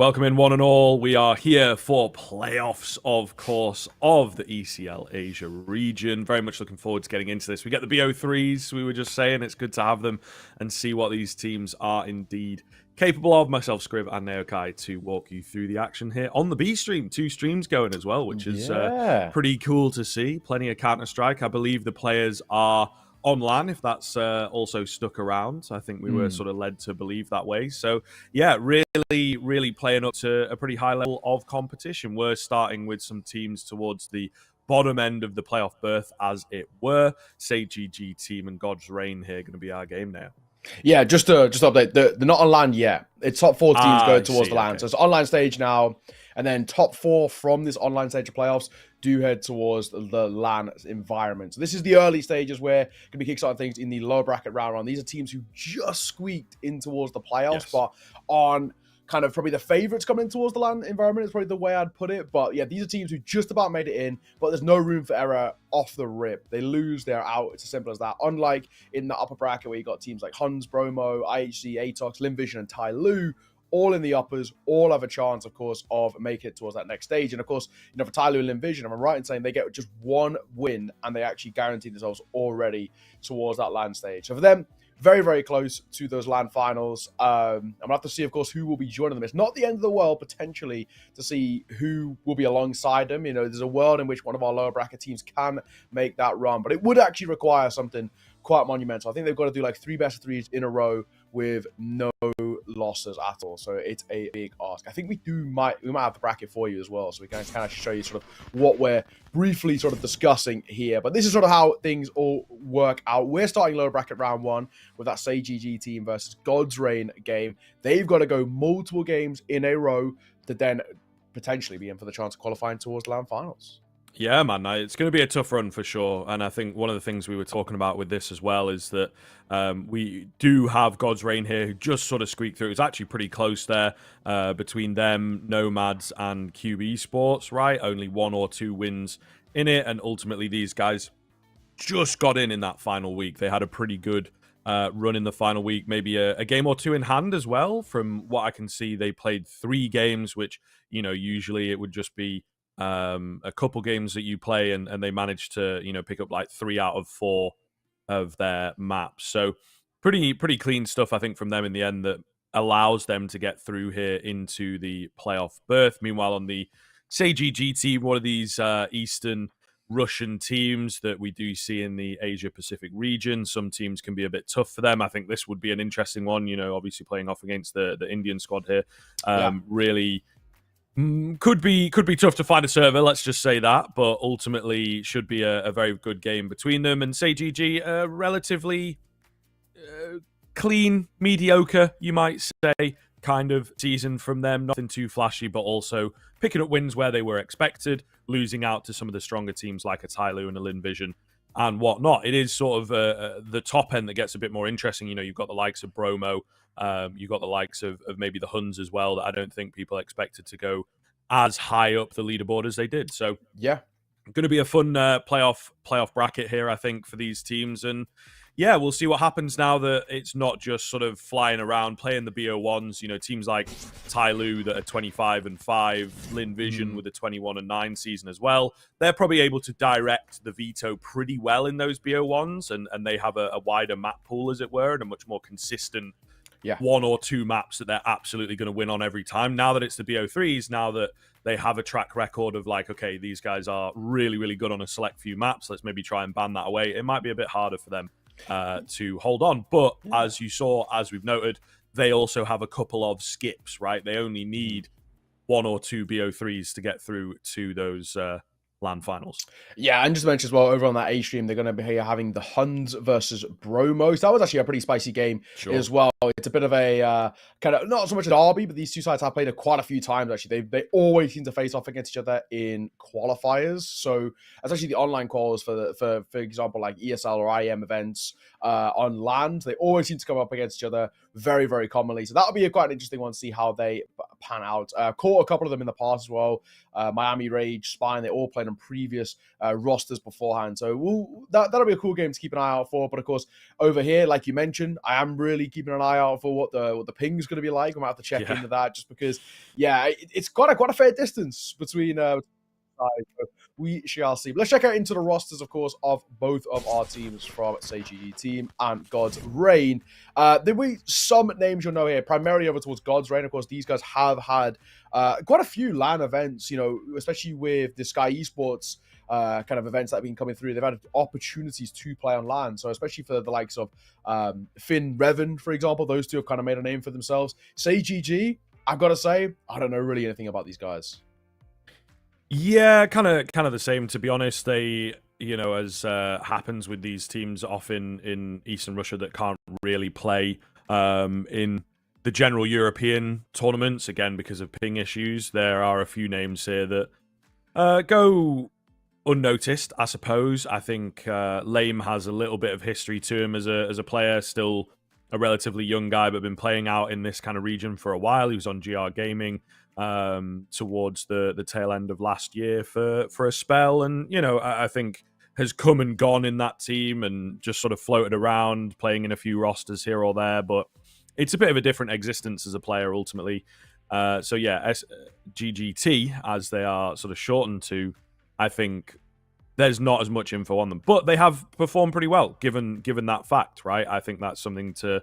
Welcome in, one and all. We are here for playoffs, of course, of the ECL Asia region. Very much looking forward to getting into this. We get the BO3s, we were just saying. It's good to have them and see what these teams are indeed capable of. Myself, Scrib, and Naokai to walk you through the action here on the B stream. 2 streams going as well, which is pretty cool to see. Plenty of Counter-Strike. I believe the players are on LAN, if that's also stuck around. I think we were sort of led to believe that way. So, yeah, really playing up to a pretty high level of competition. We're starting with some teams towards the bottom end of the playoff berth, as it were. SGGT team and God's Reign here going to be our game now. Yeah, just to update, they're not on LAN yet. It's top 4 teams going towards the LAN. Okay. So it's online stage now, and then top 4 from this online stage of playoffs do head towards the LAN environment. So this is the early stages where going to be kickstarting things in the lower bracket round one. These are teams who just squeaked in towards the playoffs, but on kind of probably the favorites coming in towards the LAN environment is probably the way I'd put it. But yeah, these are teams who just about made it in, but there's no room for error off the rip. They lose, they're out. It's as simple as that. Unlike in the upper bracket where you got teams like Huns, Bromo, IHC, Atox, Linvision, and Tai Lu, all in the uppers, all have a chance, of course, of making it towards that next stage. And of course, you know, for Tai Lu and Linvision, am I right in saying they get just one win and they actually guarantee themselves already towards that LAN stage? So for them, very close to those LAN finals. I'm gonna have to see, of course, who will be joining them. It's not the end of the world, potentially, to see who will be alongside them. You know, there's a world in which one of our lower bracket teams can make that run, but it would actually require something quite monumental. I think they've got to do like 3 best of 3s in a row with no losses at all. So it's a big ask. I think we might have the bracket for you as well, so we can kind of show you sort of what we're briefly sort of discussing here. But this is sort of how things all work out. We're starting lower bracket round 1 with that SGGT team versus God's Reign game. They've got to go multiple games in a row to then potentially be in for the chance of qualifying towards LAN finals. Yeah, man, it's going to be a tough run for sure. And I think one of the things we were talking about with this as well is that we do have God's Reign here who just sort of squeaked through. It's actually pretty close there between them, Nomads, and QB Sports, right? Only 1 or 2 wins in it. And ultimately, these guys just got in that final week. They had a pretty good run in the final week, maybe a game or 2 in hand as well. From what I can see, they played 3 games, which, you know, usually it would just be a couple games that you play, and they managed to, you know, pick up like 3 out of 4 of their maps. So pretty clean stuff, I think, from them in the end that allows them to get through here into the playoff berth. Meanwhile, on the SGGT team, one of these Eastern Russian teams that we do see in the Asia Pacific region, some teams can be a bit tough for them. I think this would be an interesting one, you know, obviously playing off against the Indian squad here. Really could be tough to find a server, let's just say that, but ultimately should be a very good game between them. And SGG, relatively clean, mediocre, you might say, kind of season from them. Nothing too flashy, but also picking up wins where they were expected, losing out to some of the stronger teams like a Tai Lu and a Linvision and whatnot. It is sort of the top end that gets a bit more interesting. You know, you've got the likes of Bromo, you've got the likes of maybe the Huns as well, that I don't think people expected to go as high up the leaderboard as they did. So yeah, going to be a fun playoff bracket here, I think, for these teams. And yeah, we'll see what happens now that it's not just sort of flying around playing the BO1s. You know, teams like Tai Lu that are 25-5, Linvision with a 21-9 season as well. They're probably able to direct the Veto pretty well in those BO1s, and they have a wider map pool, as it were, and a much more consistent 1 or 2 maps that they're absolutely going to win on every time. Now that it's the BO3s, now that they have a track record of like, okay, these guys are really good on a select few maps, let's maybe try and ban that away. It might be a bit harder for them to hold on. But as you saw, as we've noted, they also have a couple of skips, right? They only need 1 or 2 BO3s to get through to those LAN finals. Yeah, and just to mention as well, over on that A stream, they're going to be here having the Huns versus Bromos. That was actually a pretty spicy game as well. It's a bit of a kind of, not so much a derby, but these two sides have played quite a few times, actually. They always seem to face off against each other in qualifiers. So, especially the online quals for example, like ESL or IEM events on land, they always seem to come up against each other. very, very commonly. So that'll be quite an interesting one to see how they pan out. Caught a couple of them in the past as well. Miami Rage, Spine, they all played on previous rosters beforehand. So that'll be a cool game to keep an eye out for. But of course, over here, like you mentioned, I am really keeping an eye out for what the ping is going to be like. I might have to check into that just because, it's got quite a fair distance between we shall see. But let's check out into the rosters, of course, of both of our teams from SGGT team and God's Reign. There will be some names you'll know here, primarily over towards God's Reign. Of course, these guys have had quite a few LAN events, especially with the Sky Esports kind of events that have been coming through. They've had opportunities to play on LAN. So especially for the likes of Finn Revan, for example, those two have kind of made a name for themselves. SGGT, I've got to say, I don't know really anything about these guys. Yeah, kind of the same, to be honest. They, as happens with these teams often in Eastern Russia that can't really play in the general European tournaments, again, because of ping issues. There are a few names here that go unnoticed, I suppose. I think Lame has a little bit of history to him as a player, still a relatively young guy, but been playing out in this kind of region for a while. He was on GR Gaming towards the tail end of last year for a spell, and I think has come and gone in that team and just sort of floated around, playing in a few rosters here or there, but it's a bit of a different existence as a player ultimately. So yeah, SGGT, as they are sort of shortened to, I think there's not as much info on them, but they have performed pretty well given that fact, right? I think that's something to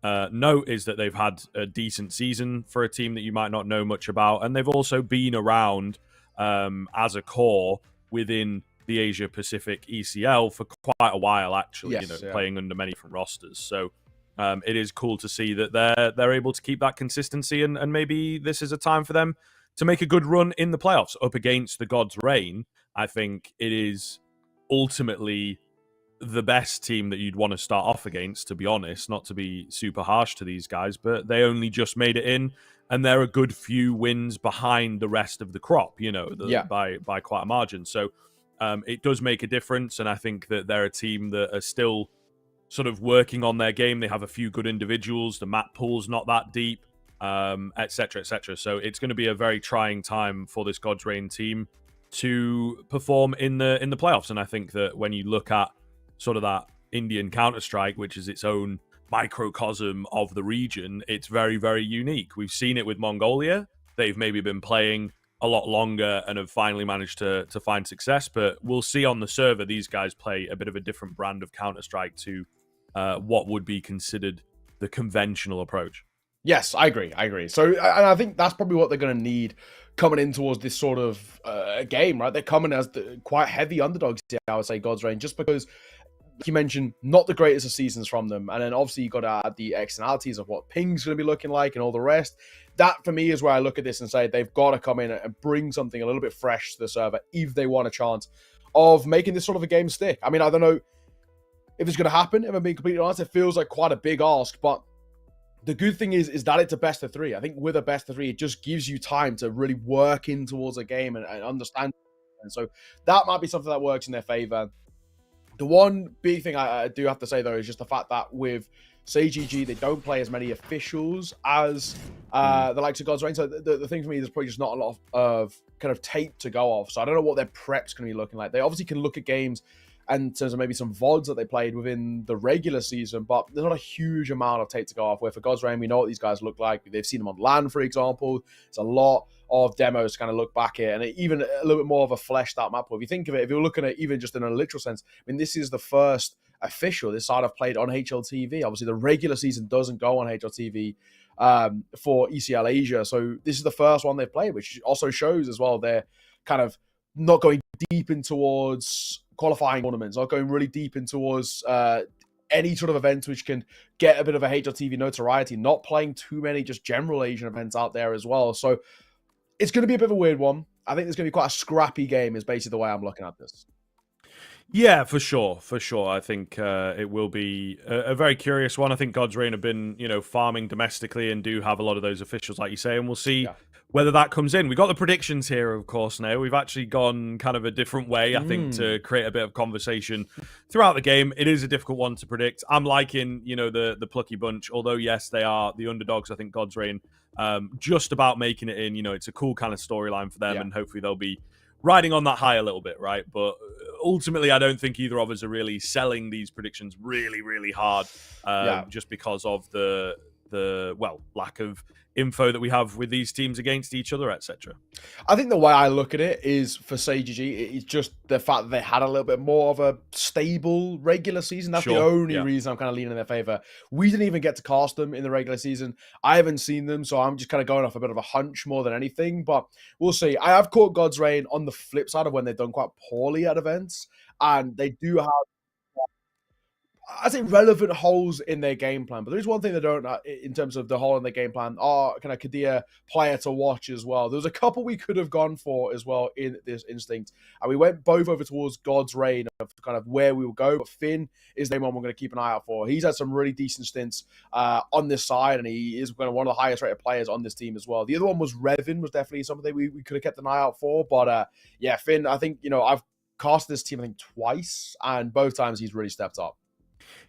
note, is that they've had a decent season for a team that you might not know much about, and they've also been around as a core within the Asia Pacific ECL for quite a while, actually. Playing under many different rosters. So it is cool to see that they're able to keep that consistency, and maybe this is a time for them to make a good run in the playoffs up against the God's Reign. I think it is ultimately the best team that you'd want to start off against, to be honest, not to be super harsh to these guys, but they only just made it in, and they're a good few wins behind the rest of the crop, by quite a margin. So it does make a difference, and I think that they're a team that are still sort of working on their game. They have a few good individuals, the map pool's not that deep, etc., etc. So it's going to be a very trying time for this God's Reign team to perform in the playoffs, and I think that when you look at sort of that Indian Counter-Strike, which is its own microcosm of the region, it's very, very unique. We've seen it with Mongolia. They've maybe been playing a lot longer and have finally managed to find success, but we'll see on the server, these guys play a bit of a different brand of Counter-Strike to what would be considered the conventional approach. Yes, I agree. So, and I think that's probably what they're going to need coming in towards this sort of game, right? They're coming as quite heavy underdogs here, I would say, God's Reign, just because, like you mentioned, not the greatest of seasons from them. And then obviously you've got to add the externalities of what ping's going to be looking like and all the rest. That, for me, is where I look at this and say they've got to come in and bring something a little bit fresh to the server if they want a chance of making this sort of a game stick. I mean, I don't know if it's going to happen, if I'm being completely honest. It feels like quite a big ask, but the good thing is that it's a best of three. I think with a best of three, it just gives you time to really work in towards a game and understand. And so that might be something that works in their favor. The one big thing I do have to say, though, is just the fact that with SGG, they don't play as many officials as the likes of God's Reign. So the thing for me, there's probably just not a lot of kind of tape to go off. So I don't know what their prep's going to be looking like. They obviously can look at games and in terms of maybe some VODs that they played within the regular season, but there's not a huge amount of tape to go off. Where for God's Reign, we know what these guys look like. They've seen them on LAN, for example. It's a lot of demos to kind of look back at, and even a little bit more of a fleshed out map. If you think of it, if you're looking at even just in a literal sense, I mean, this is the first official this side I've played on HLTV. Obviously, the regular season doesn't go on HLTV for ECL Asia, so this is the first one they've played, which also shows as well they're kind of not going deep in towards qualifying tournaments, not going really deep in towards any sort of events which can get a bit of a HLTV notoriety, not playing too many just general Asian events out there as well. So it's going to be a bit of a weird one. I think it's going to be quite a scrappy game is basically the way I'm looking at this. Yeah, for sure. I think it will be a very curious one. I think God's Reign have been, farming domestically and do have a lot of those officials, like you say, and we'll see whether that comes in. We've got the predictions here, of course, now. We've actually gone kind of a different way, I think, to create a bit of conversation throughout the game. It is a difficult one to predict. I'm liking, the plucky bunch, although, yes, they are the underdogs. I think God's Reign just about making it in. It's a cool kind of storyline for them, and hopefully they'll be riding on that high a little bit, right? But ultimately, I don't think either of us are really selling these predictions really, really hard just because of the lack of info that we have with these teams against each other, etc. I think the way I look at it is for SGGT, it's just the fact that they had a little bit more of a stable regular season. That's the only reason I'm kind of leaning in their favor. We didn't even get to cast them in the regular season. I haven't seen them, so I'm just kind of going off a bit of a hunch more than anything, but we'll see. I have caught God's Reign on the flip side of when they've done quite poorly at events, and they do have, I think, relevant holes in their game plan. But there's one thing they don't, in terms of the hole in their game plan, are kind of Kadir player to watch as well. There's a couple we could have gone for as well in this instinct. And we went both over towards God's Reign of kind of where we will go. But Finn is the one we're going to keep an eye out for. He's had some really decent stints on this side, and he is one of the highest rated players on this team as well. The other one was Revin, was definitely something we could have kept an eye out for. But Finn, I think, I've cast this team, I think, twice, and both times he's really stepped up.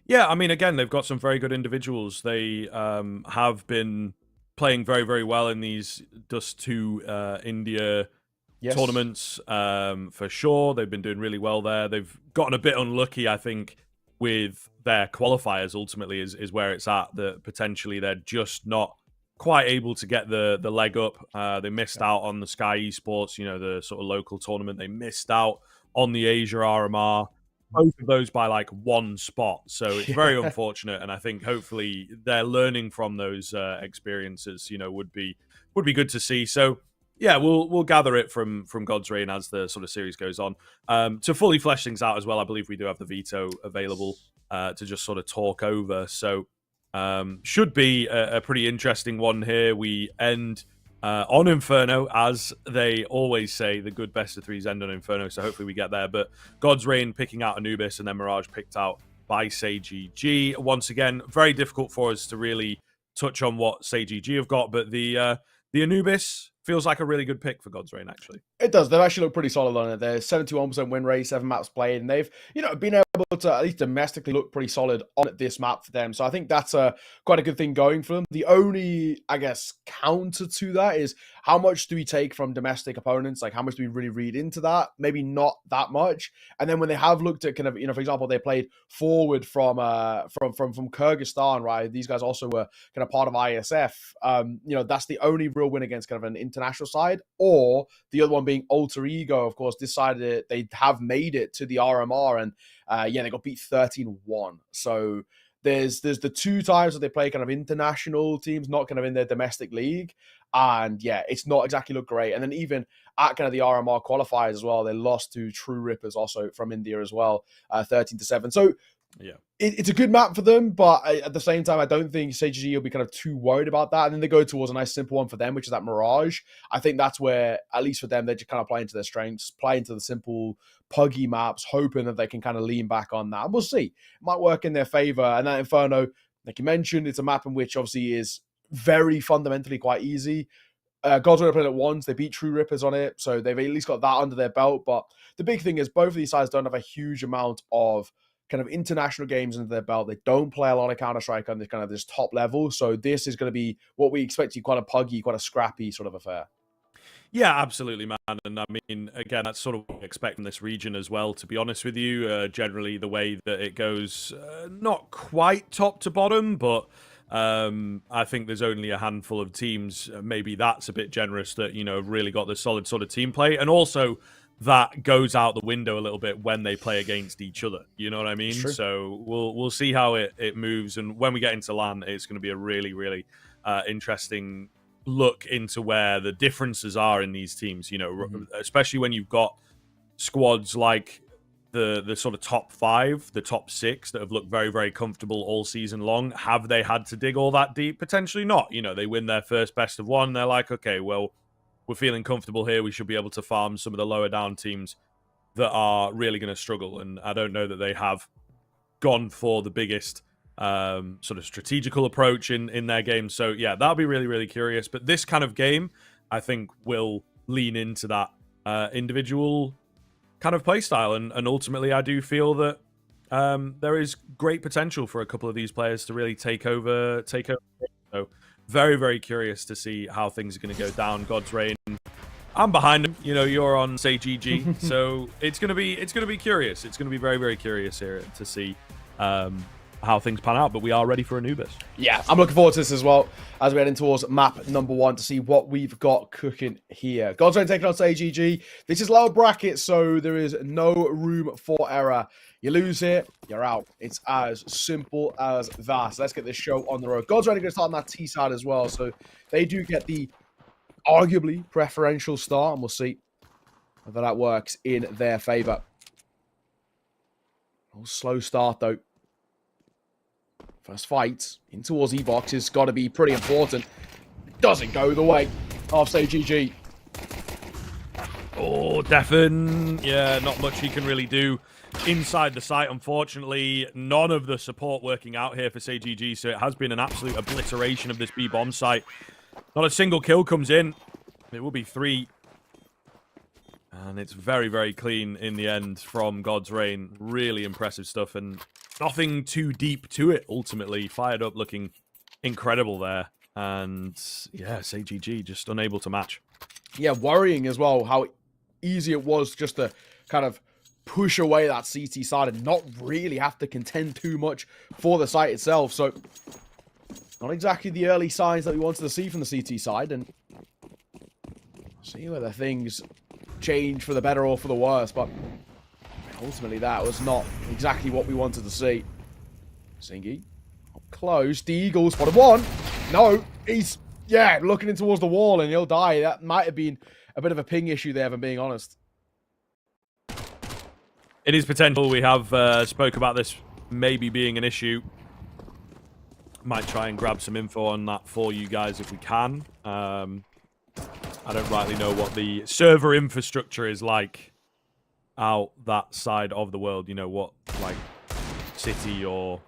Yeah, I mean, again, they've got some very good individuals. They have been playing very, very well in these Dust 2 India tournaments, for sure. They've been doing really well there. They've gotten a bit unlucky, I think, with their qualifiers, ultimately, is where it's at, that potentially they're just not quite able to get the leg up. They missed out on the Sky Esports, the sort of local tournament. They missed out on the Asia RMR. Both of those by like one spot, so it's very unfortunate. And I think hopefully they're learning from those experiences. Would be good to see. So yeah, we'll gather it from God's Reign as the sort of series goes on. To fully flesh things out as well, I believe we do have the Veto available to just sort of talk over. So should be a pretty interesting one here. We end on Inferno, as they always say, the good best of threes end on Inferno, so hopefully we get there. But God's Reign picking out Anubis, and then Mirage picked out by SGGT. Once again, very difficult for us to really touch on what SGGT have got, but the Anubis feels like a really good pick for God's Reign, actually. It does. They've actually looked pretty solid on it. They're 71% win rate, 7 maps played, and they've, been able to at least domestically look pretty solid on this map for them. So I think that's quite a good thing going for them. The only, I guess, counter to that is how much do we take from domestic opponents? Like, how much do we really read into that? Maybe not that much. And then when they have looked at kind of, for example, they played forward from Kyrgyzstan, right? These guys also were kind of part of ISF. That's the only real win against kind of an international side. Or the other one being Alter Ego, of course, decided they have made it to the RMR, and they got beat 13-1. So there's the 2 times that they play kind of international teams, not kind of in their domestic league. And it's not exactly looked great. And then even at kind of the RMR qualifiers as well, they lost to True Rippers also from India as well, 13-7. So it's a good map for them, but at the same time, I don't think SGGT will be kind of too worried about that. And then they go towards a nice simple one for them, which is that Mirage. I think that's where, at least for them, they're just kind of playing to their strengths, playing to the simple, puggy maps, hoping that they can kind of lean back on that. And we'll see. It might work in their favor. And that Inferno, like you mentioned, it's a map in which obviously is very fundamentally quite easy. God's Reign played it once. They beat True Rippers on it, so they've at least got that under their belt. But the big thing is both of these sides don't have a huge amount of kind of international games under their belt. They don't play a lot of Counter-Strike on this kind of this top level. So this is going to be what we expect to be quite a puggy, quite a scrappy sort of affair. Yeah, absolutely, man. And I mean, again, that's sort of what we expect from this region as well, to be honest with you. Generally, the way that it goes, not quite top to bottom, but I think there's only a handful of teams, maybe that's a bit generous, that, have really got this solid sort of team play. And also, that goes out the window a little bit when they play against each other. You know what I mean? So we'll see how it moves. And when we get into LAN, it's going to be a really, really interesting look into where the differences are in these teams, especially when you've got squads like the sort of top 5, the top 6 that have looked very, very comfortable all season long. Have they had to dig all that deep? Potentially not. They win their first best of 1. They're like, okay, well, we're feeling comfortable here. We should be able to farm some of the lower down teams that are really going to struggle. And I don't know that they have gone for the biggest sort of strategical approach in their game. So yeah, that'll be really, really curious. But this kind of game, I think will lean into that individual kind of play style. And ultimately, I do feel that there is great potential for a couple of these players to really take over. So very, very curious to see how things are going to go down. God's Reign, I'm behind him. You know, you're on say GG, so it's gonna be curious. It's gonna be very, very curious here to see how things pan out. But we are ready for Anubis. Yeah, I'm looking forward to this as well as we're heading towards map number 1 to see what we've got cooking here. God's Reign taking on SGGT. This is lower bracket, so there is no room for error. You lose here, you're out. It's as simple as that. So let's get this show on the road. God's Reign are going to start on that T side as well, so they do get the arguably preferential start, and we'll see whether that works in their favor. Oh, slow start though. First fight in towards E-Box has got to be pretty important. Doesn't go the way of SGGT. Oh, Defen. Yeah, not much he can really do inside the site, unfortunately. None of the support working out here for SGGT, so it has been an absolute obliteration of this B-bomb site. Not a single kill comes in. It will be 3. And it's very, very clean in the end from God's Reign. Really impressive stuff, and nothing too deep to it, ultimately. Fired up, looking incredible there. And, yeah, SGGT just unable to match. Yeah, worrying as well how easy it was just to kind of push away that CT side and not really have to contend too much for the site itself. So, not exactly the early signs that we wanted to see from the CT side. And see whether things change for the better or for the worse. But ultimately, that was not exactly what we wanted to see. Singy, up close. The Eagle spotted one. No, he's, yeah, looking in towards the wall and he'll die. That might have been a bit of a ping issue there, if I'm being honest. It is potential. We have spoke about this maybe being an issue. Might try and grab some info on that for you guys if we can. I don't rightly know what the server infrastructure is like out that side of the world. You know, what, like, city or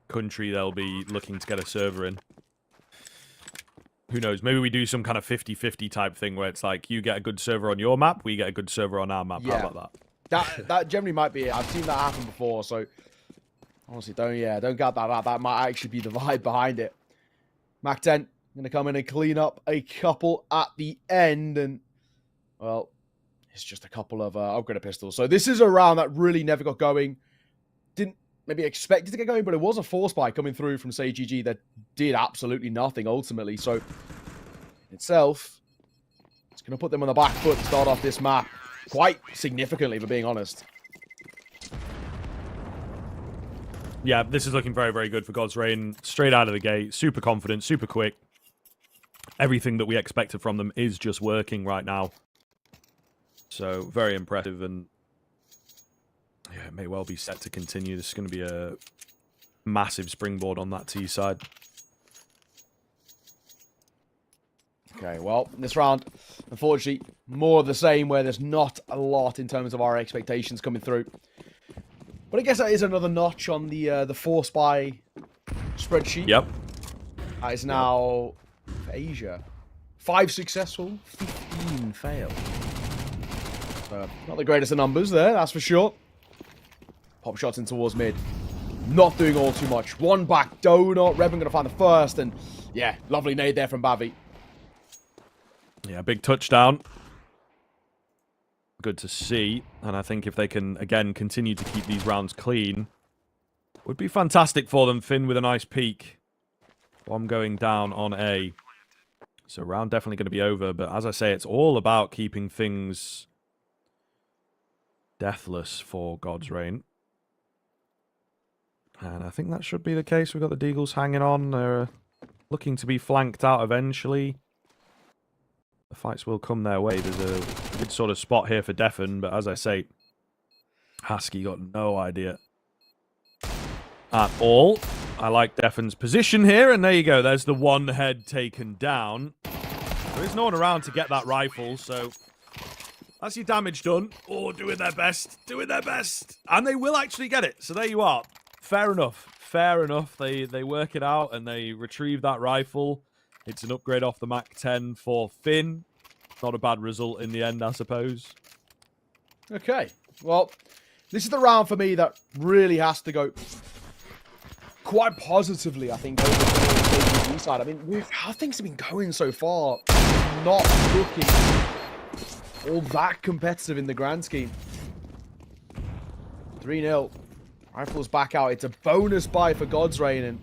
country they'll be looking to get a server in. Who knows? Maybe we do some kind of 50-50 type thing where it's like, you get a good server on your map, we get a good server on our map. Yeah. How about that? That generally might be it. I've seen that happen before, so honestly, don't get that. That might actually be the vibe behind it. Mac 10 going to come in and clean up a couple at the end, and well, it's just a couple of upgraded pistols. So this is a round that really never got going. Didn't maybe expect it to get going, but it was a force buy coming through from SGGT that did absolutely nothing ultimately. So in itself, it's going to put them on the back foot to start off this map quite significantly, for being honest. Yeah, this is looking very, very good for God's Reign. Straight out of the gate, super confident, super quick. Everything that we expected from them is just working right now. So, very impressive, and yeah, it may well be set to continue. This is going to be a massive springboard on that T side. Okay, well, this round, unfortunately, more of the same, where there's not a lot in terms of our expectations coming through. But I guess that is another notch on the force buy spreadsheet. Yep. That is now for Asia. 5 successful, 15 failed. Not the greatest of numbers there, that's for sure. Pop shots in towards mid. Not doing all too much. One back donut. Revan going to find the first. And yeah, lovely nade there from Bavi. Yeah, big touchdown. Good to see. And I think if they can, again, continue to keep these rounds clean, would be fantastic for them. Finn with a nice peek. Bomb going down on A. So round definitely going to be over. But as I say, it's all about keeping things deathless for God's Reign. And I think that should be the case. We've got the Deagles hanging on. They're looking to be flanked out eventually. The fights will come their way. There's a good sort of spot here for Defen, but as I say, Husky got no idea at all. I like Defen's position here, and there you go. There's the one head taken down. There is no one around to get that rifle, so that's your damage done. Oh, doing their best. Doing their best. And they will actually get it. So there you are. Fair enough. Fair enough. They work it out, and they retrieve that rifle. It's an upgrade off the Mac 10 for Finn. Not a bad result in the end, I suppose. Okay, well, this is the round for me that really has to go quite positively, I think, over to the SGGT side. I mean, with how things have been going so far, not looking all that competitive in the grand scheme. 3-0. Rifles back out. It's a bonus buy for God's Reign, and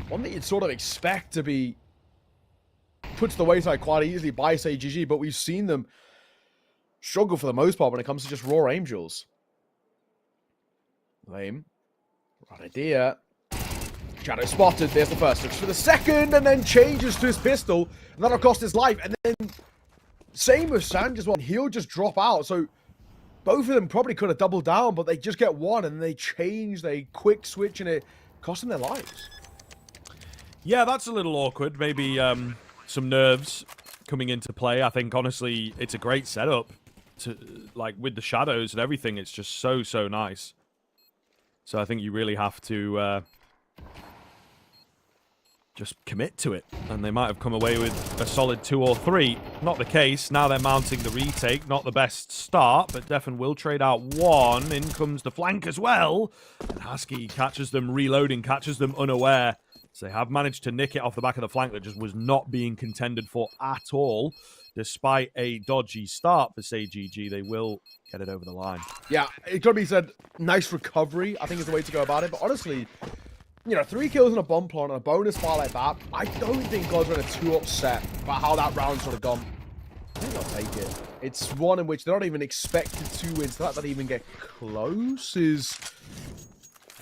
one that you'd sort of expect to be put to the wayside quite easily by SGGT, but we've seen them struggle for the most part when it comes to just raw Angels. Lame. Right idea. Shadow spotted. There's the first. Looks for the second, and then changes to his pistol, and that'll cost his life. And then same with Sanj as well. He'll just drop out. So both of them probably could have doubled down, but they just get one, and they change. They quick switch, and it cost them their lives. Yeah, that's a little awkward. Maybe some nerves coming into play. I think, honestly, it's a great setup. Like, with the shadows and everything, it's just so nice. So I think you really have to just commit to it. And they might have come away with a solid 2 or 3. Not the case. Now they're mounting the retake. Not the best start, but Defen will trade out 1. In comes the flank as well. And Husky catches them reloading, catches them unaware. So they have managed to nick it off the back of the flank that just was not being contended for at all. Despite a dodgy start for SGGT, they will get it over the line. Yeah, it could be said, nice recovery, I think is the way to go about it. But honestly, you know, 3 kills in a bomb plant and a bonus fire like that, I don't think God's Reign are too upset about how that round sort of gone. I think they'll take it. It's one in which they're not even expected to win, so that they even get close is...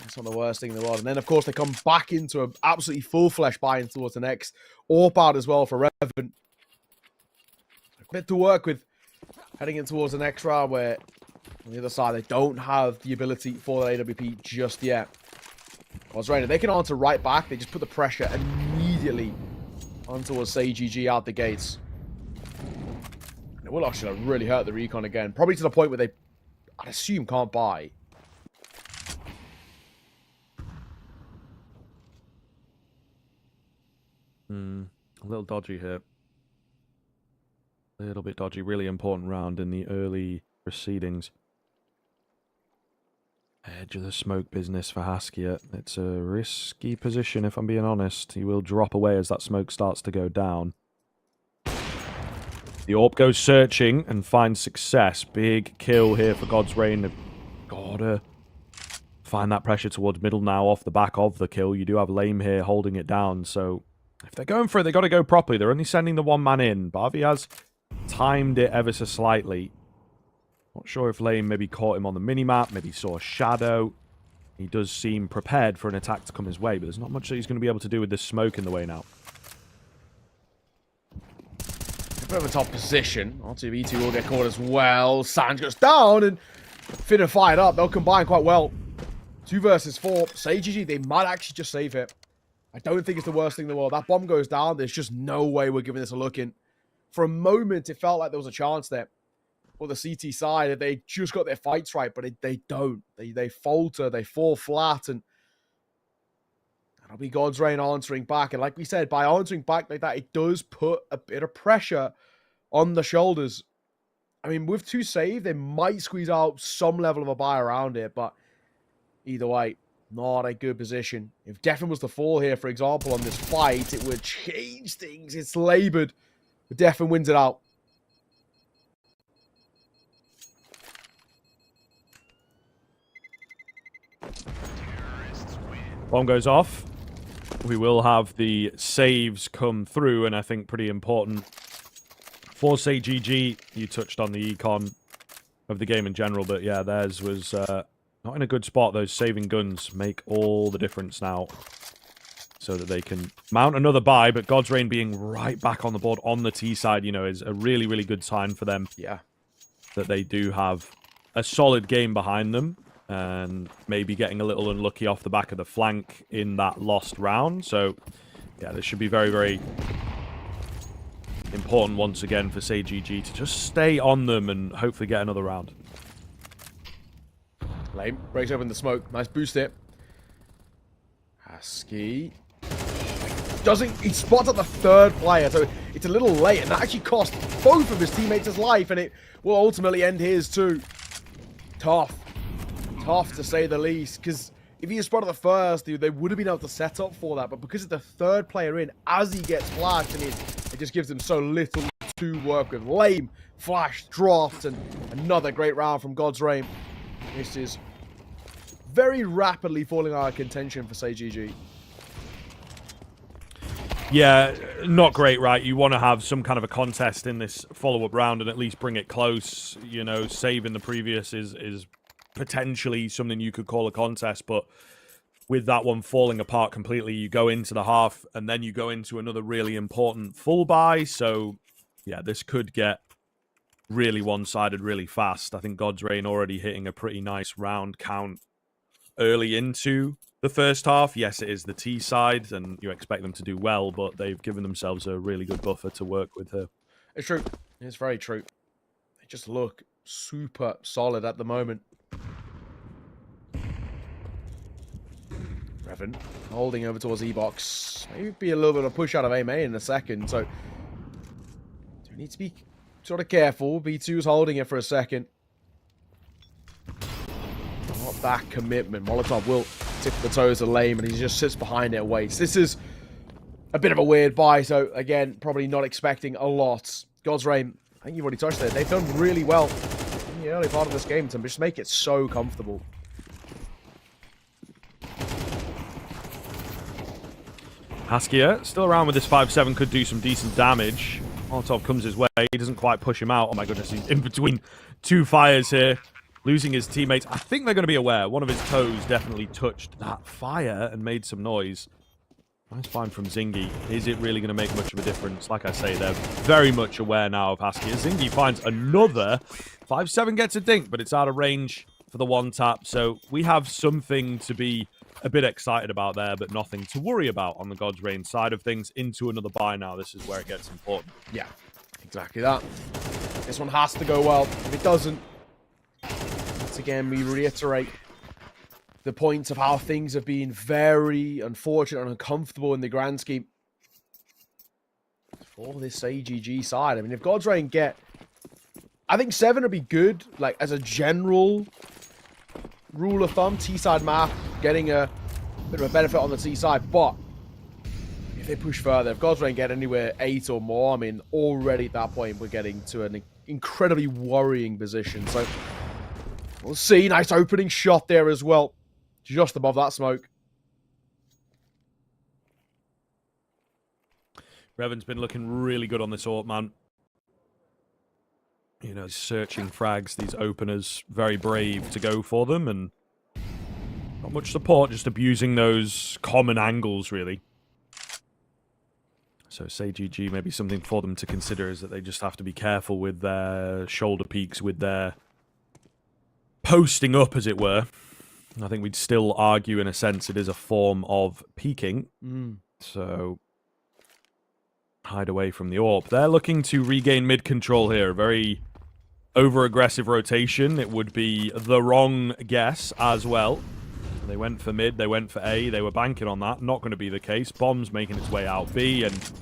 That's not the worst thing in the world. And then, of course, they come back into an absolutely full-fledged buy-in towards the next. AWP out as well for Revan. A bit to work with heading in towards the next round, where on the other side, they don't have the ability for the AWP just yet. God's Reign, they can answer right back. They just put the pressure immediately on towards SGGT out the gates. And it will actually really hurt the recon again. Probably to the point where they, I'd assume, can't buy. A little dodgy here. A little bit dodgy. Really important round in the early proceedings. Edge of the smoke business for Haskia. It's a risky position, if I'm being honest. He will drop away as that smoke starts to go down. The AWP goes searching and finds success. Big kill here for God's Reign. They've gotta find that pressure towards middle now off the back of the kill. You do have Lame here holding it down, so if they're going for it, they've got to go properly. They're only sending the 1 man in. Barbie has timed it ever so slightly. Not sure if Lame maybe caught him on the minimap, maybe saw a shadow. He does seem prepared for an attack to come his way, but there's not much that he's going to be able to do with this smoke in the way now. A bit of a top position. R2v2 will get caught as well. Sanj goes down, and Finn are fired up. They'll combine quite well. 2 versus 4. SGGT, they might actually just save it. I don't think it's the worst thing in the world. That bomb goes down. There's just no way we're giving this a look in. For a moment, it felt like there was a chance there for the CT side if they just got their fights right, but they don't. They falter. They fall flat, and that'll be God's Reign answering back. And like we said, by answering back like that, it does put a bit of pressure on the shoulders. I mean, with 2 save, they might squeeze out some level of a buy around it, but either way, not a good position. If Defen was to fall here, for example, on this fight, it would change things. It's labored, but Defen wins it out. Bomb goes off. We will have the saves come through, and I think pretty important for SGGT. You touched on the econ of the game in general, but yeah, theirs was not in a good spot. Those saving guns make all the difference now, so that they can mount another buy. But God's Reign being right back on the board on the T side, you know, is a really, really good sign for them. Yeah, that they do have a solid game behind them, and maybe getting a little unlucky off the back of the flank in that lost round. So, yeah, this should be very, very important once again for SGGT to just stay on them and hopefully get another round. Lame breaks open the smoke. Nice boost it. Husky. he spots at the third player, so it's a little late, and that actually cost both of his teammates his life, and it will ultimately end his too. Tough to say the least, because if he had spotted the first, they would have been able to set up for that, but because of the third player in, as he gets flashed, and it just gives him so little to work with. Lame flash dropped, and another great round from God's Reign. This is very rapidly falling out of contention for SGGT. Yeah, not great, right? You want to have some kind of a contest in this follow-up round and at least bring it close. You know, saving the previous is potentially something you could call a contest, but with that one falling apart completely, you go into the half and then you go into another really important full buy. So, yeah, this could get really one-sided really fast. I think God's Reign already hitting a pretty nice round count early into the first half. Yes, it is the T side, and you expect them to do well, but they've given themselves a really good buffer to work with here. It's true. It's very true. They just look super solid at the moment. Revan holding over towards E-Box. Maybe be a little bit of a push out of AMA in a second, so do need to be sort of careful. B2's holding it for a second. Not that commitment. Molotov will tip the toes of Lame, and he just sits behind it and waits. This is a bit of a weird buy, so again, probably not expecting a lot. God's Reign, I think you've already touched it. They've done really well in the early part of this game to just make it so comfortable. Haskia still around with this 5-7, could do some decent damage. Molotov comes his way. He doesn't quite push him out. Oh my goodness, he's in between two fires here. Losing his teammates. I think they're going to be aware. One of his toes definitely touched that fire and made some noise. Nice find from Zingy. Is it really going to make much of a difference? Like I say, they're very much aware now of Haskia. Zingy finds another. 5-7 gets a dink, but it's out of range for the one tap. So we have something to be a bit excited about there, but nothing to worry about on the God's Reign side of things. Into another buy now. This is where it gets important. Yeah, exactly that. This one has to go well. If it doesn't, once again, we reiterate the points of how things have been very unfortunate and uncomfortable in the grand scheme for this AGG side. I mean, if God's Reign get, I think 7 would be good, like as a general rule of thumb. T-side map, getting a bit of a benefit on the T-side, but if they push further, if God's Reign get anywhere 8 or more, I mean, already at that point, we're getting to an incredibly worrying position. So we'll see. Nice opening shot there as well. Just above that smoke. Revan's been looking really good on this AWP, man. You know, searching frags, these openers, very brave to go for them, and not much support, just abusing those common angles, really. So SGGT, maybe something for them to consider is that they just have to be careful with their shoulder peaks, with their posting up, as it were. I think we'd still argue, in a sense, it is a form of peeking. So hide away from the AWP. They're looking to regain mid-control here. Very over-aggressive rotation. It would be the wrong guess as well. They went for mid, they went for A. They were banking on that. Not going to be the case. Bomb's making its way out B, and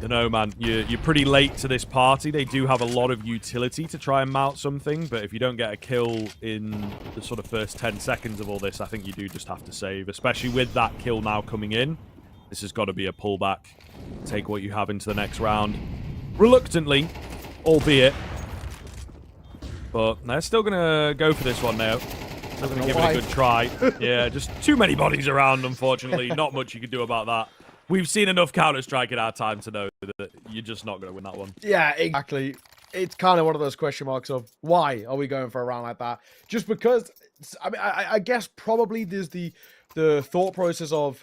you know, man, you're pretty late to this party. They do have a lot of utility to try and mount something, but if you don't get a kill in the sort of first 10 seconds of all this, I think you do just have to save, especially with that kill now coming in. This has got to be a pullback. Take what you have into the next round. Reluctantly, albeit. But they're still going to go for this one now. Still going to give it a good try. Yeah, just too many bodies around, unfortunately. Not much you can do about that. We've seen enough Counter-Strike in our time to know that you're just not going to win that one. Yeah, exactly. It's kind of one of those question marks of why are we going for a round like that? Just because, I mean, I guess probably there's the thought process of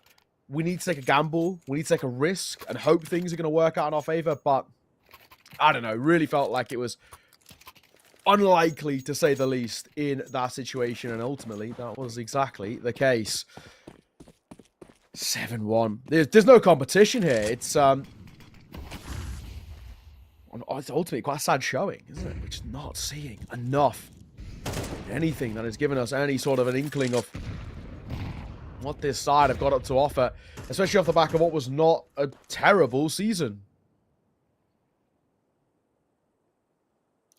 we need to take a gamble, we need to take a risk and hope things are going to work out in our favor. But I don't know, really felt like it was unlikely, to say the least, in that situation. And ultimately, that was exactly the case. 7-1. There's no competition here. It's ultimately quite a sad showing, isn't it? We're just not seeing enough. Anything that has given us any sort of an inkling of what this side have got up to offer, especially off the back of what was not a terrible season.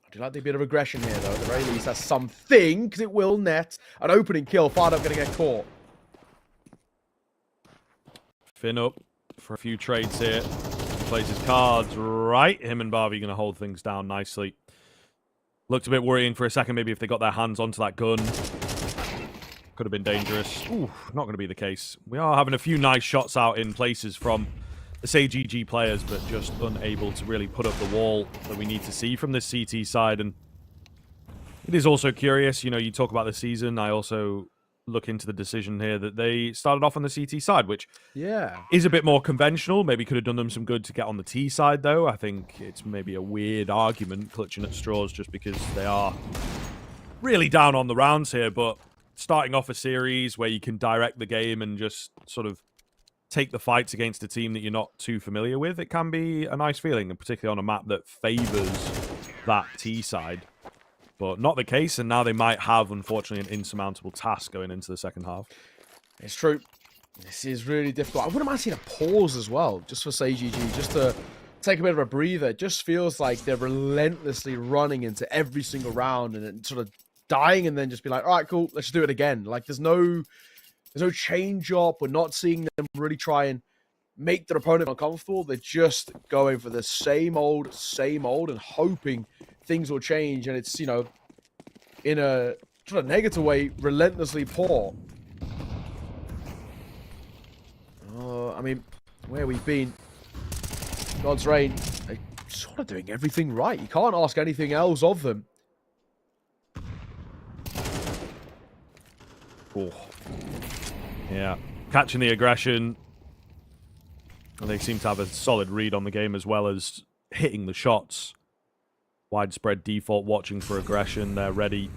I do like the bit of aggression here, though. At the very least, that's something, because it will net an opening kill. Fired up, going to get caught. Finn up for a few trades here. Plays his cards right. Him and Barbie going to hold things down nicely. Looked a bit worrying for a second, maybe if they got their hands onto that gun. Could have been dangerous. Ooh, not going to be the case. We are having a few nice shots out in places from the SGGT players, but just unable to really put up the wall that we need to see from this CT side. And it is also curious, you know, you talk about the season. I also look into the decision here that they started off on the CT side, which is a bit more conventional. Maybe could have done them some good to get on the T side, though. I think it's maybe a weird argument, clutching at straws, just because they are really down on the rounds here. But starting off a series where you can direct the game and just sort of take the fights against a team that you're not too familiar with, it can be a nice feeling, and particularly on a map that favors that T side. But not the case, and now they might have, unfortunately, an insurmountable task going into the second half. It's true. This is really difficult. I wouldn't mind seeing a pause as well, just for SGGT, just to take a bit of a breather. It just feels like they're relentlessly running into every single round and then sort of dying and then just be like, all right, cool, let's just do it again. Like, there's no change up. We're not seeing them really try and make their opponent uncomfortable. They're just going for the same old, and hoping things will change. And it's, you know, in a sort of negative way, relentlessly poor. I mean, where we've been, God's Reign, they're sort of doing everything right. You can't ask anything else of them. Oh. Yeah, catching the aggression. And they seem to have a solid read on the game as well as hitting the shots. Widespread default, watching for aggression. They're ready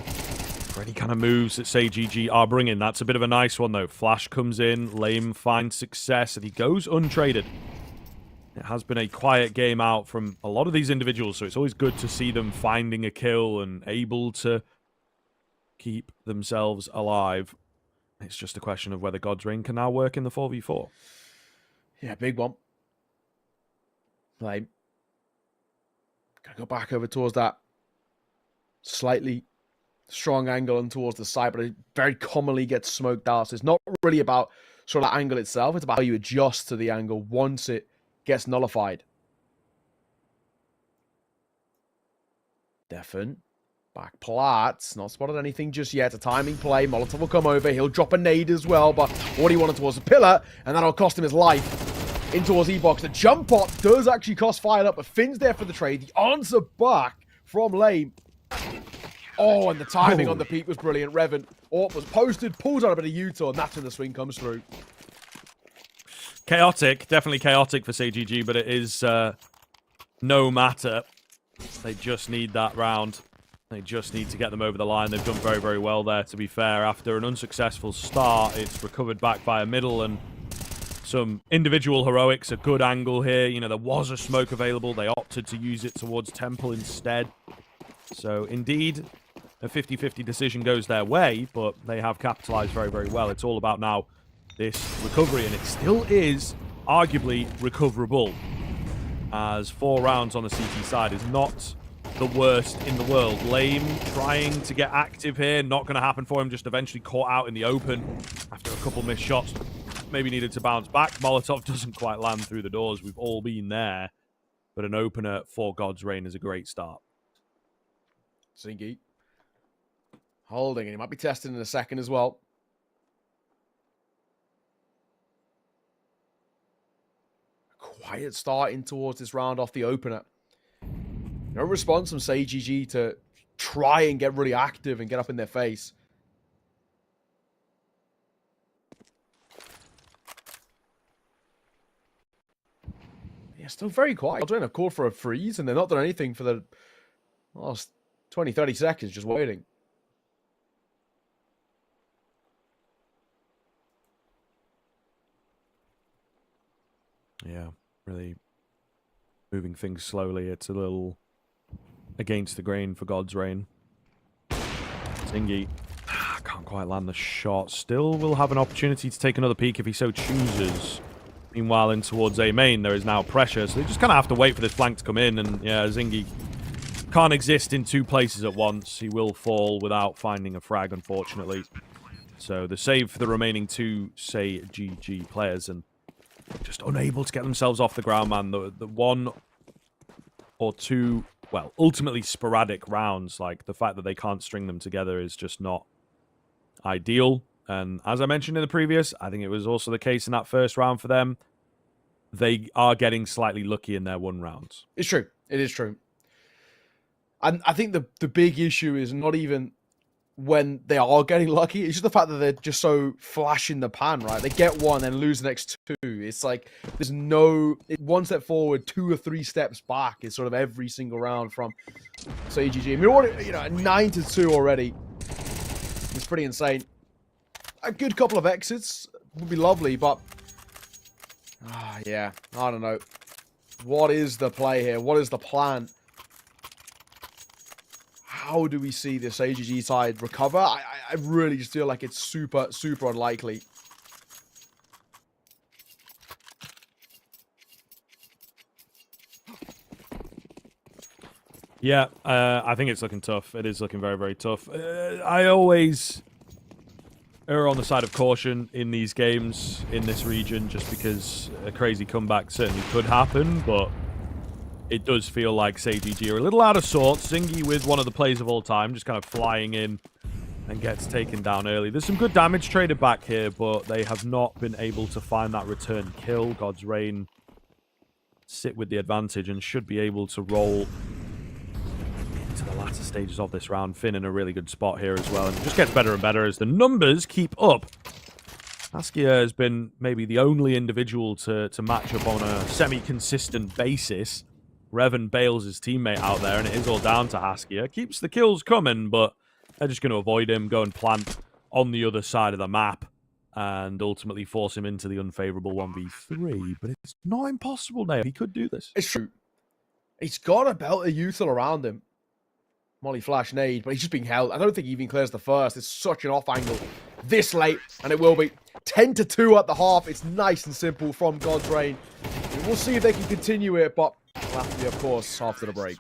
for any kind of moves that SGGT are bringing. That's a bit of a nice one, though. Flash comes in. Lame finds success, and he goes untraded. It has been a quiet game out from a lot of these individuals, so it's always good to see them finding a kill and able to keep themselves alive. It's just a question of whether God's Reign can now work in the 4v4. Yeah, big one. Like, gotta go back over towards that slightly strong angle and towards the side, but it very commonly gets smoked out. So it's not really about sort of that angle itself. It's about how you adjust to the angle once it gets nullified. Defen. Back Platz. Not spotted anything just yet. A timing play. Molotov will come over. He'll drop a nade as well, but what he wanted towards the pillar, and that'll cost him his life. In towards E-Box. The jump pot does actually cost Fired Up, but Finn's there for the trade. The answer back from Lame. Oh, and the timing on the peak was brilliant. Revan was posted, pulls out a bit of U-turn, and that's when the swing comes through. Chaotic. Definitely chaotic for SGGT, but it is no matter. They just need that round. They just need to get them over the line. They've done very, very well there, to be fair. After an unsuccessful start, it's recovered back by a middle and some individual heroics. A good angle here. You know, there was a smoke available. They opted to use it towards Temple instead. So, indeed, a 50-50 decision goes their way, but they have capitalized very, very well. It's all about now this recovery, and it still is arguably recoverable, as 4 rounds on the CT side is not the worst in the world. Lame trying to get active here. Not going to happen for him. Just eventually caught out in the open after a couple missed shots. Maybe needed to bounce back. Molotov doesn't quite land through the doors. We've all been there. But an opener for God's Reign is a great start. Zingy holding, and he might be testing in a second as well. Quiet start in towards this round off the opener. No response from SGGT to try and get really active and get up in their face. Yeah, still very quiet. They're called for a freeze, and they're not done anything for the last 20, 30 seconds, just waiting. Yeah, really moving things slowly. It's a little against the grain for God's Reign. Zingy can't Can't quite land the shot. Still will have an opportunity to take another peek if he so chooses. Meanwhile, in towards A main, there is now pressure, so they just kind of have to wait for this flank to come in, and yeah, Zingy can't exist in two places at once. He will fall without finding a frag, unfortunately. So the save for the remaining two, say, GG players, and just unable to get themselves off the ground, man. The one or two, well, ultimately sporadic rounds, like the fact that they can't string them together is just not ideal. And as I mentioned in the previous, I think it was also the case in that first round for them. They are getting slightly lucky in their one rounds. It's true. It is true. And I think the big issue is not even when they are getting lucky. It's just the fact that they're just so flash in the pan, right? They get one and lose the next two. It's like there's no one step forward, 2 or 3 steps back is sort of every single round from SGGT. I mean, already, 9-2 already. It's pretty insane. A good couple of exits would be lovely, but yeah, I don't know. What is the play here? What is the plan? How do we see this AGG side recover? I really just feel like it's super, super unlikely. Yeah, I think it's looking tough. It is looking very, very tough. I always err on the side of caution in these games, in this region, just because a crazy comeback certainly could happen, but it does feel like SGGT are a little out of sorts. Zingy with one of the plays of all time, just kind of flying in and gets taken down early. There's some good damage traded back here, but they have not been able to find that return kill. God's Reign sit with the advantage and should be able to roll into the latter stages of this round. Finn in a really good spot here as well, and it just gets better and better as the numbers keep up. Askia has been maybe the only individual to match up on a semi-consistent basis. Revan bails his teammate out there, and it is all down to Askia. Keeps the kills coming, but they're just going to avoid him, go and plant on the other side of the map, and ultimately force him into the unfavorable 1v3. But it's not impossible now. He could do this. It's true. He's got a belt of Uthal around him. Molly flash nade, but he's just being held. I don't think he even clears the first. It's such an off angle this late, and it will be 10-2 at the half. It's nice and simple from God's Reign. We'll see if they can continue it, but it'll have to be, of course, after the break.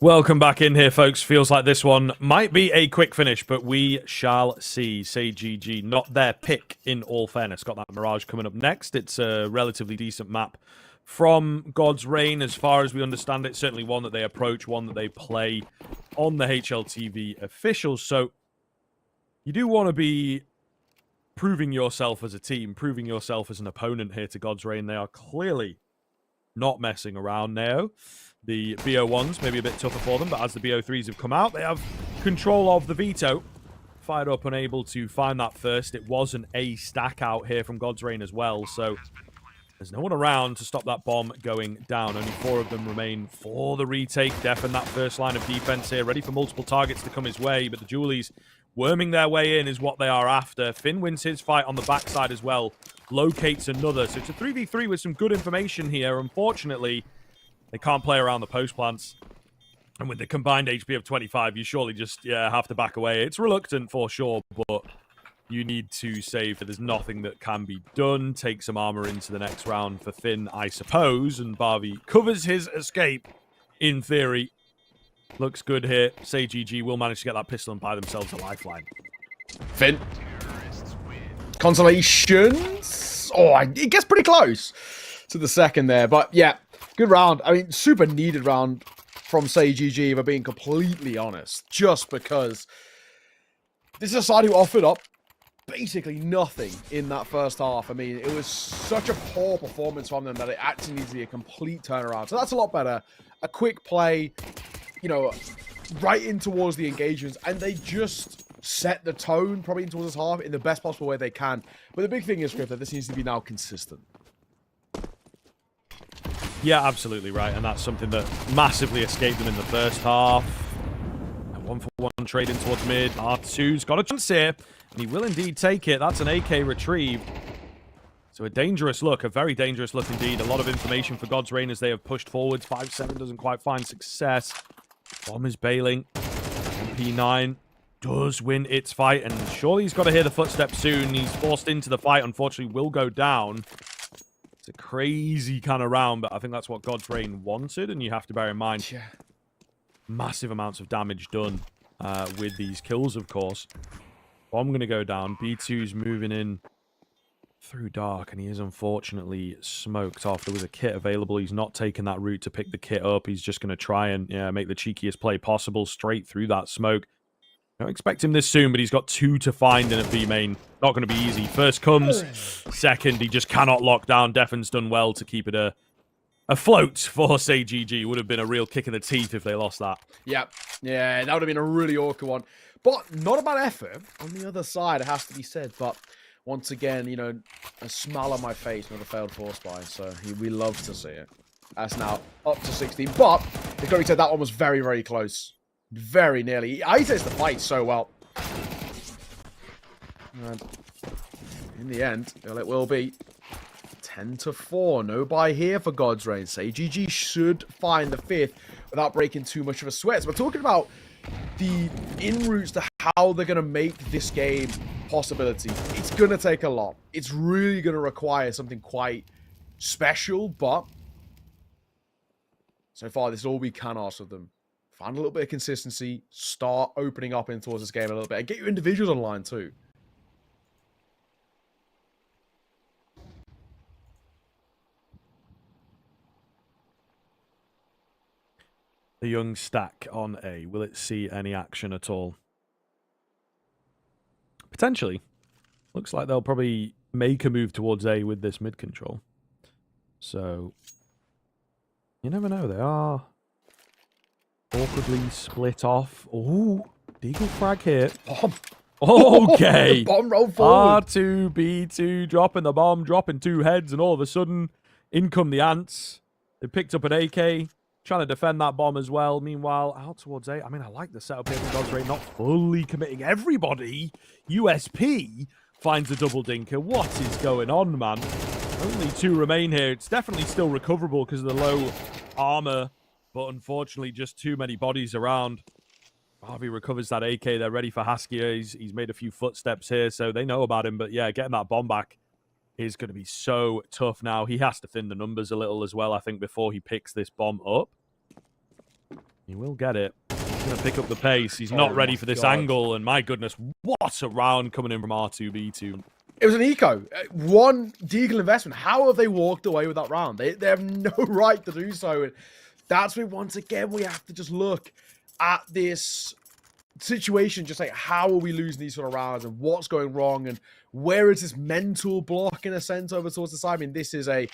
Welcome back in here, folks. Feels like this one might be a quick finish, but we shall see. Say GG, not their pick, in all fairness. Got that Mirage coming up next. It's a relatively decent map from God's Reign, as far as we understand it. Certainly one that they approach, one that they play on the HLTV officials. So you do want to be proving yourself as a team, proving yourself as an opponent here to God's Reign. They are clearly not messing around now. The BO1s maybe a bit tougher for them, but as the BO3s have come out, they have control of the Veto. Fired up, unable to find that first. It was an A stack out here from God's Reign as well, so there's no one around to stop that bomb going down. Only 4 of them remain for the retake. Def in that first line of defense here, ready for multiple targets to come his way, but the Julies worming their way in is what they are after. Finn wins his fight on the backside as well, locates another. So it's a 3v3 with some good information here. Unfortunately, they can't play around the post plants. And with the combined HP of 25, you surely just have to back away. It's reluctant for sure, but you need to save. There's nothing that can be done. Take some armor into the next round for Finn, I suppose. And Barbie covers his escape, in theory. Looks good here. Say GG will manage to get that pistol and buy themselves a lifeline. Finn. Consolations. Oh, it gets pretty close to the second there. But yeah, good round. I mean, super needed round from Say GG, if I'm being completely honest. Just because this is a side who offered up basically nothing in that first half. I mean, it was such a poor performance from them that it actually needs to be a complete turnaround. So that's a lot better. A quick play, you know, right in towards the engagements, and they just set the tone probably in towards this half in the best possible way they can. But the big thing is, Griff, that this needs to be now consistent. Yeah, absolutely right, and that's something that massively escaped them in the first half. A 1-for-1 trade in towards mid. R2's got a chance here, and he will indeed take it. That's an AK retrieve. So a dangerous look, a very dangerous look indeed. A lot of information for God's Reign as they have pushed forwards. 5-7 doesn't quite find success. Bomb is bailing. P9 does win its fight, and surely he's got to hear the footsteps soon. He's forced into the fight, unfortunately will go down. It's a crazy kind of round, but I think that's what God's Reign wanted, and you have to bear in mind massive amounts of damage done with these kills, of course. Bomb going to go down. B2's moving in through dark, and he is unfortunately smoked off. There was a kit available. He's not taking that route to pick the kit up. He's just going to try and make the cheekiest play possible straight through that smoke. Don't expect him this soon, but he's got 2 to find in a B main. Not going to be easy. First comes, second, he just cannot lock down. Defen's done well to keep it afloat for Say GG. Would have been a real kick in the teeth if they lost that. Yeah, that would have been a really awkward one. But not a bad effort on the other side, it has to be said. But once again, you know, a smile on my face with a failed force buy. So we love to see it. That's now up to 16. But, it's got to be said, that one was very, very close. Very nearly. I takes the fight so well. And in the end, well, it will be 10-4. No buy here for God's Reign. Say GG should find the 5th without breaking too much of a sweat. So we're talking about the in-routes to how they're going to make this game possibility. It's going to take a lot. It's really going to require something quite special, but so far, this is all we can ask of them. Find a little bit of consistency, start opening up in towards this game a little bit, and get your individuals online too. The young stack on A. Will it see any action at all? Potentially. Looks like they'll probably make a move towards A with this mid control. So, you never know. They are awkwardly split off. Oh, Deagle frag here. Bomb. Okay. Bomb roll forward. R2, B2, dropping the bomb, dropping 2 heads, and all of a sudden, in come the ants. They picked up an AK, trying to defend that bomb as well. Meanwhile, out towards A. I mean, I like the setup here from God's Reign, not fully committing everybody. USP finds a double dinker. What is going on, man? Only 2 remain here. It's definitely still recoverable because of the low armor but unfortunately, just too many bodies around. Harvey recovers that AK. They're ready for Haskia. He's made a few footsteps here, so they know about him. But yeah, getting that bomb back is going to be so tough now. He has to thin the numbers a little as well, I think, before he picks this bomb up. He will get it. He's going to pick up the pace. He's not ready for this angle. And my goodness, what a round coming in from R2B2. It was an eco. One deagle investment. How have they walked away with that round? They have no right to do so. And that's where, once again, we have to just look at this situation, just like, how are we losing these sort of rounds and what's going wrong and where is this mental block, in a sense, over towards the side? I mean, this is a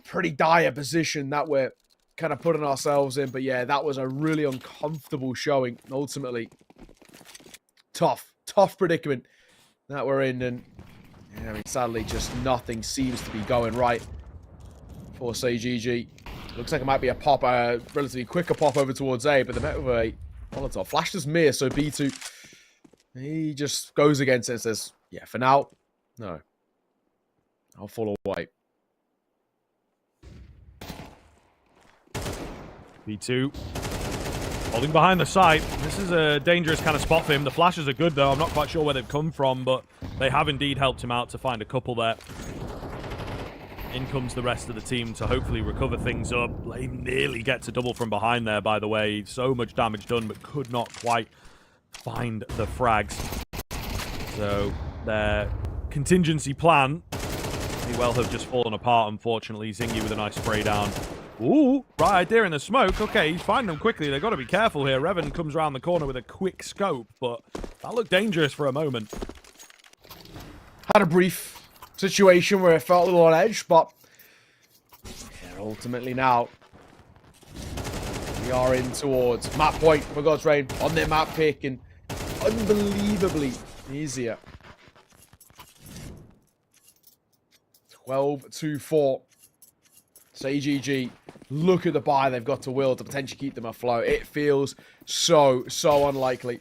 pretty dire position that we're kind of putting ourselves in. But yeah, that was a really uncomfortable showing. Ultimately, tough predicament that we're in. And yeah, I mean, sadly, just nothing seems to be going right for SGGT. Looks like it might be a pop, relatively quicker pop over towards A, but they met with a Molotov. Flash does miss, so B2, he just goes against it and says, yeah, for now, no. I'll follow white. B2 holding behind the site. This is a dangerous kind of spot for him. The flashes are good, though. I'm not quite sure where they've come from, but they have indeed helped him out to find a couple there. In comes the rest of the team to hopefully recover things up. They nearly get to double from behind there, by the way. So much damage done, but could not quite find the frags. So their contingency plan may well have just fallen apart, unfortunately. Zingy with a nice spray down. Ooh, right idea in the smoke. Okay, he's finding them quickly. They've got to be careful here. Revan comes around the corner with a quick scope, but that looked dangerous for a moment. Had a brief situation where it felt a little on edge, but yeah, ultimately now we are in towards map point for God's Reign on their map pick, and unbelievably easier. 12-4. SGGT, look at the buy they've got to will to potentially keep them afloat. It feels so unlikely.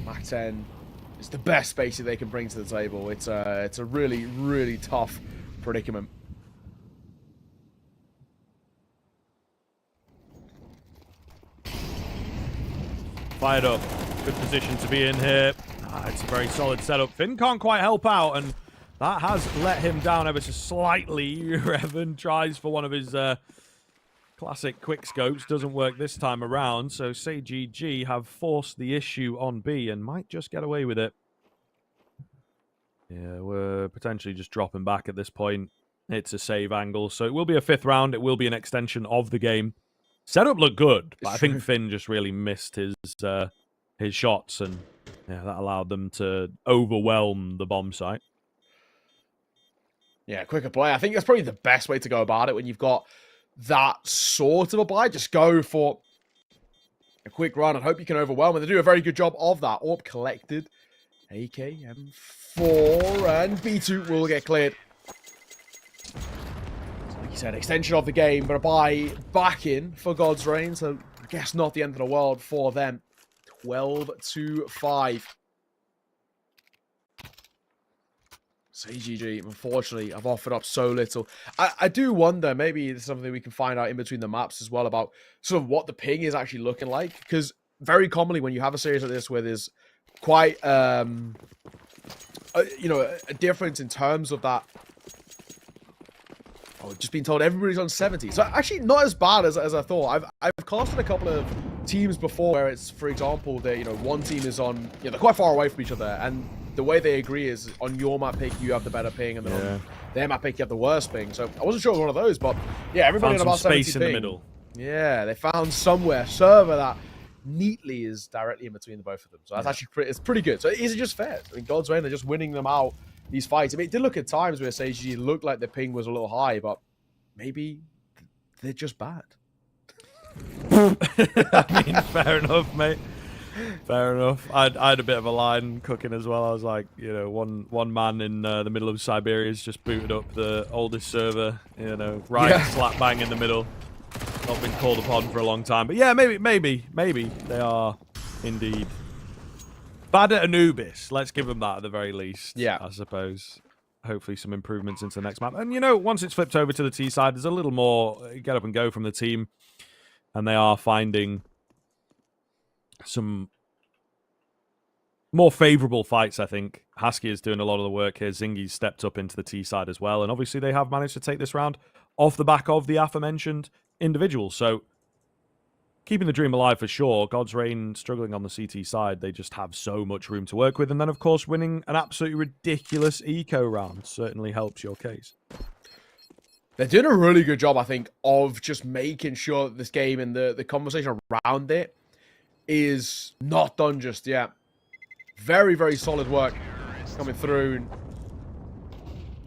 Mac 10 is the best space that they can bring to the table. It's a really tough predicament. Fired up. Good position to be in here. It's a very solid setup. Finn can't quite help out, and that has let him down ever so slightly. Revan tries for one of his classic quick scopes. Doesn't work this time around, so SGGT have forced the issue on B and might just get away with it. Yeah, we're potentially just dropping back at this point. It's a save angle, so it will be a 5th round. It will be an extension of the game. Setup looked good, but I think Finn just really missed his shots, and yeah, that allowed them to overwhelm the bomb site. Yeah, quicker play. I think that's probably the best way to go about it when you've got that sort of a buy. Just go for a quick run and hope you can overwhelm. And they do a very good job of that. Orb collected. AK-M4 and B2 will get cleared. Like you said, extension of the game, but a buy back in for God's Reign. So I guess not the end of the world for them. 12-5. SGGT, unfortunately, I've offered up so little. I do wonder, maybe it's something we can find out in between the maps as well, about sort of what the ping is actually looking like. Because very commonly when you have a series like this where there's quite, a difference in terms of that. Oh, just been told everybody's on 70. So actually not as bad as I thought. I've casted a couple of teams before where it's, for example, one team is on, they're quite far away from each other, and the way they agree is on your map pick you have the better ping, and then on their map pick you have the worst ping. So I wasn't sure it was one of those, but yeah, everybody on about 70 space in the middle. Yeah, they found somewhere server that neatly is directly in between the both of them. So that's actually it's pretty good. So is it just fair? I mean, God's Reign, they're just winning them out these fights. I mean, it did look at times where SGGT looked like the ping was a little high, but maybe they're just bad. I mean, fair enough, mate. Fair enough. I had a bit of a line cooking as well. I was like, one man in the middle of Siberia has just booted up the oldest server, slap bang in the middle. Not been called upon for a long time. But yeah, maybe they are indeed bad at Anubis. Let's give them that at the very least. Yeah. I suppose. hopefully some improvements into the next map. And, you know, once it's flipped over to the T side, there's a little more get up and go from the team. And they are finding some more favorable fights, I think. Husky is doing a lot of the work here. Zingy's stepped up into the T side as well. And obviously they have managed to take this round off the back of the aforementioned individuals. So keeping the dream alive for sure. God's Reign struggling on the CT side. They just have so much room to work with. And then, of course, winning an absolutely ridiculous eco round certainly helps your case. They're doing a really good job, I think, of just making sure that this game and the conversation around it is not done just yet. Very, very solid work coming through.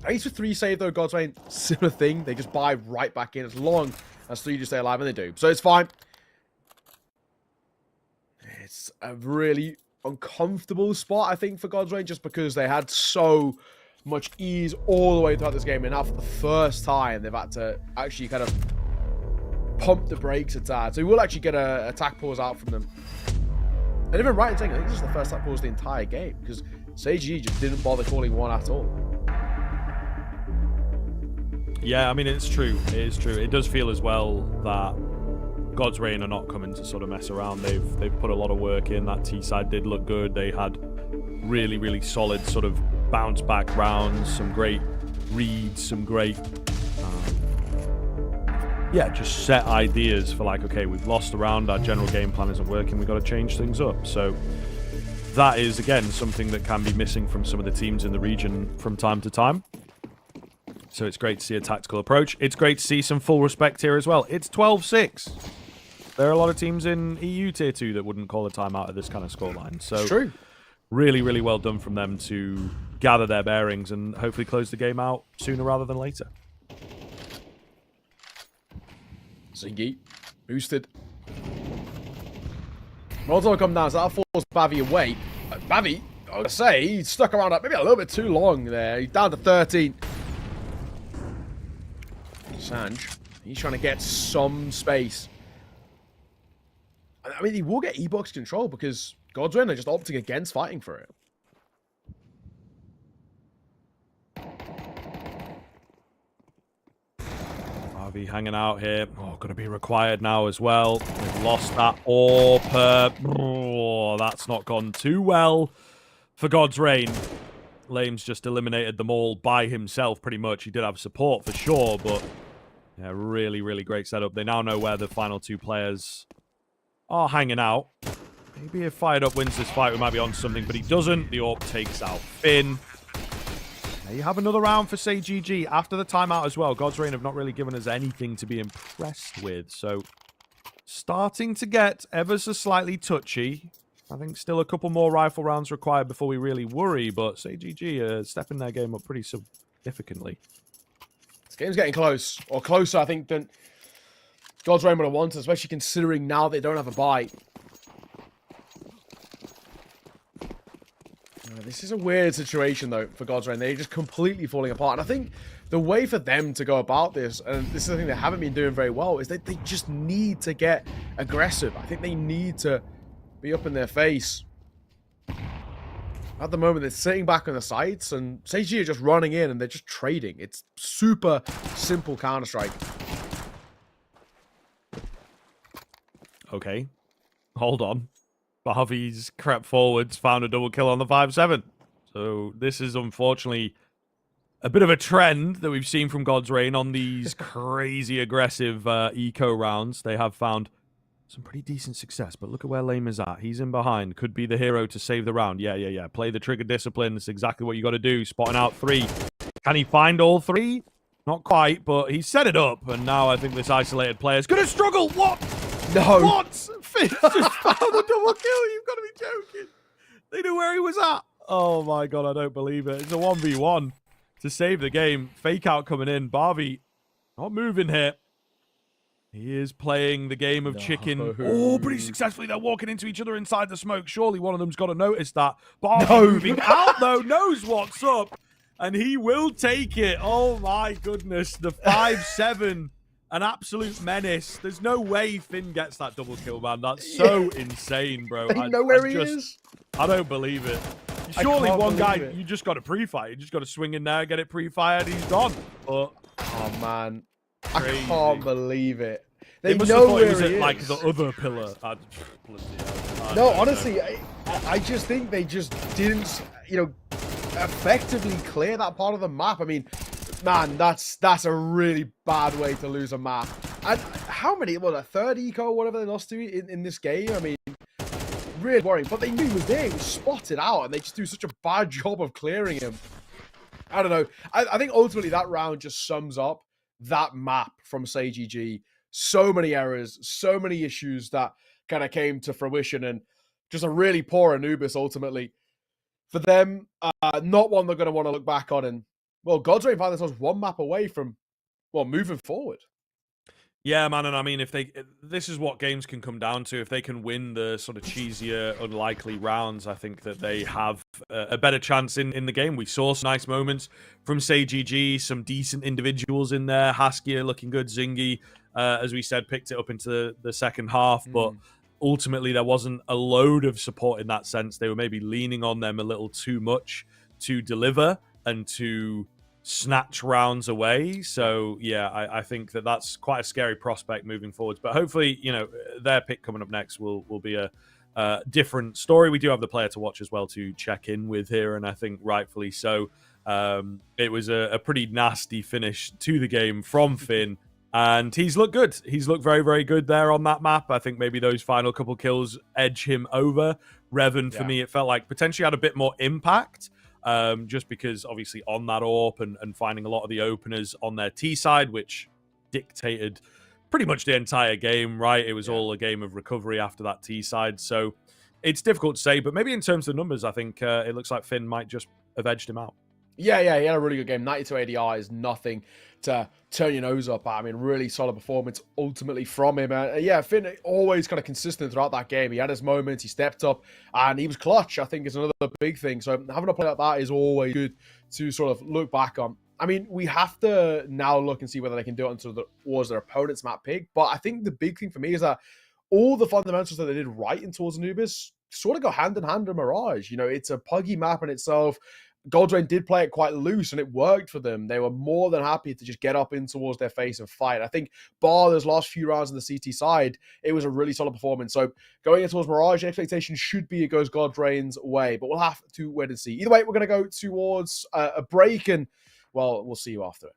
At least with 3 save, though, God's Reign, similar thing. They just buy right back in as long as 3 just stay alive, and they do. So it's fine. It's a really uncomfortable spot, I think, for God's Reign, just because they had so much ease all the way throughout this game. And now for the first time, they've had to actually kind of pump the brakes a tad. So we will actually get an attack pause out from them. And even right in saying, I think this is the first attack pause the entire game, because SGGT just didn't bother calling one at all. Yeah, I mean, it's true. It is true. It does feel as well that God's Reign are not coming to sort of mess around. They've put a lot of work in. That T side did look good. They had really, really solid sort of bounce back rounds, some great reads, some great just set ideas for like, okay, we've lost a round, our general game plan isn't working, we've got to change things up. So that is again something that can be missing from some of the teams in the region from time to time. So it's great to see a tactical approach. It's great to see some full respect here as well. It's 12-6. There are a lot of teams in EU Tier 2 that wouldn't call a timeout at this kind of scoreline. So true. Really, really well done from them to gather their bearings and hopefully close the game out sooner rather than later. Zingy, boosted. Molotov come down, so that'll force Bavy away. Bavy, I would say, he stuck around maybe a little bit too long there. He's down to 13. Sanj, he's trying to get some space. I mean, he will get E-Box control because God's Reign are just opting against fighting for it. Harvey hanging out here. Oh, going to be required now as well. They've lost that AWP. Oh, that's not gone too well for God's Reign. Lame's just eliminated them all by himself, pretty much. He did have support for sure, but yeah, really, really great setup. They now know where the final 2 players are hanging out. Maybe if Fired Up wins this fight, we might be on something, but he doesn't. The AWP takes out Finn. There you have another round for SGGT after the timeout as well. God's Reign have not really given us anything to be impressed with, so starting to get ever so slightly touchy. I think still a couple more rifle rounds required before we really worry, but SGGT are stepping their game up pretty significantly. This game's getting close, or closer, I think, than God's Reign would have wanted, especially considering now they don't have a bye. This is a weird situation, though, for God's Reign. They're just completely falling apart. And I think the way for them to go about this, and this is the thing they haven't been doing very well, is that they just need to get aggressive. I think they need to be up in their face. At the moment, they're sitting back on the sites, and SGGT are just running in, and they're just trading. It's super simple Counter-Strike. Okay. Hold on. Harvey's crept forwards, found a double kill on the 5-7. So this is unfortunately a bit of a trend that we've seen from God's Reign on these crazy aggressive eco rounds. They have found some pretty decent success, but look at where Lame is at. He's in behind. Could be the hero to save the round. Yeah. Play the trigger discipline. That's exactly what you got to do. Spotting out 3. Can he find all 3? Not quite, but he set it up. And now I think this isolated player is going to struggle. What? No. What? Finn just found a double kill. You've got to be joking. They knew where he was at. Oh my god, I don't believe it. It's a 1v1 to save the game. Fake out coming in. Barbie not moving here. He is playing the game of chicken. Oh, pretty successfully. They're walking into each other inside the smoke. Surely one of them's got to notice that. Barbie moving out, though, knows what's up. And he will take it. Oh, my goodness. The 5-7. An absolute menace. There's no way Finn gets that double kill, man. That's so insane, bro. They know where he is. I don't believe it. Surely one guy, it. you just got to pre-fire. You just got to swing in there, get it pre-fired, he's gone. But oh man, crazy. I can't believe it. They must know have thought where it was he at, like is. the other pillar. No, honestly, I just think they just didn't, effectively clear that part of the map. I mean, man, that's a really bad way to lose a map. And how many? Well, a third eco, whatever they lost to in this game. I mean, really worrying. But they knew he was there. He was spotted out, and they just do such a bad job of clearing him. I don't know. I think ultimately that round just sums up that map from SGGT. So many errors, so many issues that kind of came to fruition, and just a really poor Anubis ultimately. For them, not one they're going to want to look back on. And, well, God's Reign found themselves one map away from, well, moving forward. Yeah, man, and I mean, this is what games can come down to. If they can win the sort of cheesier, unlikely rounds, I think that they have a better chance in the game. We saw some nice moments from SGGT, some decent individuals in there. Haskier looking good, Zingy, as we said, picked it up into the second half, but ultimately there wasn't a load of support in that sense. They were maybe leaning on them a little too much to deliver and to snatch rounds away. So yeah, I think that that's quite a scary prospect moving forwards. But hopefully, their pick coming up next will be a different story. We do have the player to watch as well to check in with here, and I think rightfully so. It was a pretty nasty finish to the game from Finn, and he's looked good. He's looked very, very good there on that map. I think maybe those final couple kills edge him over. Revan, for me, it felt like potentially had a bit more impact. Just because obviously on that AWP and finding a lot of the openers on their T side, which dictated pretty much the entire game, right? It was all a game of recovery after that T side. So it's difficult to say, but maybe in terms of numbers, I think it looks like Finn might just have edged him out. Yeah, he had a really good game. 92 ADR is nothing to turn your nose up at. I mean, really solid performance ultimately from him. Finn always kind of consistent throughout that game. He had his moments, he stepped up, and he was clutch, I think, is another big thing. So having a play like that is always good to sort of look back on. I mean, we have to now look and see whether they can do it towards their opponent's map pick. But I think the big thing for me is that all the fundamentals that they did right in towards Anubis sort of go hand in hand with Mirage. It's a puggy map in itself. God's Reign did play it quite loose, and it worked for them. They were more than happy to just get up in towards their face and fight. I think, bar those last few rounds on the CT side, it was a really solid performance. So going in towards Mirage, the expectation should be it goes God's Reign's way, but we'll have to wait and see. Either way, we're going to go towards a break, and, well, we'll see you after it.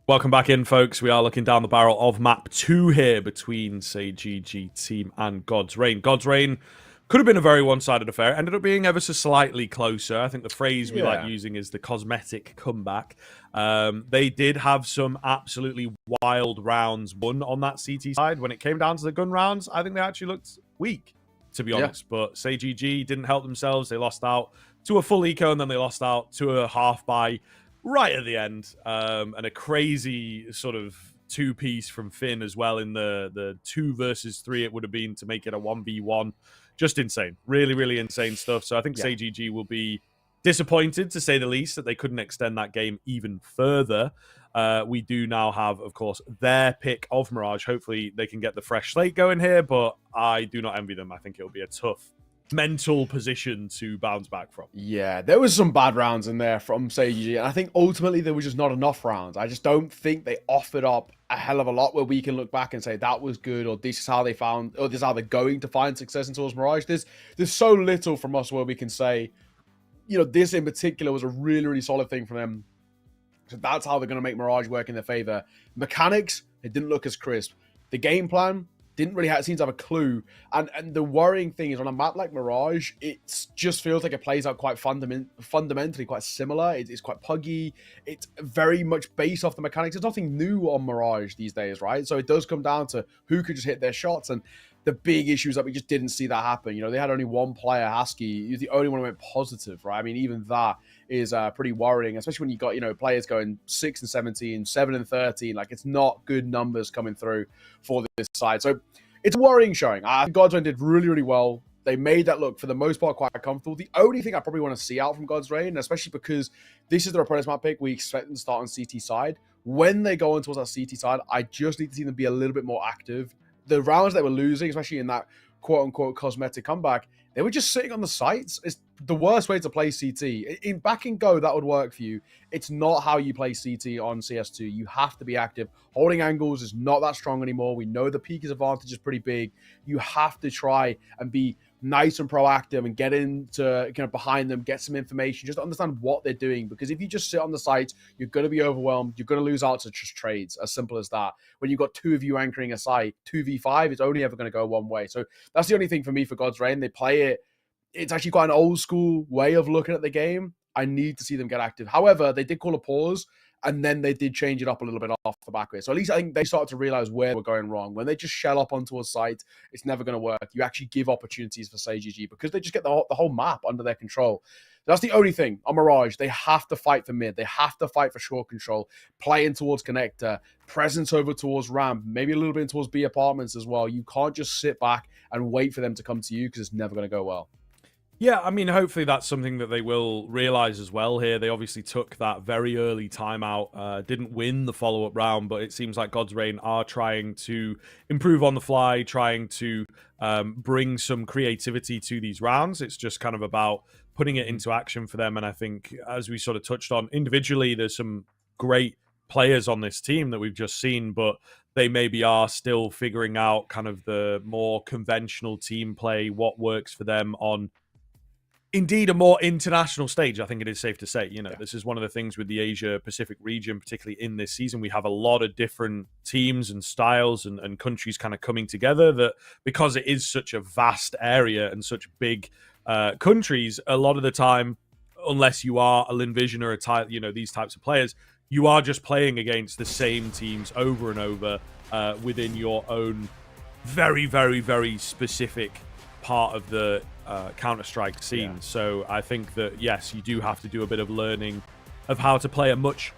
Welcome back in, folks. We are looking down the barrel of map 2 here between SGGT team and God's Reign. God's Reign could have been a very one-sided affair. Ended up being ever so slightly closer. I think the phrase we like using is the cosmetic comeback. They did have some absolutely wild rounds won on that CT side. When it came down to the gun rounds, I think they actually looked weak, to be honest. But SGG didn't help themselves. They lost out to a full eco, and then they lost out to a half buy right at the end, and a crazy sort of two-piece from Finn as well in the 2 versus 3 it would have been to make it a 1v1. Just insane. Really, really insane stuff. So I think SGG will be disappointed, to say the least, that they couldn't extend that game even further. We do now have, of course, their pick of Mirage. Hopefully they can get the fresh slate going here, but I do not envy them. I think it'll be a tough mental position to bounce back from. Yeah, there was some bad rounds in there from SGG, and I think ultimately there was just not enough rounds. I just don't think they offered up a hell of a lot where we can look back and say that was good, or this is how they found, or this is how they're going to find success in towards Mirage. There's so little from us where we can say, you know, this in particular was a really, really solid thing from them. So that's how they're going to make Mirage work in their favor. Mechanics, it didn't look as crisp. The game plan didn't really seem to have a clue. And the worrying thing is on a map like Mirage, it just feels like it plays out quite fundamentally quite similar. It's quite puggy. It's very much based off the mechanics. There's nothing new on Mirage these days, right? So it does come down to who could just hit their shots. And the big issue is that we just didn't see that happen. You know, they had only one player, Husky. He's the only one who went positive, right? I mean, even that is pretty worrying, especially when you got, you know, players going 6 and 17, 7 and 13. Like, it's not good numbers coming through for this side. So it's a worrying showing. I think Godsrain did really, really well. They made that look, for the most part, quite comfortable. The only thing I probably want to see out from Godsrain, especially because this is their opponent's map pick, we expect them to start on CT side. When they go on towards that CT side, I just need to see them be a little bit more active. The rounds they were losing, especially in that quote-unquote cosmetic comeback, they were just sitting on the sites. It's the worst way to play CT. Back in Go, that would work for you. It's not how you play CT on CS2. You have to be active. Holding angles is not that strong anymore. We know the Pika's advantage is pretty big. You have to try and be nice and proactive and get into kind of behind them, get some information, just understand what they're doing. Because if you just sit on the site, you're going to be overwhelmed. You're going to lose out to just trades. As simple as that. When you've got 2 of you anchoring a site, 2v5, it's only ever going to go one way. So that's the only thing for me for Godsrain. They play it. It's actually quite an old school way of looking at the game. I need to see them get active. However, they did call a pause, and then they did change it up a little bit off the back of it. So at least I think they started to realize where they were going wrong. When they just shell up onto a site, it's never going to work. You actually give opportunities for SGGT because they just get the whole map under their control. That's the only thing on Mirage. They have to fight for mid. They have to fight for short control, playing towards connector, presence over towards ramp, maybe a little bit towards B apartments as well. You can't just sit back and wait for them to come to you because it's never going to go well. Yeah, I mean, hopefully that's something that they will realize as well here. They obviously took that very early timeout, didn't win the follow-up round, but it seems like Godsrain are trying to improve on the fly, trying to bring some creativity to these rounds. It's just kind of about putting it into action for them. And I think, as we sort of touched on, individually, there's some great players on this team that we've just seen, but they maybe are still figuring out kind of the more conventional team play, what works for them on indeed a more international stage. I think it is safe to say, you know, this is one of the things with the Asia Pacific region, particularly in this season. We have a lot of different teams and styles and countries kind of coming together, that because it is such a vast area and such big countries, a lot of the time, unless you are a Linvision or a type, you know, these types of players, you are just playing against the same teams over and over within your own very, very, very specific part of the Counter-Strike scene. Yeah. So I think that, yes, you do have to do a bit of learning of how to play a much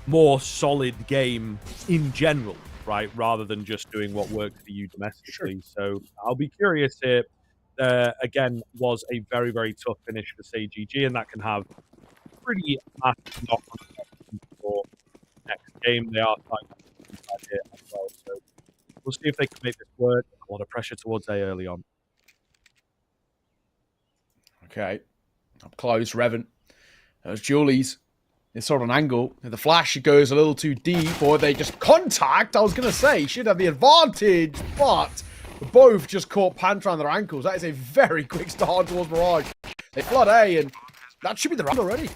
more solid game in general, right? Rather than just doing what works for you domestically. Sure. So I'll be curious here. Again, was a very, very tough finish for SGGT, and that can have pretty massive knock-on for next game. They are starting here as well. So we'll see if they can make this work. A lot of pressure towards A early on. Okay, up close, Revan. There's Julie's. It's sort of an angle. The flash goes a little too deep, or they just contact. I was going to say, should have the advantage, but both just caught pants around their ankles. That is a very quick start towards Mirage. They flood A, and that should be the round already.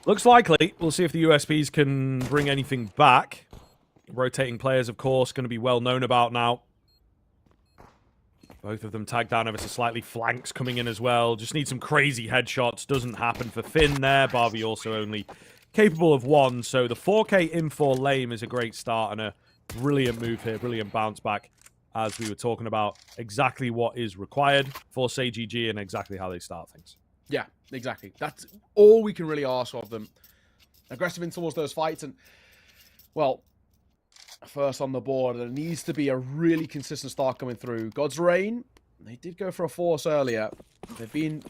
Looks likely. We'll see if the USPs can bring anything back. Rotating players, of course, going to be well known about now. Both of them tagged down ever so slightly. Flanks coming in as well. Just need some crazy headshots. Doesn't happen for Finn there. Barbie also only capable of 1. So the 4K in for lame is a great start and a brilliant move here. Brilliant bounce back, as we were talking about exactly what is required for SGGT and exactly how they start things. Yeah, exactly. That's all we can really ask of them. Aggressive in towards those fights. And, well, first on the board, there needs to be a really consistent start coming through. Godsrain, they did go for a force earlier. They've been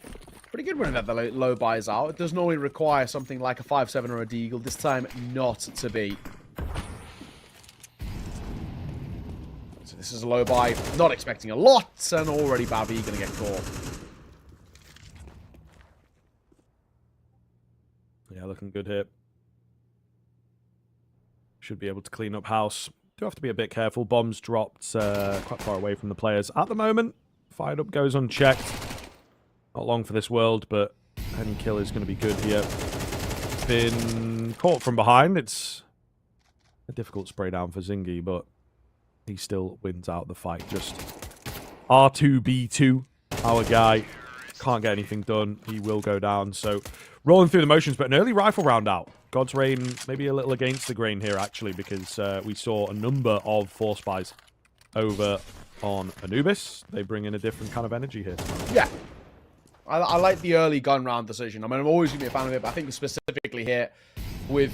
pretty good when they have the low buys out. It does normally require something like a 5-7 or a deagle. This time, not to be. So this is a low buy. Not expecting a lot, and already Babby going to get caught. Yeah, looking good here. Should be able to clean up house. Do have to be a bit careful. Bombs dropped quite far away from the players at the moment. Fired up goes unchecked. Not long for this world, but any kill is going to be good here. Been caught from behind. It's a difficult spray down for Zingy, but he still wins out the fight. Just R2B2, our guy. Can't get anything done. He will go down. So rolling through the motions, but an early rifle round out. Godsrain maybe a little against the grain here, actually, because we saw a number of force buys. over on Anubis. They bring in a different kind of energy here. Yeah. I like the early gun round decision. I mean, I'm always going to be a fan of it, but I think specifically here, with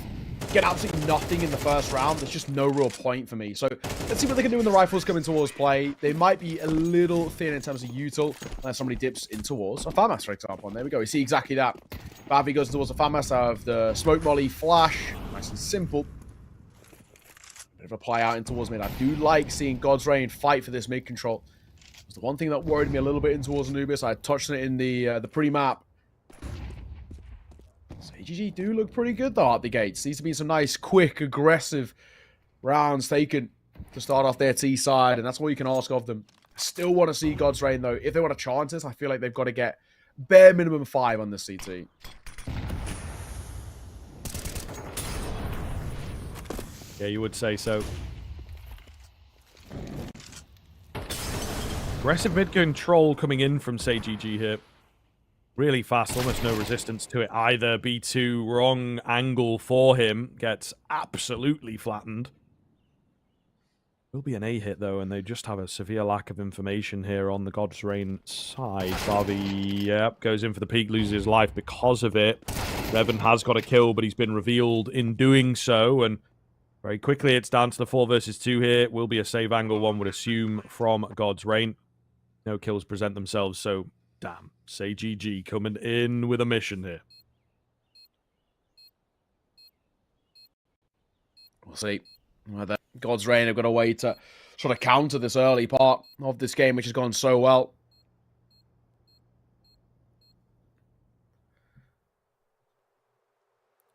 getting absolutely nothing in the first round, there's just no real point for me. So let's see what they can do when the rifles coming towards play. They might be a little thin in terms of util, unless somebody dips in towards a FAMAS, for example. And there we go. We see exactly that. Bavi goes towards the FAMAS out of the smoke molly flash. Nice and simple. Bit of a play out in towards mid. I do like seeing God's Reign fight for this mid control. It's the one thing that worried me a little bit in towards Anubis. I touched it in the pre-map. SGGT do look pretty good though at the gates. Needs to be some nice, quick, aggressive rounds taken to start off their T side, and that's all you can ask of them. I still want to see God's Reign though. If they want to chance this, I feel like they've got to get bare minimum 5 on this CT. Yeah, you would say so. Aggressive mid control coming in from SGGT here. Really fast, almost no resistance to it either. B2, wrong angle for him. Gets absolutely flattened. Will be an A hit though, and they just have a severe lack of information here on the God's Reign side. Barbie, yep, goes in for the peak, loses his life because of it. Revan has got a kill, but he's been revealed in doing so, and very quickly it's down to the 4 versus 2 here. Will be a save angle, one would assume, from God's Reign. No kills present themselves, so damn. SGGT coming in with a mission here. We'll see whether God's Reign have got a way to sort of counter this early part of this game, which has gone so well.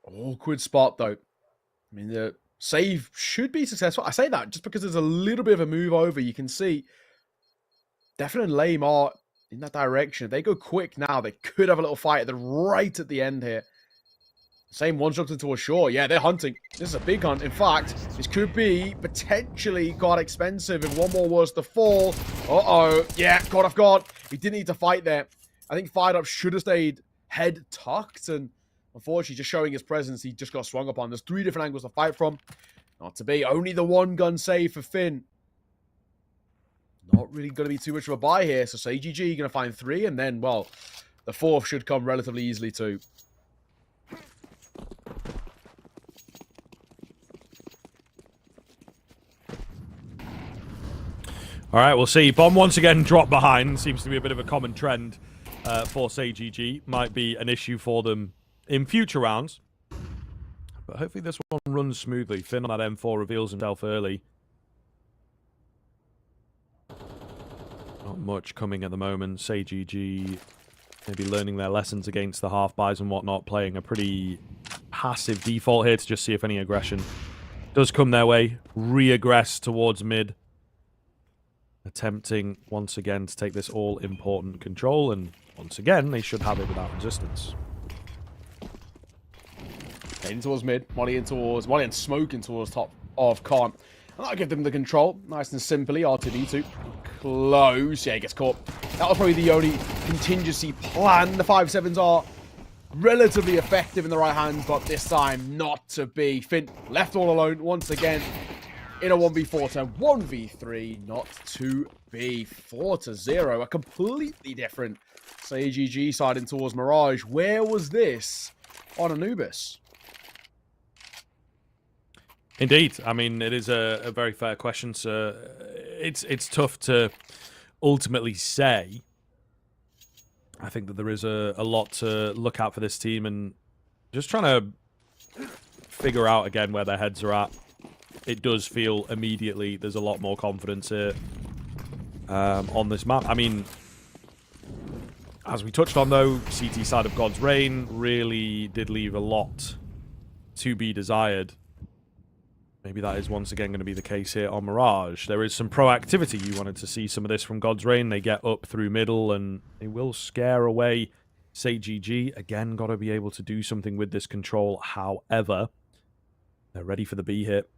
Awkward spot, though. I mean, the save should be successful. I say that just because there's a little bit of a move over. You can see Defin and Lame are in that direction. If they go quick now, they could have a little fight right at the end here. Same one shot into a shore. Yeah, they're hunting. This is a big hunt. In fact, this could be potentially quite expensive if one more was to fall. Uh-oh. Yeah, God of God. He didn't need to fight there. I think Fired Up should have stayed head tucked, and unfortunately, just showing his presence, he just got swung upon. There's 3 different angles to fight from. Not to be. Only the 1 gun save for Finn. Not really going to be too much of a buy here. So SGGT going to find 3, and then, well, the 4th should come relatively easily too. All right, we'll see. Bomb once again dropped behind. Seems to be a bit of a common trend for SGGT. Might be an issue for them in future rounds. But hopefully this one runs smoothly. Finn on that M4 reveals himself early. Not much coming at the moment. SGGT maybe learning their lessons against the half-buys and whatnot, playing a pretty passive default here to just see if any aggression does come their way. Re-aggress towards mid. Attempting once again to take this all-important control, and once again, they should have it without resistance. In towards mid, Molly and smoking towards top of Con. And that'll give them the control. Nice and simply, R2D2. Close. Yeah, he gets caught. That was probably the only contingency plan. The 5.7s are relatively effective in the right hands, but this time not to be. Finn left all alone once again in a 1v4 turn. 1v3, not to be. 4-0. A completely different SGGT side in towards Mirage. Where was this on Anubis? Indeed. I mean, it is a very fair question. So it's tough to ultimately say. I think that there is a lot to look out for this team, and just trying to figure out again where their heads are at. It does feel immediately there's a lot more confidence here on this map. I mean, as we touched on though, CT side of God's Reign really did leave a lot to be desired. Maybe that is once again going to be the case here on Mirage. There is some proactivity. You wanted to see some of this from God's Reign. They get up through middle and they will scare away SGGT. Again, got to be able to do something with this control. However, they're ready for the B hit.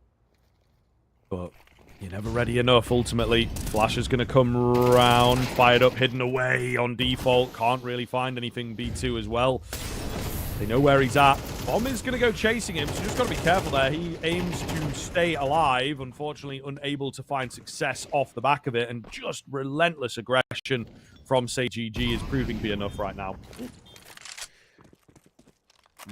But you're never ready enough, ultimately. Flash is going to come round. Fired up, hidden away on default. Can't really find anything. B2 as well. They know where he's at. Bomb is going to go chasing him, so just got to be careful there. He aims to stay alive, unfortunately unable to find success off the back of it, and just relentless aggression from SGGT is proving to be enough right now.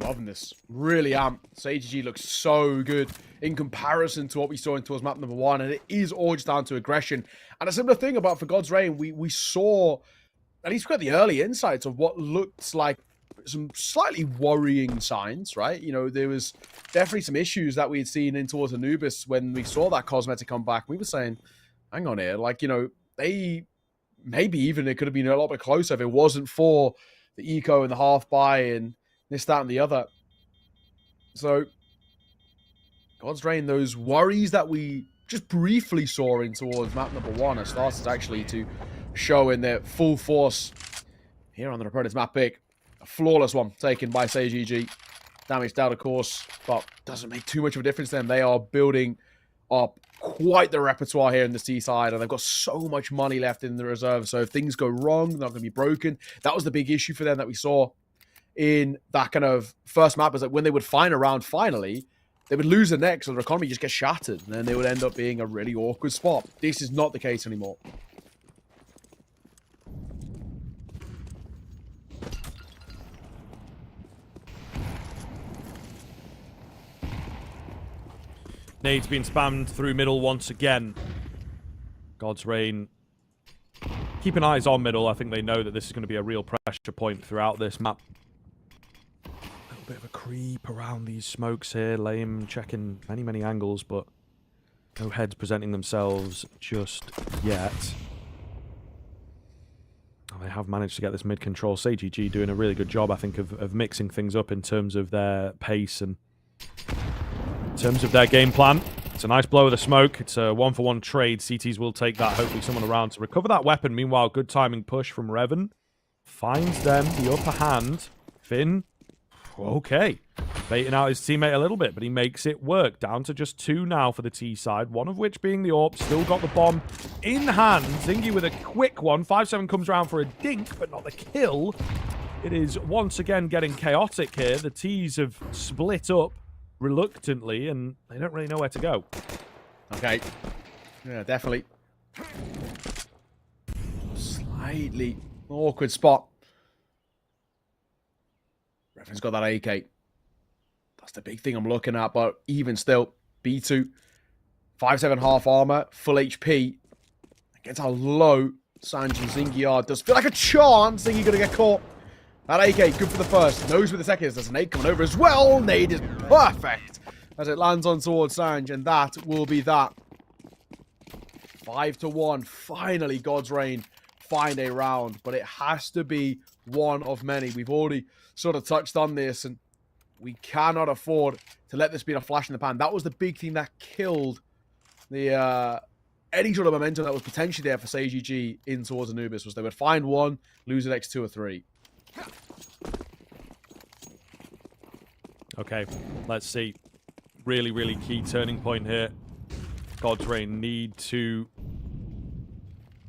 Loving this. Really am. SGGT looks so good in comparison to what we saw in towards map number 1, and it is all just down to aggression. And a similar thing about For God's Reign, we saw, at least we got the early insights of what looked like some slightly worrying signs, right? You know, there was definitely some issues that we had seen in towards Anubis when we saw that cosmetic come back. We were saying, hang on here, like, you know, maybe even it could have been a lot bit closer if it wasn't for the eco and the half buy and this, that, and the other. So, God's Reign, those worries that we just briefly saw in towards map number 1 have started actually to show in their full force here on the opponent's map pick. A flawless one taken by SGGT. Damage down, of course, but doesn't make too much of a difference then. They are building up quite the repertoire here in the C side, and they've got so much money left in the reserve. So if things go wrong, they're not going to be broken. That was the big issue for them that we saw in that kind of first map, is that when they would find a round finally, they would lose the next, so their economy just gets shattered, and then they would end up being a really awkward spot. This is not the case anymore. Nade's been spammed through middle once again. God's Reign keeping eyes on middle. I think they know that this is going to be a real pressure point throughout this map. A little bit of a creep around these smokes here. Lame checking many angles, but no heads presenting themselves just yet. They have managed to get this mid control. SGGT doing a really good job, I think, of mixing things up in terms of their pace and in terms of their game plan. It's a nice blow of the smoke. It's a 1-for-1 trade. CTs will take that. Hopefully someone around to recover that weapon. Meanwhile, good timing push from Revan. Finds them the upper hand. Finn, okay. Baiting out his teammate a little bit, but he makes it work. Down to just 2 now for the T side. One of which being the AWP. Still got the bomb in hand. Zingy with a quick one. 5-7 comes around for a dink, but not the kill. It is once again getting chaotic here. The T's have split up reluctantly, and they don't really know where to go. Okay. Yeah, definitely. Slightly awkward spot. Revan's got that AK. That's the big thing I'm looking at, but even still, B2, 5-7 half armor, full HP. Against how low Sanj and Zingy are. Does feel like a chance Zingy gonna get caught. That AK, good for the first. Knows where the second is. There's an nade coming over as well. Nade is perfect as it lands on towards Sanj, and that will be that. 5-1. Finally, God's Reign find a round, but it has to be one of many. We've already sort of touched on this, and we cannot afford to let this be a flash in the pan. That was the big thing that killed the any sort of momentum that was potentially there for SGGT in towards Anubis, was they would find one, lose the next 2 or 3. Okay, let's see. Really key turning point here. God's Reign need to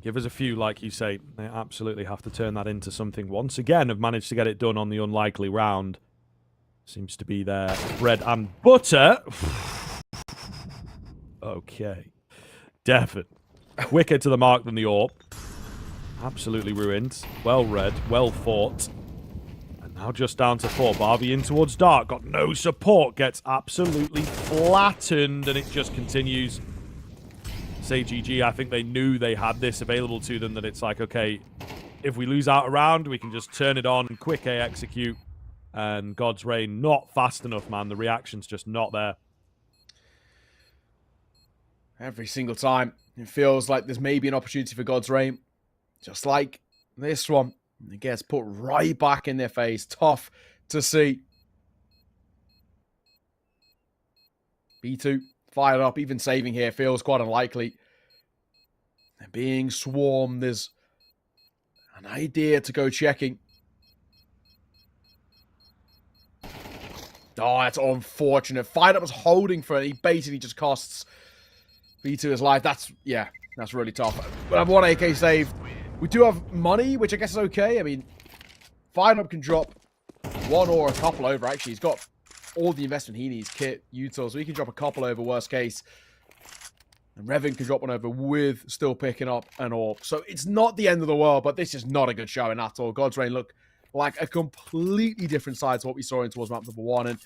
give us a few, like you say. They absolutely have to turn that into something. Once again, have managed to get it done on the unlikely round. Seems to be their bread and butter. Okay. Devon. Quicker to the mark than the AWP. Absolutely ruined. Well read. Well fought. And now just down to 4. Barbie in towards Dark. Got no support. Gets absolutely flattened. And it just continues. SGGT, I think they knew they had this available to them. That it's like, okay, if we lose out a round, we can just turn it on. Quick A execute. And God's Reign, not fast enough, man. The reaction's just not there. Every single time, it feels like there's maybe an opportunity for God's Reign. Just like this one. It gets put right back in their face. Tough to see. B2 fired up. Even saving here feels quite unlikely. They're being swarmed. There's an idea to go checking. Oh, that's unfortunate. Fired up was holding for it. He basically just costs B2 his life. That's really tough. But I've 1 AK saved. We do have money, which I guess is okay. I mean, Fired Up can drop 1 or a couple over, actually. He's got all the investment he needs, kit, util, so he can drop a couple over worst case. And Revan can drop one over with still picking up an AWP. So it's not the end of the world, but this is not a good showing at all. God's Reign look like a completely different side to what we saw in towards map number 1. And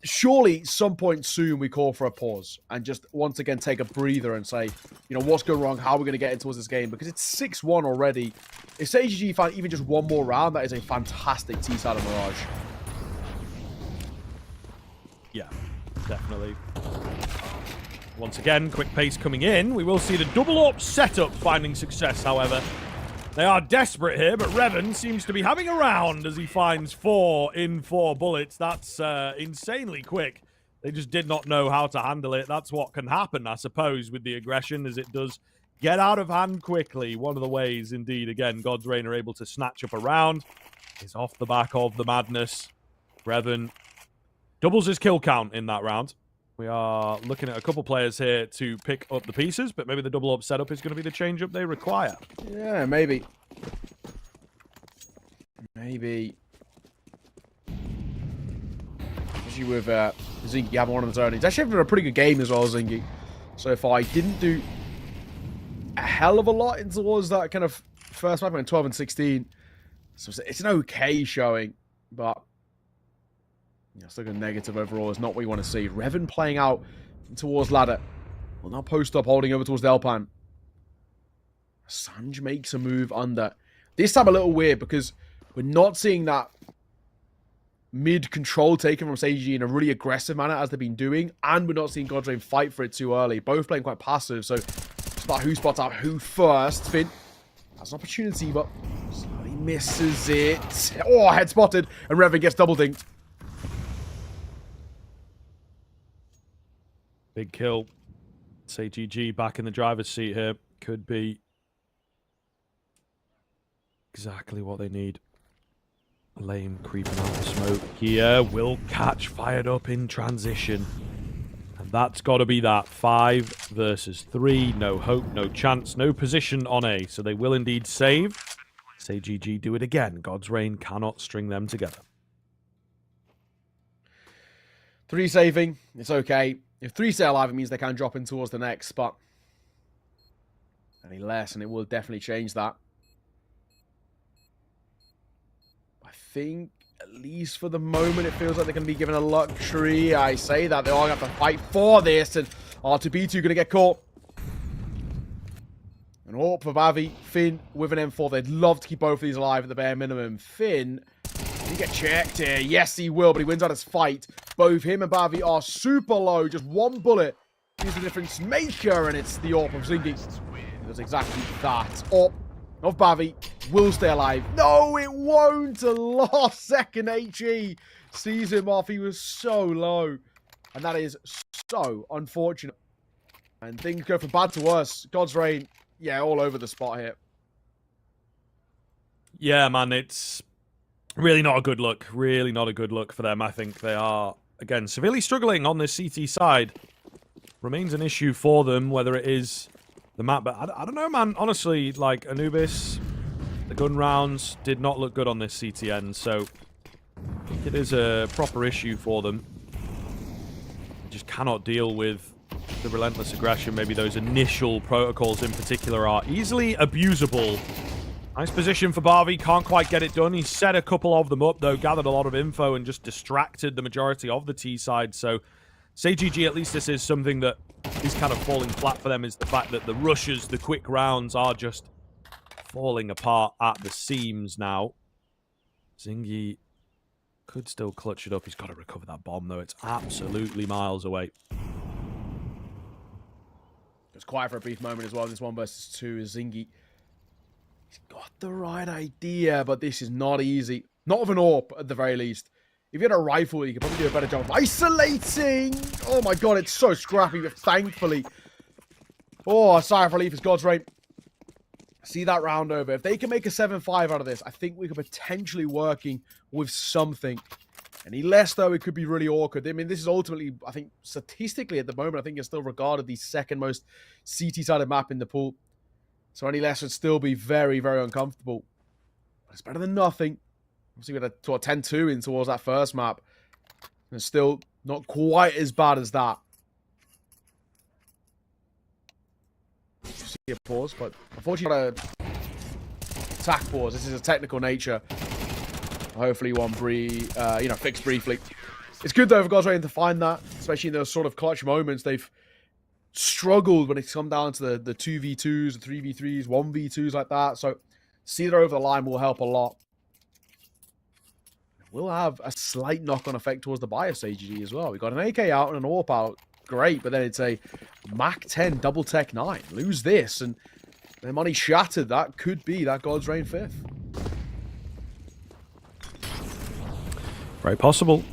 surely some point soon we call for a pause and just once again take a breather and say, you know, what's going wrong? How are we going to get into this game? Because it's 6-1 already. If SGGT find even just one more round, that is a fantastic T-side of Mirage. Yeah, definitely. Once again, quick pace coming in. We will see the double up setup finding success, however. They are desperate here, but Revan seems to be having a round as he finds 4 in 4 bullets. That's insanely quick. They just did not know how to handle it. That's what can happen, I suppose, with the aggression, as it does get out of hand quickly. One of the ways, indeed, again, God's Reign are able to snatch up a round is off the back of the madness. Revan doubles his kill count in that round. We are looking at a couple players here to pick up the pieces, but maybe the double up setup is going to be the change up they require. Yeah, maybe. Maybe. Especially with Zingy having one of his own. He's actually having a pretty good game as well, Zingy. So far, he didn't do a hell of a lot in towards that kind of first map in 12 and 16. So it's an okay showing, but yeah, still a negative overall. Is not what you want to see. Revan playing out towards ladder. Will now post up, holding over towards Delpan. Sanj makes a move under. This time a little weird because we're not seeing that mid-control taken from SGGT in a really aggressive manner as they've been doing, and we're not seeing God's Reign fight for it too early. Both playing quite passive, so it's about who spots out who first. Finn has an opportunity, but he misses it. Oh, head spotted, and Revan gets double dinked. Big kill. SGGT back in the driver's seat here. Could be exactly what they need. Lame creeping out the smoke here. Will catch fired up in transition. And that's got to be that. 5 versus 3. No hope, no chance, no position on A. So they will indeed save. SGGT do it again. God's Reign cannot string them together. 3 saving. It's okay. If 3 stay alive, it means they can drop in towards the next spot. Any less, and it will definitely change that. I think, at least for the moment, it feels like they're going to be given a luxury. I say that. They all have to fight for this, and R2B2 going to get caught. An AWP for Bavi. Finn with an M4. They'd love to keep both of these alive at the bare minimum. Finn, will he get checked here? Yes, he will, but he wins out his fight. Both him and Bavi are super low. Just one bullet is the difference maker, and it's the AWP of Zingy. He does exactly that. AWP of Bavi will stay alive. No, it won't. The last second HE sees him off. He was so low, and that is so unfortunate. And things go from bad to worse. God's Reign, yeah, all over the spot here. Yeah, man, it's really not a good look. Really not a good look for them. I think they are, again, severely struggling on this CT side. Remains an issue for them, whether it is the map. But I don't know, man. Honestly, like, Anubis, the gun rounds did not look good on this CTN. So I think it is a proper issue for them. They just cannot deal with the relentless aggression. Maybe those initial protocols in particular are easily abusable. Nice position for Bavi. Can't quite get it done. He set a couple of them up, though. Gathered a lot of info and just distracted the majority of the T side. So, SGGT, at least this is something that is kind of falling flat for them, is the fact that the rushes, the quick rounds, are just falling apart at the seams now. Zingy could still clutch it up. He's got to recover that bomb, though. It's absolutely miles away. It was quiet for a brief moment as well. This 1 versus 2 is Zingy. He's got the right idea, but this is not easy. Not with an AWP, at the very least. If you had a rifle, you could probably do a better job of isolating. Oh my god, it's so scrappy, but thankfully. Oh, a sigh of relief is God's Reign. See that round over. If they can make a 7-5 out of this, I think we could potentially working with something. Any less, though, it could be really awkward. I mean, this is ultimately, I think, statistically at the moment, I think it's still regarded the second most CT-sided map in the pool. So any less would still be very, very uncomfortable. But it's better than nothing. Obviously, we had a 10-2 in towards that first map. And still not quite as bad as that. See a pause, but unfortunately, got a attack pause. This is a technical nature. Hopefully, one fixed briefly. It's good though for God's Reign to find that, especially in those sort of clutch moments. They've struggled when it's come down to the 2v2s, the 3v3s, 1v2s like that. So, see they're over the line will help a lot. We'll have a slight knock-on effect towards the buy of SGGT as well. We got an AK out and an AWP out. Great, but then it's a Mach 10 double tech 9. Lose this, and their money shattered. That could be that God's Reign 5th. Very possible.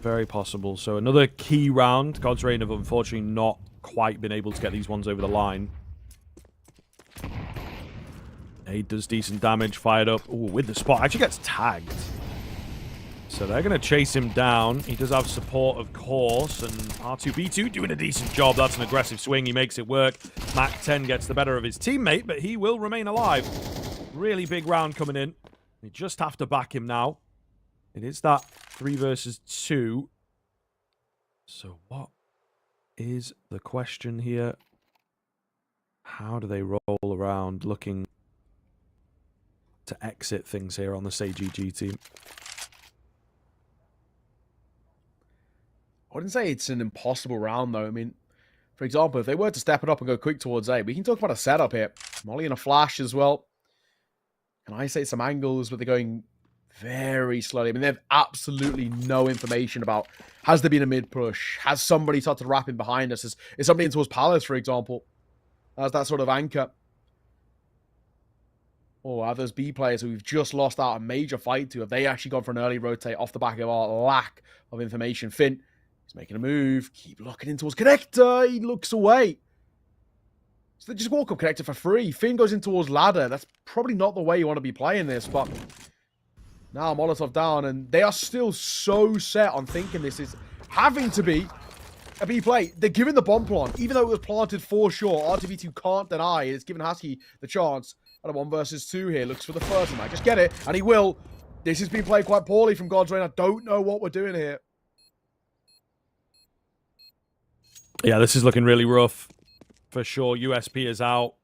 Very possible. So another key round. God's Reign have unfortunately not quite been able to get these ones over the line. He does decent damage, fired up. Ooh, with the spot. Actually gets tagged. So they're going to chase him down. He does have support, of course, and R2B2 doing a decent job. That's an aggressive swing. He makes it work. Mach 10 gets the better of his teammate, but he will remain alive. Really big round coming in. They just have to back him now. It is that 3 versus 2. So what is the question here? How do they roll around looking to exit things here on the SGGT team? I wouldn't say it's an impossible round, though. I mean, for example, if they were to step it up and go quick towards A, we can talk about a setup here. Molly and a flash as well. Can I say some angles, but they're going very slowly. I mean, they have absolutely no information about, has there been a mid-push? Has somebody started wrapping behind us? Is somebody in towards Palace, for example? As that sort of anchor. Or are those B players who we've just lost out a major fight to? Have they actually gone for an early rotate off the back of our lack of information? Finn, he's making a move. Keep looking in towards Connector. He looks away. So they just walk up Connector for free. Finn goes in towards Ladder. That's probably not the way you want to be playing this, but now Molotov down, and they are still so set on thinking this is having to be a B play. They're giving the bomb plant, even though it was planted for sure. RTV2 can't deny it. It's giving Husky the chance at a 1 versus 2 here. Looks for the first one. Might just get it, and he will. This has been played quite poorly from God's Reign. I don't know what we're doing here. Yeah, this is looking really rough. For sure, USP is out.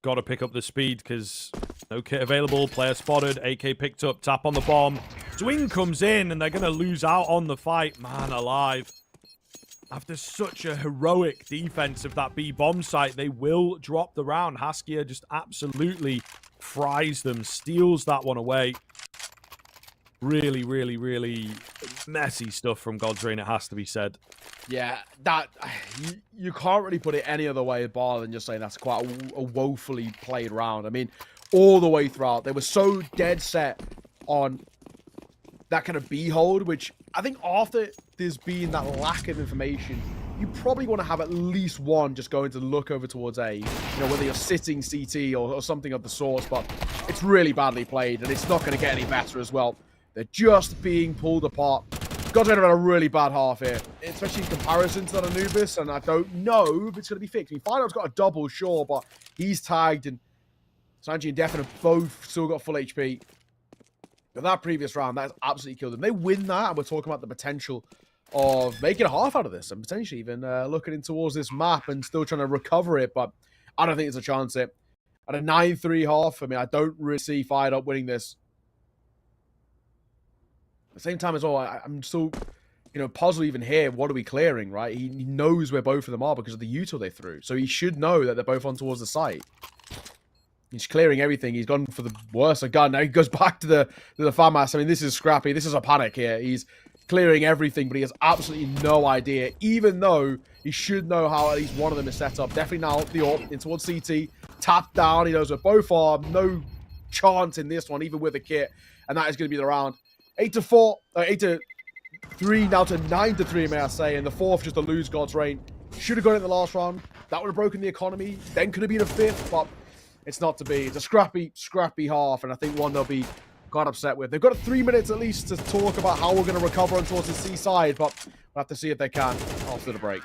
Got to pick up the speed because no kit available. Player spotted. AK picked up. Tap on the bomb. Swing comes in and they're going to lose out on the fight. Man alive. After such a heroic defense of that B bomb site, they will drop the round. Haskia just absolutely fries them. Steals that one away. Really, really, really messy stuff from God's Reign, it has to be said. Yeah, that you can't really put it any other way bar than just saying that's quite a woefully played round. I mean, all the way throughout, they were so dead set on that kind of B hold, which I think after there's been that lack of information, you probably want to have at least one just going to look over towards A. You know, whether you're sitting CT or something of the sort, but it's really badly played, and it's not going to get any better as well. They're just being pulled apart. God's Reign have had a really bad half here, especially in comparison to that Anubis, and I don't know if it's going to be fixed. I mean, Fireout's got a double, sure, but he's tagged, and Sanji and Defin have both still got full HP. But that previous round, that has absolutely killed them. They win that, and we're talking about the potential of making a half out of this, and potentially even looking in towards this map and still trying to recover it, but I don't think there's a chance here. At a 9-3 half, I mean, I don't really see Fired Up winning this. At the same time as well, I'm still, puzzled even here. What are we clearing, right? He knows where both of them are because of the util they threw. So he should know that they're both on towards the site. He's clearing everything. He's gone for the worst of gun. Now he goes back to the FAMAS. I mean, this is scrappy. This is a panic here. He's clearing everything, but he has absolutely no idea, even though he should know how at least one of them is set up. Definitely now the AWP in towards CT. Tapped down. He knows where both are. No chance in this one, even with a kit. And that is going to be the round. 8-4, 8-3, now to 9-3, may I say, and the fourth just to lose God's Reign. Should have got it in the last round. That would have broken the economy. Then could have been a fifth, but it's not to be. It's a scrappy half, and I think one they'll be quite upset with. They've got 3 minutes at least to talk about how we're going to recover on towards the C side, but we'll have to see if they can after the break.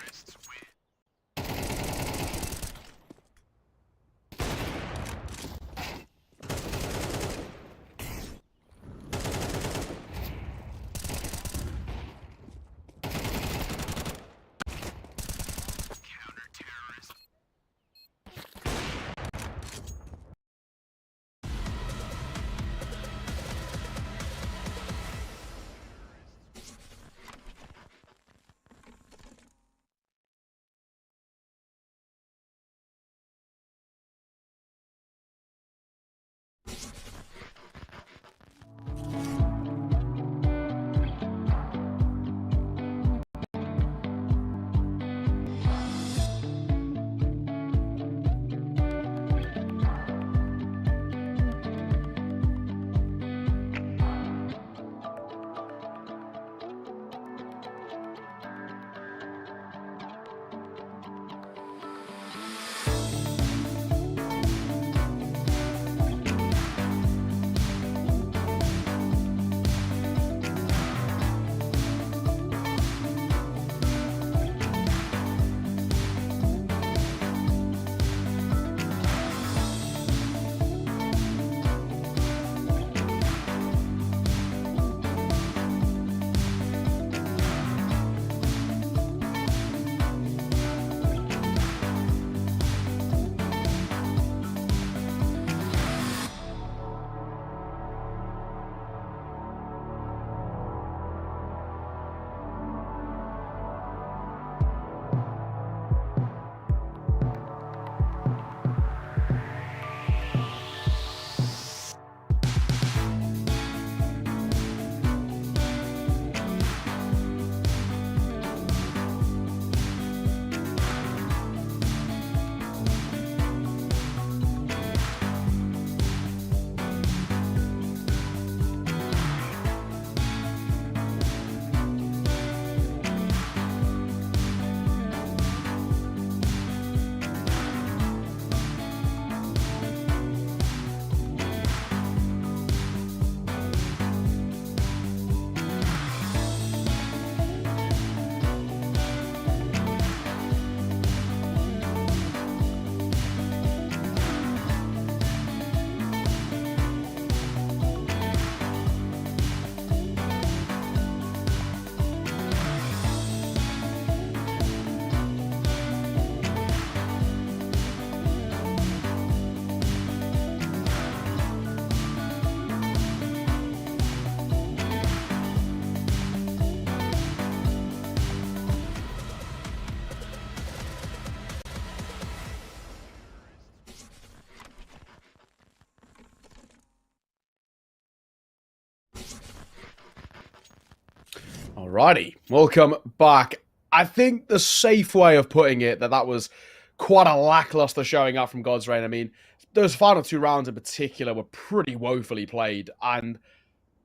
Alrighty, welcome back. I think the safe way of putting it that was quite a lackluster showing up from God's Reign. I mean, those final 2 rounds in particular were pretty woefully played, and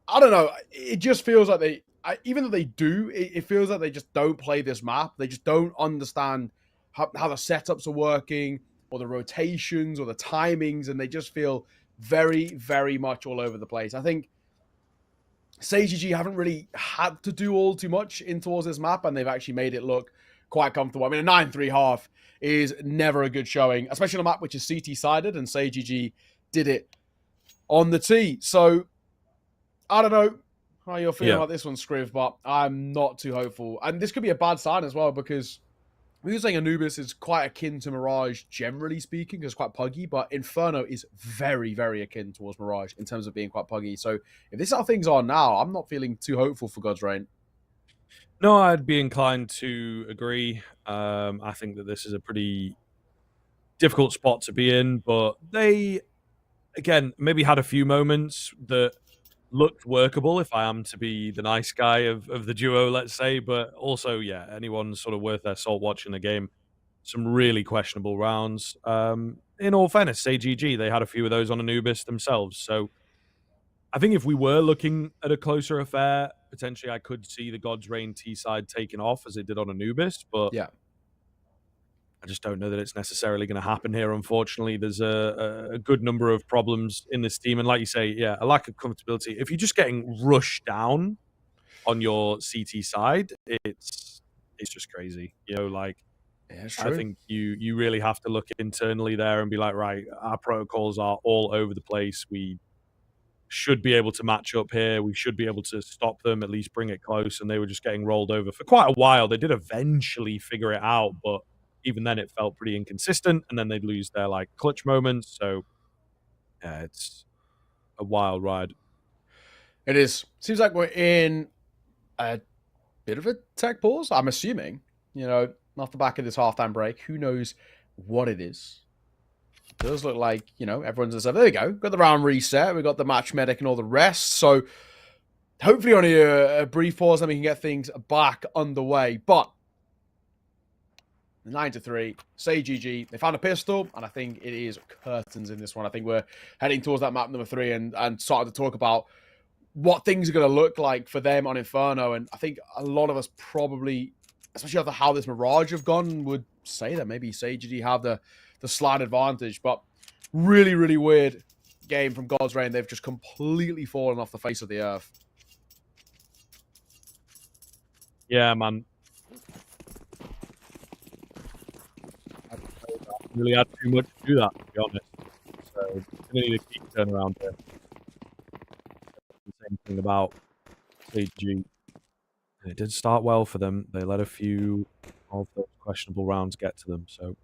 I don't know, it just feels like even though they do, it feels like they just don't play this map. They just don't understand how the setups are working, or the rotations, or the timings, and they just feel very, very much all over the place. I think SGGT haven't really had to do all too much in towards this map, and they've actually made it look quite comfortable. I mean, a 9-3 half is never a good showing, especially on a map which is CT-sided, and SGGT did it on the T. So, I don't know how you're feeling about this one, Scriv, but I'm not too hopeful. And this could be a bad sign as well, because we were saying Anubis is quite akin to Mirage, generally speaking, because it's quite puggy, but Inferno is very, very akin towards Mirage in terms of being quite puggy. So if this is how things are now, I'm not feeling too hopeful for God's Reign. No, I'd be inclined to agree. I think that this is a pretty difficult spot to be in, but they, again, maybe had a few moments that looked workable, if I am to be the nice guy of the duo, let's say. But also, yeah, anyone sort of worth their salt watching the game, some really questionable rounds. In all fairness, SGGT, they had a few of those on Anubis themselves. So I think if we were looking at a closer affair, potentially I could see the God's Reign T side taken off as it did on Anubis. But yeah, I just don't know that it's necessarily going to happen here, unfortunately. There's a good number of problems in this team. And like you say, yeah, a lack of comfortability. If you're just getting rushed down on your CT side, it's just crazy. You know, like, yeah, I think you really have to look internally there and be like, right, our protocols are all over the place. We should be able to match up here. We should be able to stop them, at least bring it close. And they were just getting rolled over for quite a while. They did eventually figure it out, but even then it felt pretty inconsistent, and then they'd lose their like clutch moments. So yeah, it's a wild ride. It is. Seems like we're in a bit of a tech pause, I'm assuming. You know, off the back of this halftime break, who knows what it is. It does look like, you know, everyone's just like, there we go. Got the round reset. We got the match medic and all the rest. So hopefully only a brief pause, and we can get things back underway. But 9-3, SGGT, they found a pistol, and I think it is curtains in this one. I think we're heading towards that map number 3 and starting to talk about what things are going to look like for them on Inferno. And I think a lot of us probably, especially after how this Mirage have gone, would say that maybe SGGT have the slight advantage. But really, really weird game from God's Reign. They've just completely fallen off the face of the earth. Yeah, man. Really had too much to do that, to be honest. So we're gonna need a key turnaround here. The same thing about SGGT. It did start well for them. They let a few of those questionable rounds get to them. So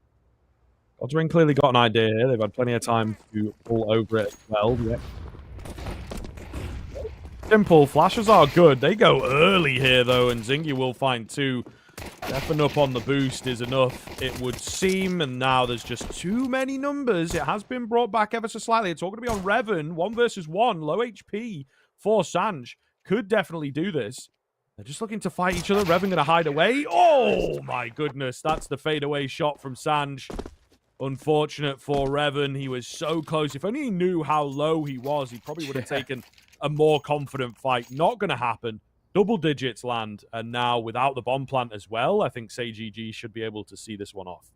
God's Reign clearly got an idea here. They've had plenty of time to pull over it as well. Yeah. Simple flashes are good. They go early here though, and Zingy will find 2. Stepping up on the boost is enough, it would seem, and now there's just too many numbers. It has been brought back ever so slightly. It's all going to be on Revan, 1 versus 1, low HP for Sanj. Could definitely do this. They're just looking to fight each other. Revan going to hide away. Oh my goodness, that's the fadeaway shot from Sanj. Unfortunate for Revan. He was so close. If only he knew how low he was, he probably would have taken a more confident fight. Not going to happen. Double digits land, and now without the bomb plant as well, I think SGGT should be able to see this one off.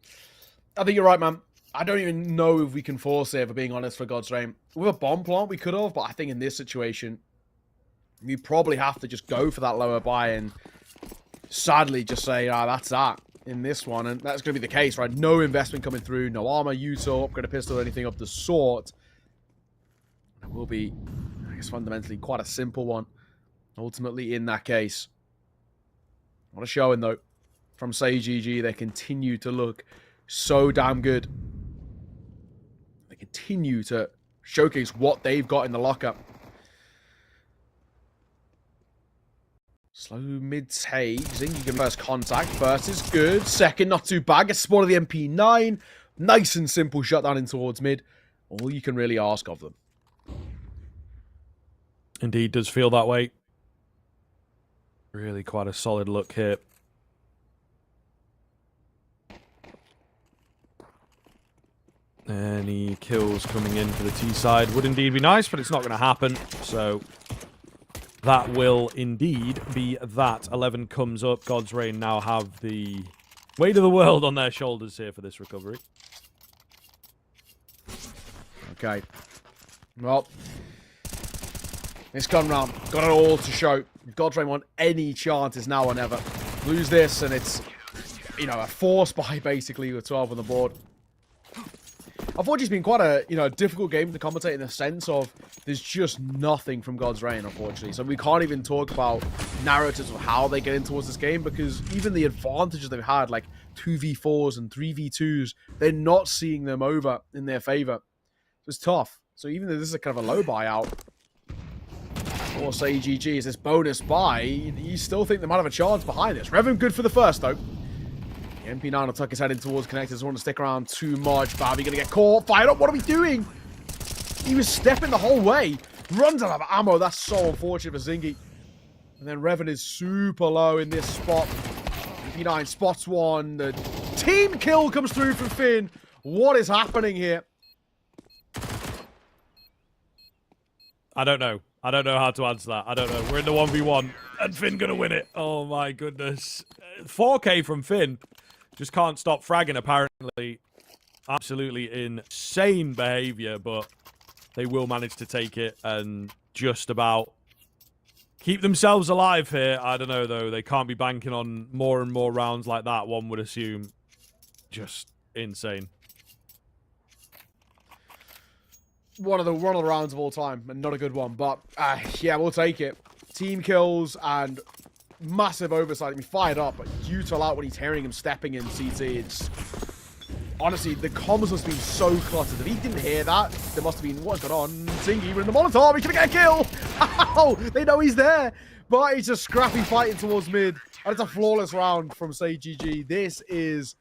I think you're right, man. I don't even know if we can force it, if we're being honest, for God's Reign. With a bomb plant, we could have, but I think in this situation, we probably have to just go for that lower buy and sadly just say, that's that in this one. And that's going to be the case, right? No investment coming through, no armor, util, upgrade a pistol, anything of the sort. It will be, I guess, fundamentally quite a simple one. Ultimately, in that case, what a showing though from SGGT. They continue to look so damn good. They continue to showcase what they've got in the locker. Slow mid-take. Zingy first contact. First is good. Second, not too bad. Gets spotted the MP9. Nice and simple shutdown in towards mid. All you can really ask of them. Indeed, does feel that way. Really quite a solid look here. Any kills coming in for the T side would indeed be nice, but it's not going to happen. So that will indeed be that. 11 comes up. God's Reign now have the weight of the world on their shoulders here for this recovery. Okay. Well, this gun round got it all to show. God's Reign want any chance is now or never. Lose this and it's, you know, a force buy basically with 12 on the board. Unfortunately, it's been quite a, you know, difficult game to commentate in the sense of there's just nothing from God's Reign, unfortunately. So we can't even talk about narratives of how they get in towards this game, because even the advantages they've had, like 2v4s and 3v2s, they're not seeing them over in their favor. So it's tough. So even though this is a kind of a low buyout, or say GG is this bonus buy, you still think they might have a chance behind this. Revan good for the first, though. The MP9 will tuck his head in towards connectors. Doesn't want to stick around too much. Babby going to get caught. Fired up. What are we doing? He was stepping the whole way. Runs out of ammo. That's so unfortunate for Zingy. And then Revan is super low in this spot. MP9 spots one. The team kill comes through from Finn. What is happening here? I don't know. I don't know how to answer that. I don't know. We're in the 1v1, and Finn gonna win it. Oh my goodness. 4K from Finn. Just can't stop fragging, apparently. Absolutely insane behavior, but they will manage to take it and just about keep themselves alive here. I don't know, though. They can't be banking on more and more rounds like that, one would assume. Just insane. One of the rounds of all time, and not a good one, but yeah, we'll take it. Team kills and massive oversight. I mean, fired up, but Utah out when he's hearing him stepping in CT. It's honestly, the comms must have been so cluttered. If he didn't hear that, there must have been, what's going on? Zingy, we're in the Molotov, he's gonna get a kill! Ow! They know he's there, but it's a scrappy fighting towards mid, and it's a flawless round from say GG. This is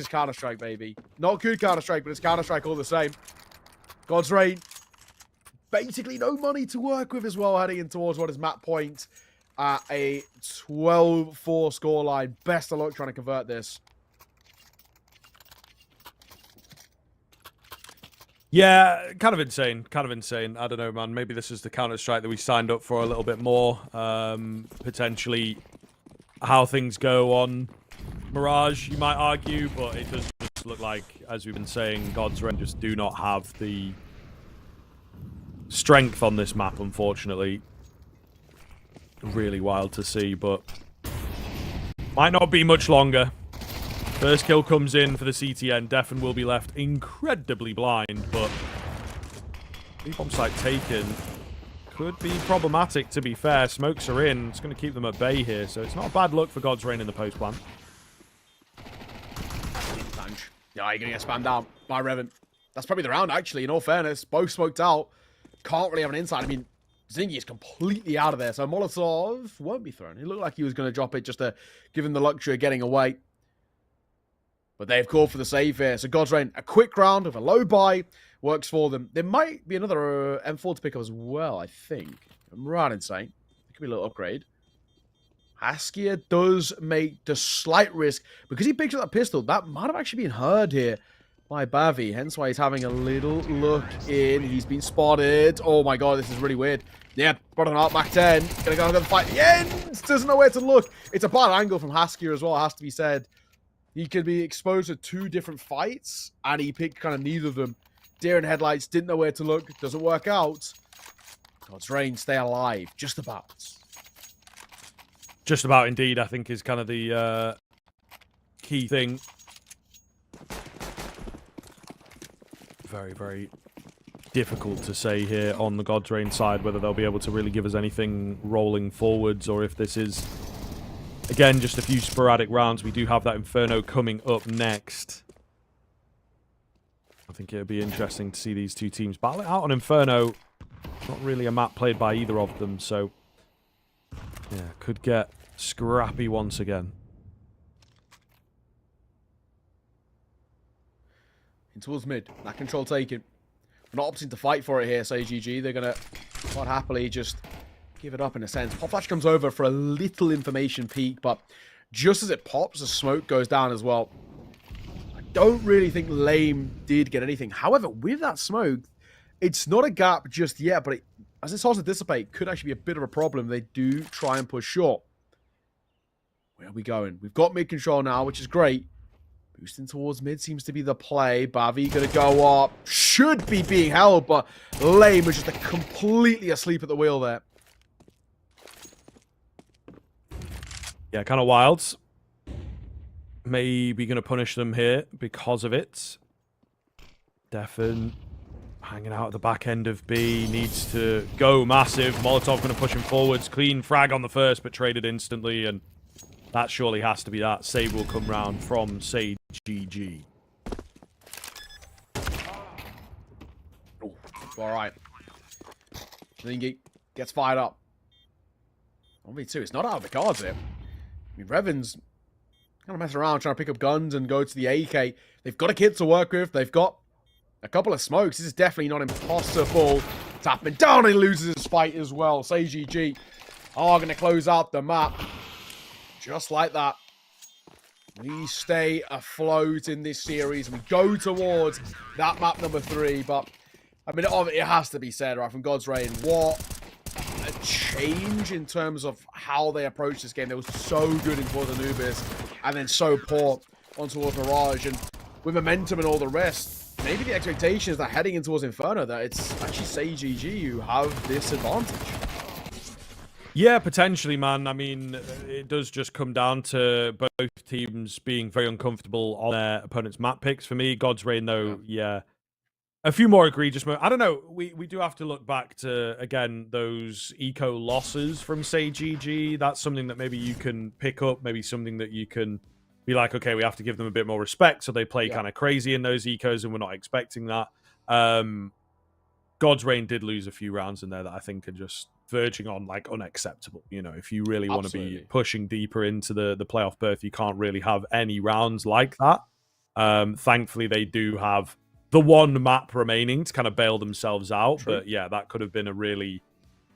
Counter-Strike, baby. Not good Counter-Strike, but it's Counter-Strike all the same. God's Reign, basically no money to work with as well, heading in towards what is map point at a 12-4 scoreline. Best of luck trying to convert this. Yeah, kind of insane. Kind of insane. I don't know, man. Maybe this is the Counter-Strike that we signed up for a little bit more. Potentially how things go on Mirage, you might argue, but it does just look like, as we've been saying, God's Reign just do not have the strength on this map, unfortunately. Really wild to see, but might not be much longer. First kill comes in for the CTN. Defen will be left incredibly blind, but bomb site taken could be problematic, to be fair. Smokes are in. It's going to keep them at bay here, so it's not a bad look for God's Reign in the post plan. Yeah, you're going to get spammed out by Revan. That's probably the round, actually, in all fairness. Both smoked out. Can't really have an inside. I mean, Zingy is completely out of there, so Molotov won't be thrown. It looked like he was going to drop it just to give him the luxury of getting away. But they've called for the save here. So God's Reign, a quick round with a low buy, works for them. There might be another M4 to pick up as well, I think. I'm right in saying. It could be a little upgrade. Askia does make the slight risk. Because he picks up that pistol, that might have actually been heard here by Bavi. Hence why he's having a little look in. He's been spotted. Oh my god, this is really weird. Yeah, bottom up, back 10. Gonna go and fight the end. Doesn't know where to look. It's a bad angle from Haskia as well, has to be said. He could be exposed to two different fights, and he picked kind of neither of them. Deer in headlights, didn't know where to look. Doesn't work out. God's Reign, stay alive. Just about. Just about, indeed, I think is kind of the key thing. Very, very difficult to say here on the God's Reign side whether they'll be able to really give us anything rolling forwards, or if this is, again, just a few sporadic rounds. We do have that Inferno coming up next. I think it would be interesting to see these two teams battle it out on Inferno. Not really a map played by either of them, so yeah, could get scrappy once again. In towards mid. That control taken. We're not opting to fight for it here, say GG. They're going to quite happily just give it up in a sense. Pop Flash comes over for a little information peek, but just as it pops, the smoke goes down as well. I don't really think Lame did get anything. However, with that smoke, it's not a gap just yet, but as it starts to dissipate, could actually be a bit of a problem. They do try and push short. Where are we going? We've got mid control now, which is great. Boosting towards mid seems to be the play. Bavi going to go up. Should be being held, but Lame was just completely asleep at the wheel there. Yeah, kind of wild. Maybe going to punish them here because of it. Defen hanging out at the back end of B. Needs to go massive. Molotov going to push him forwards. Clean frag on the first, but traded instantly. And that surely has to be that. Save will come round from SGGT. All right. Lingy gets fired up. 1v2. It's not out of the cards here. I mean, Revan's kind of messing around trying to pick up guns and go to the AK. They've got a kid to work with. They've got a couple of smokes. This is definitely not impossible. Tapping down, he loses his fight as well. SGGT are going to close out the map. Just like that. We stay afloat in this series. We go towards that map number 3. But, I mean, it has to be said, right, from God's Reign, what a change in terms of how they approach this game. They were so good in towards Anubis and then so poor on towards Mirage. And with momentum and all the rest, maybe the expectation is that heading in towards Inferno, that it's actually SGGT who have this advantage. Yeah, potentially, man. I mean, it does just come down to both teams being very uncomfortable on their opponent's map picks. For me, God's Reign, though, yeah. A few more egregious moves. I don't know. We do have to look back to, again, those eco losses from, say, GG. That's something that maybe you can pick up. Maybe something that you can be like, okay, we have to give them a bit more respect. So they play kind of crazy in those ecos, and we're not expecting that. God's Reign did lose a few rounds in there that I think are just verging on like unacceptable. You know, if you really want to be pushing deeper into the playoff berth, you can't really have any rounds like that. Thankfully, they do have the one map remaining to kind of bail themselves out. True. But yeah, that could have been a really,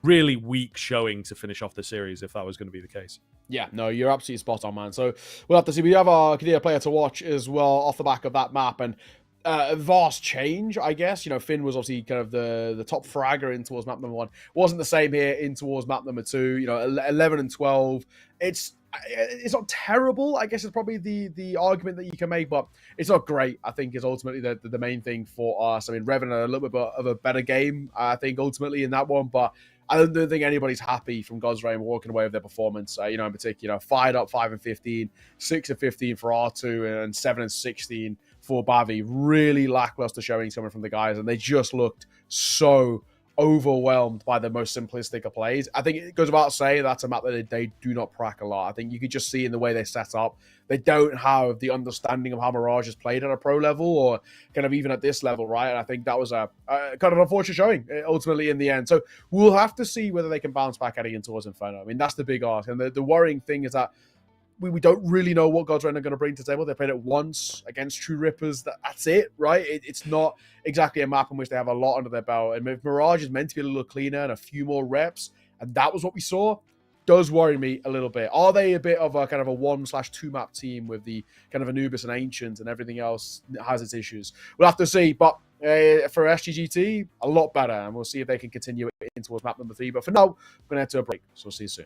really weak showing to finish off the series if that was going to be the case. Yeah, no, you're absolutely spot on, man. So we'll have to see. We have our Kadir player to watch as well off the back of that map. And a vast change, I guess. You know, Finn was obviously kind of the top fragger in towards map number 1. Wasn't the same here in towards map number 2. You know, 11 and 12. It's not terrible, I guess is probably the argument that you can make, but it's not great, I think, is ultimately the main thing for us. I mean, Revan had a little bit of a better game, I think, ultimately in that one, but I don't think anybody's happy from God's Reign walking away with their performance. You know, in particular, fired up 5 and 15, 6 and 15 for R2, and 7 and 16 for Bavi. Really lackluster showings coming from the guys, and they just looked so overwhelmed by the most simplistic of plays. I think it goes without saying that's a map that they do not prac a lot. I think you could just see in the way they set up, they don't have the understanding of how Mirage is played at a pro level or kind of even at this level, right? And I think that was a kind of unfortunate showing ultimately in the end. So we'll have to see whether they can bounce back heading in towards Inferno. I mean, that's the big ask. And the worrying thing is that we don't really know what God's Reign are going to bring to the table. They played it once against True Rippers. That's it, right? It's not exactly a map in which they have a lot under their belt. And if Mirage is meant to be a little cleaner and a few more reps, and that was what we saw, does worry me a little bit. Are they a bit of a kind of a 1/2 map team with the kind of Anubis and Ancient and everything else that has its issues? We'll have to see. But for SGGT, a lot better. And we'll see if they can continue it in towards map number 3. But for now, we're going to head to a break. So we'll see you soon.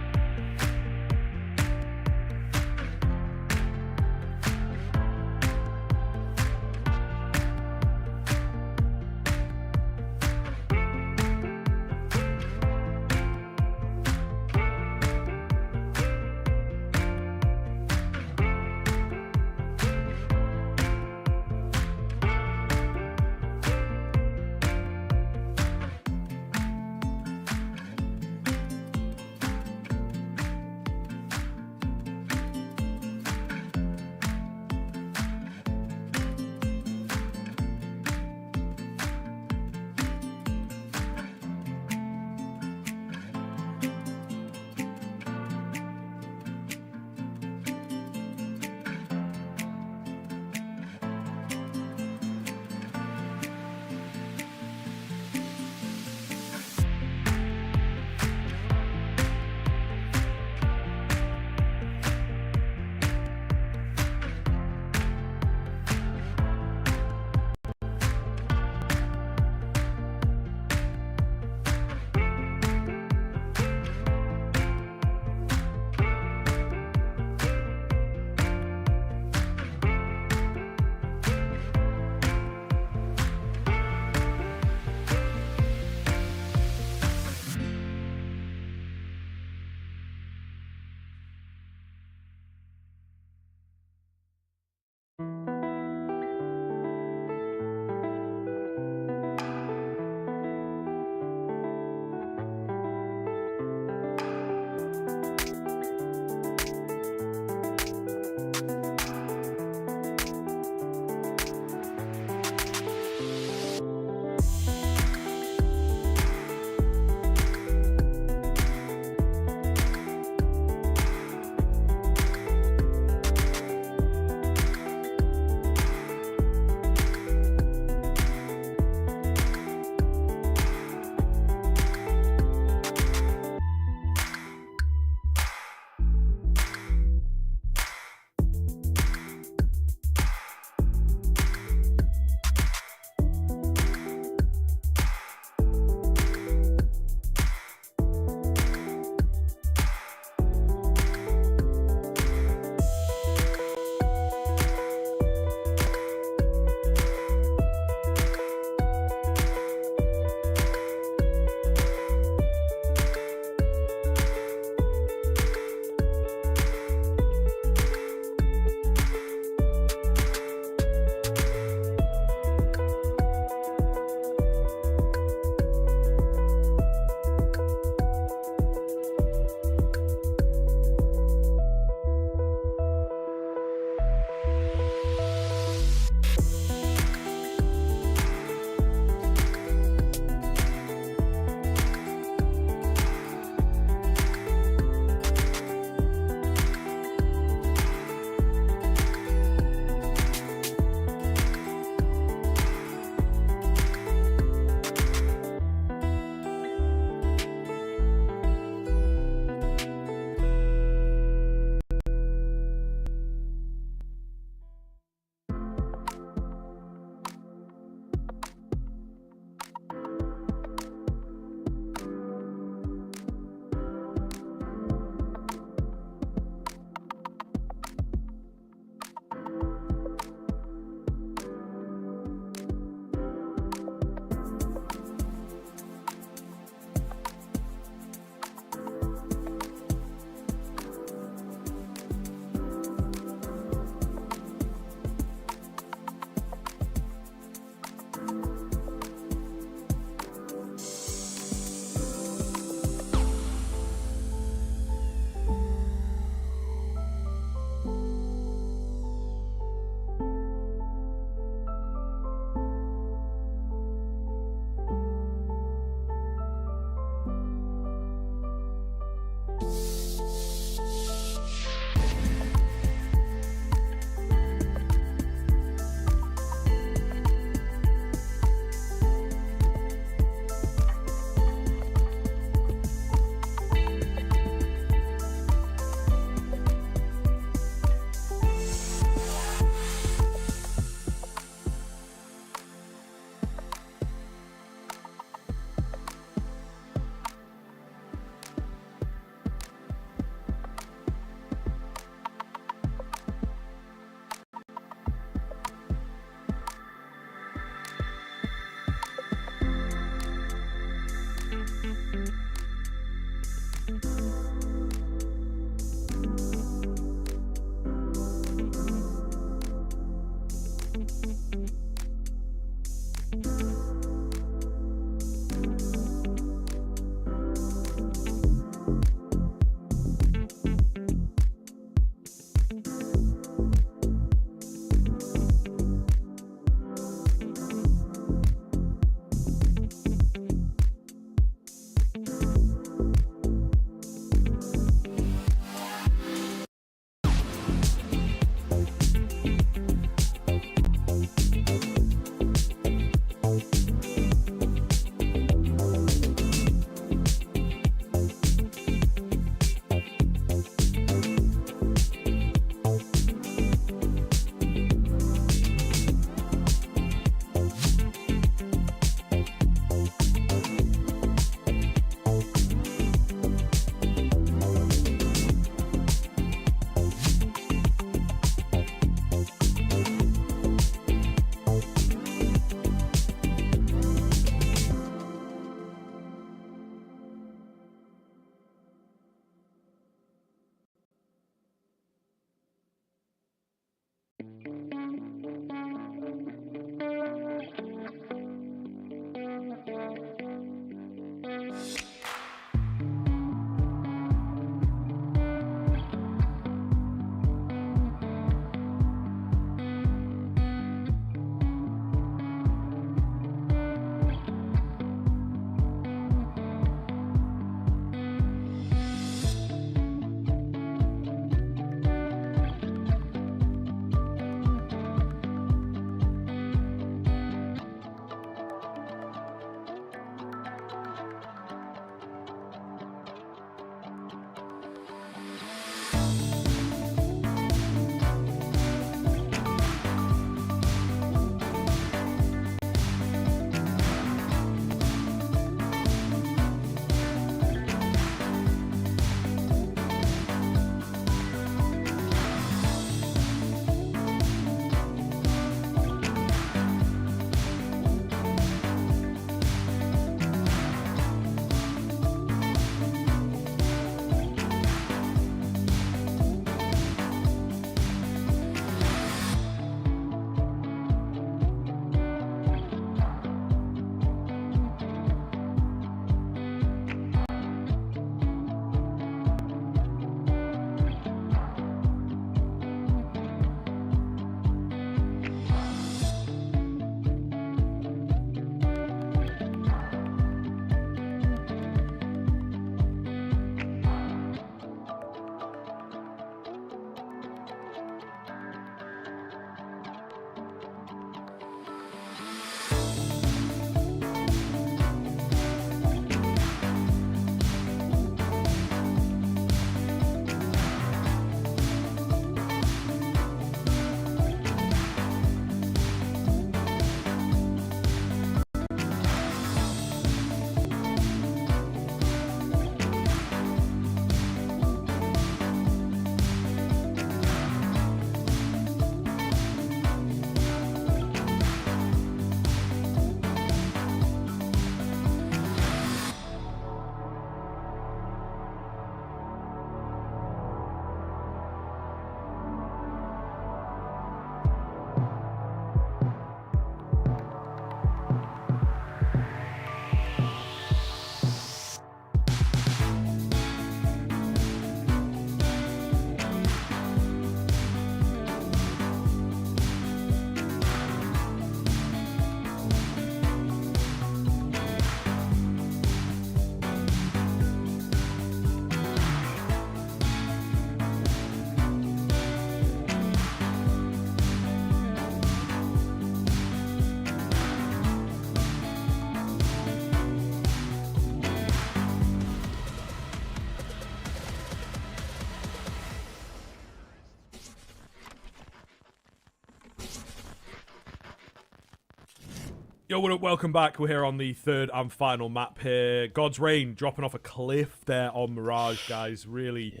Yo, what up? Welcome back. We're here on the third and final map here. God's Reign dropping off a cliff there on Mirage, guys. Really,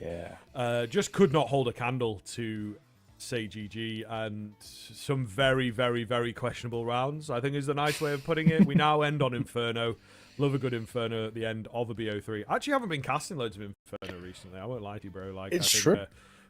just could not hold a candle to SGGT, and some very, very, very questionable rounds, I think is the nice way of putting it. We now end on Inferno. Love a good Inferno at the end of a BO3. I actually haven't been casting loads of Inferno recently. I won't lie to you, bro. Like, it's I think, true.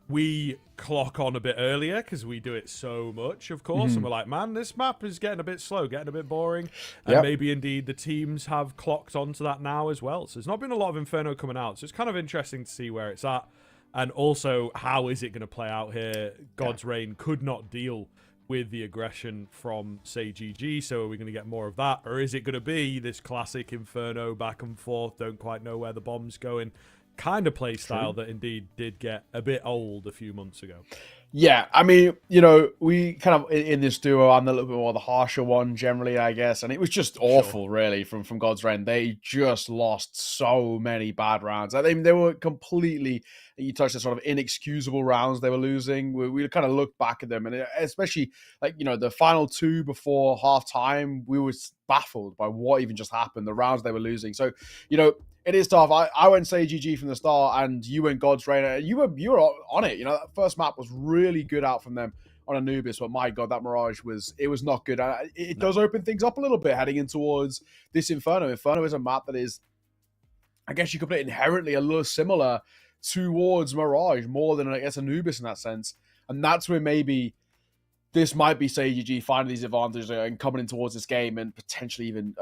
We clock on a bit earlier because we do it so much, of course, and we're like, man, this map is getting a bit slow, getting a bit boring, and maybe indeed the teams have clocked onto that now as well. So there's not been a lot of Inferno coming out, so it's kind of interesting to see where it's at, and also how is it going to play out here. God's Reign could not deal with the aggression from SGGT, so are we going to get more of that, or is it going to be this classic Inferno back and forth, don't quite know where the bomb's going kind of play style that indeed did get a bit old a few months ago? Yeah, I mean, you know, we kind of in this duo, I'm a little bit more the harsher one generally, I guess, and it was just awful, really, from God's Reign. They just lost so many bad rounds. I think they were completely, you touched the sort of inexcusable rounds they were losing. We kind of looked back at them, and especially, like, you know, the final two before half-time, we were baffled by what even just happened, the rounds they were losing. So, you know, it is tough. I went SGGT from the start, and you went God's Reign, and you were on it. You know, that first map was really good out from them on Anubis, but my God, that Mirage was not good. It does open things up a little bit heading in towards this Inferno. Inferno is a map that is, I guess you could put it inherently a little similar towards Mirage, more than, I guess, Anubis in that sense. And that's where maybe this might be SGGT finding these advantages and coming in towards this game and potentially even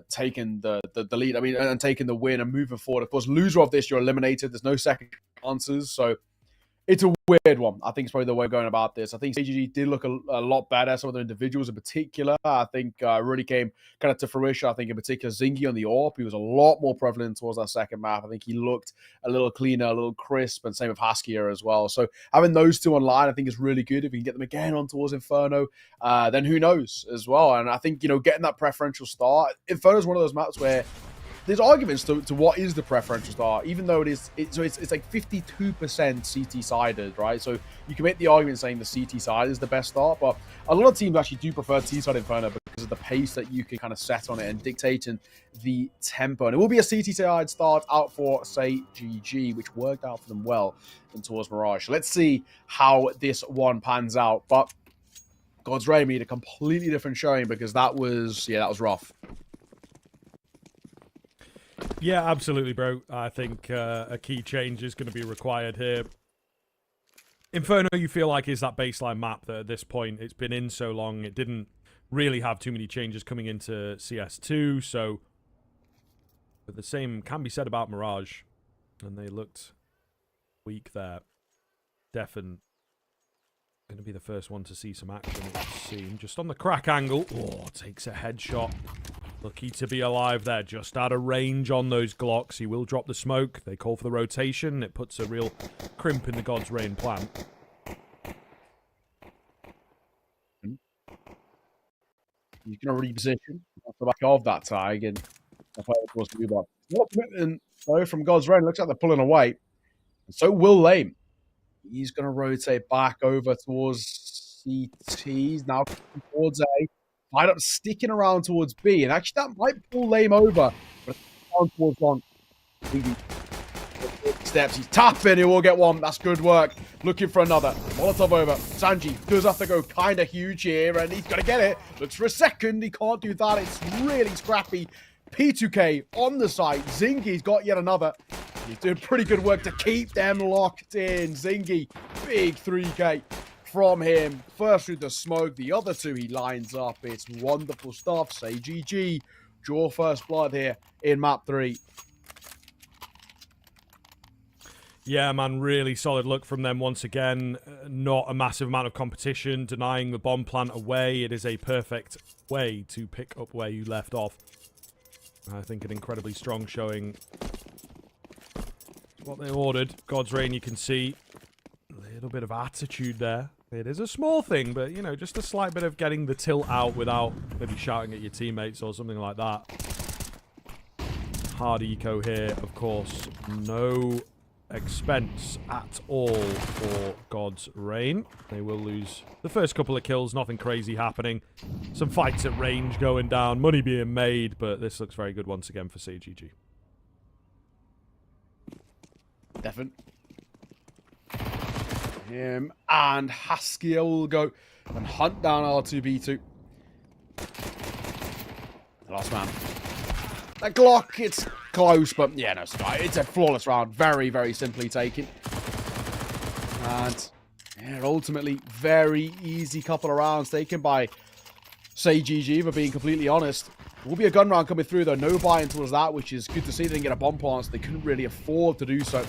taking the lead. I mean, and taking the win and moving forward. Of course, loser of this, you're eliminated. There's no second chances. So it's a weird one. I think it's probably the way of going about this. I think SGGT did look a lot better. Some of the individuals in particular, I think, really came kind of to fruition. I think in particular, Zingy on the AWP, he was a lot more prevalent towards that second map. I think he looked a little cleaner, a little crisp, and same with Haskier as well. So having those two online, I think is really good. If you can get them again on towards Inferno, then who knows as well. And I think, you know, getting that preferential start, Inferno is one of those maps where there's arguments to what is the preferential start, even though it's like 52% CT sided, right? So you can make the argument saying the CT side is the best start, but a lot of teams actually do prefer T-side Inferno because of the pace that you can kind of set on it and dictating the tempo. And it will be a CT side start out for SGGT, which worked out for them well in towards Mirage. So let's see how this one pans out. But God's Reign made a completely different showing because that was rough. Yeah, absolutely, bro. I think a key change is going to be required here. Inferno, you feel like, is that baseline map that at this point, it's been in so long, it didn't really have too many changes coming into CS2, so but the same can be said about Mirage, and they looked weak there. Defen going to be the first one to see some action, it would seem. Just on the crack angle. Oh, takes a headshot. Lucky to be alive there. Just out of range on those Glocks. He will drop the smoke. They call for the rotation. It puts a real crimp in the God's Reign plan. He's going to reposition off the back of that tag, and that's why it was to be about. What commitment, though, from God's Reign? Looks like they're pulling away. And so will Lame. He's going to rotate back over towards CTs. Now towards A. Fight up, sticking around towards B. And actually, that might pull Lame over. But down towards one. Steps. He's tapping. He will get one. That's good work. Looking for another. Molotov over. Sanji does have to go kind of huge here. And he's going to get it. Looks for a second. He can't do that. It's really scrappy. P2K on the side. Zingy's got yet another. He's doing pretty good work to keep them locked in. Zingy, big 3K from him. First through the smoke, the other two he lines up. It's wonderful stuff. Say GG. Draw first blood here in map 3. Yeah, man, really solid look from them once again. Not a massive amount of competition, denying the bomb plant away. It is a perfect way to pick up where you left off. I think an incredibly strong showing. What they ordered. God's Reign, you can see a little bit of attitude there. It is a small thing, but, you know, just a slight bit of getting the tilt out without maybe shouting at your teammates or something like that. Hard eco here, of course. No expense at all for God's Reign. They will lose the first couple of kills, nothing crazy happening. Some fights at range going down, money being made, but this looks very good once again for SGGT. Definitely. Him and Haskiel will go and hunt down R2B2. The last man. That Glock, it's close, but yeah, no, it's a flawless round. Very, very simply taken. And yeah, ultimately, very easy couple of rounds taken by SGGT, for being completely honest. Will be a gun round coming through, though. No buy-in towards that, which is good to see. They didn't get a bomb plant, so they couldn't really afford to do so.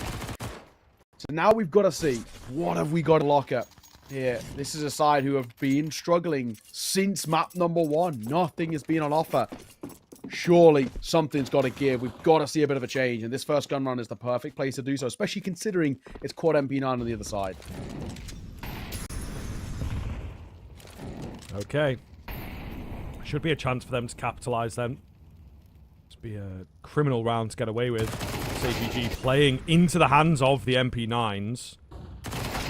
So now we've got to see, what have we got to lock up here? This is a side who have been struggling since map number 1. Nothing has been on offer. Surely something's got to give. We've got to see a bit of a change, and this first gun run is the perfect place to do so, especially considering it's quad MP9 on the other side. Okay. Should be a chance for them to capitalize then. Must be a criminal round to get away with. SGGT playing into the hands of the MP9s.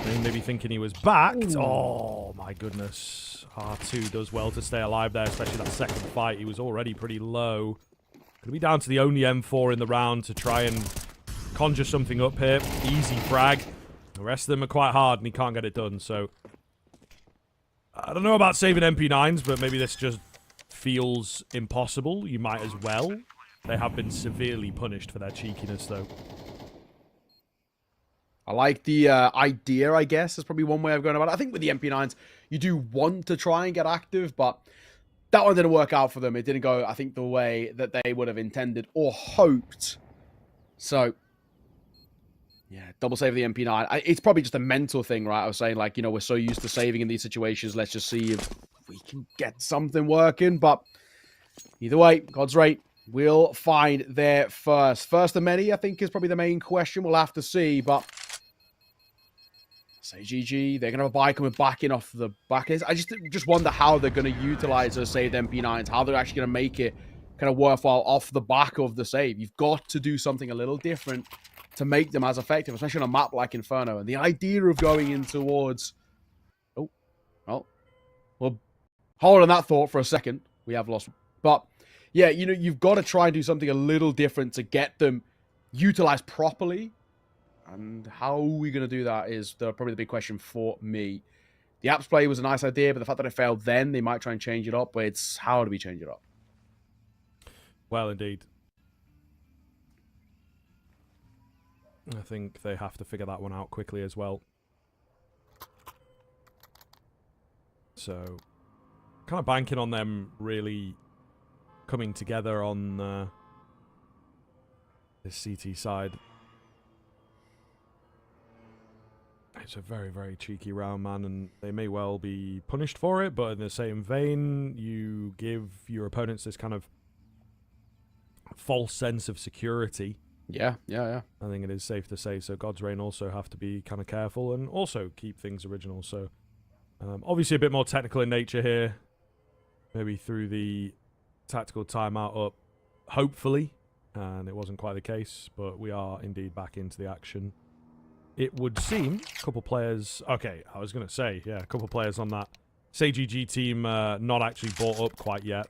They may be thinking he was backed. Oh, my goodness. R2 does well to stay alive there, especially that second fight. He was already pretty low. Could be down to the only M4 in the round to try and conjure something up here. Easy frag. The rest of them are quite hard, and he can't get it done, so... I don't know about saving MP9s, but maybe this just feels impossible. You might as well. They have been severely punished for their cheekiness, though. I like the idea, I guess, is probably one way of going about it. I think with the MP9s, you do want to try and get active, but that one didn't work out for them. It didn't go, I think, the way that they would have intended or hoped. So, yeah, double save the MP9. It's probably just a mental thing, right? I was saying, like, you know, we're so used to saving in these situations. Let's just see if we can get something working. But either way, God's Reign will find their first. First of many, I think, is probably the main question. We'll have to see, but... SGGT, they're going to have a buy coming back in off the back. I just wonder how they're going to utilize those saved MP9s, how they're actually going to make it kind of worthwhile off the back of the save. You've got to do something a little different to make them as effective, especially on a map like Inferno. And the idea of going in towards... Oh, well, hold on that thought for a second. We have lost... But, yeah, you know, you've got to try and do something a little different to get them utilized properly. And how are we going to do that is probably the big question for me. The apps play was a nice idea, but the fact that it failed then, they might try and change it up. But it's how do we change it up? Well, indeed. I think they have to figure that one out quickly as well. So, kind of banking on them really coming together on this CT side. It's a very, very cheeky round, man, and they may well be punished for it, but in the same vein, you give your opponents this kind of false sense of security. Yeah. I think it is safe to say. So God's Reign also have to be kind of careful and also keep things original. So obviously a bit more technical in nature here. Maybe through the tactical timeout up, hopefully. And it wasn't quite the case, but we are indeed back into the action. It would seem a couple players... Okay, I was going to say, yeah, a couple players on that SGGT team not actually bought up quite yet.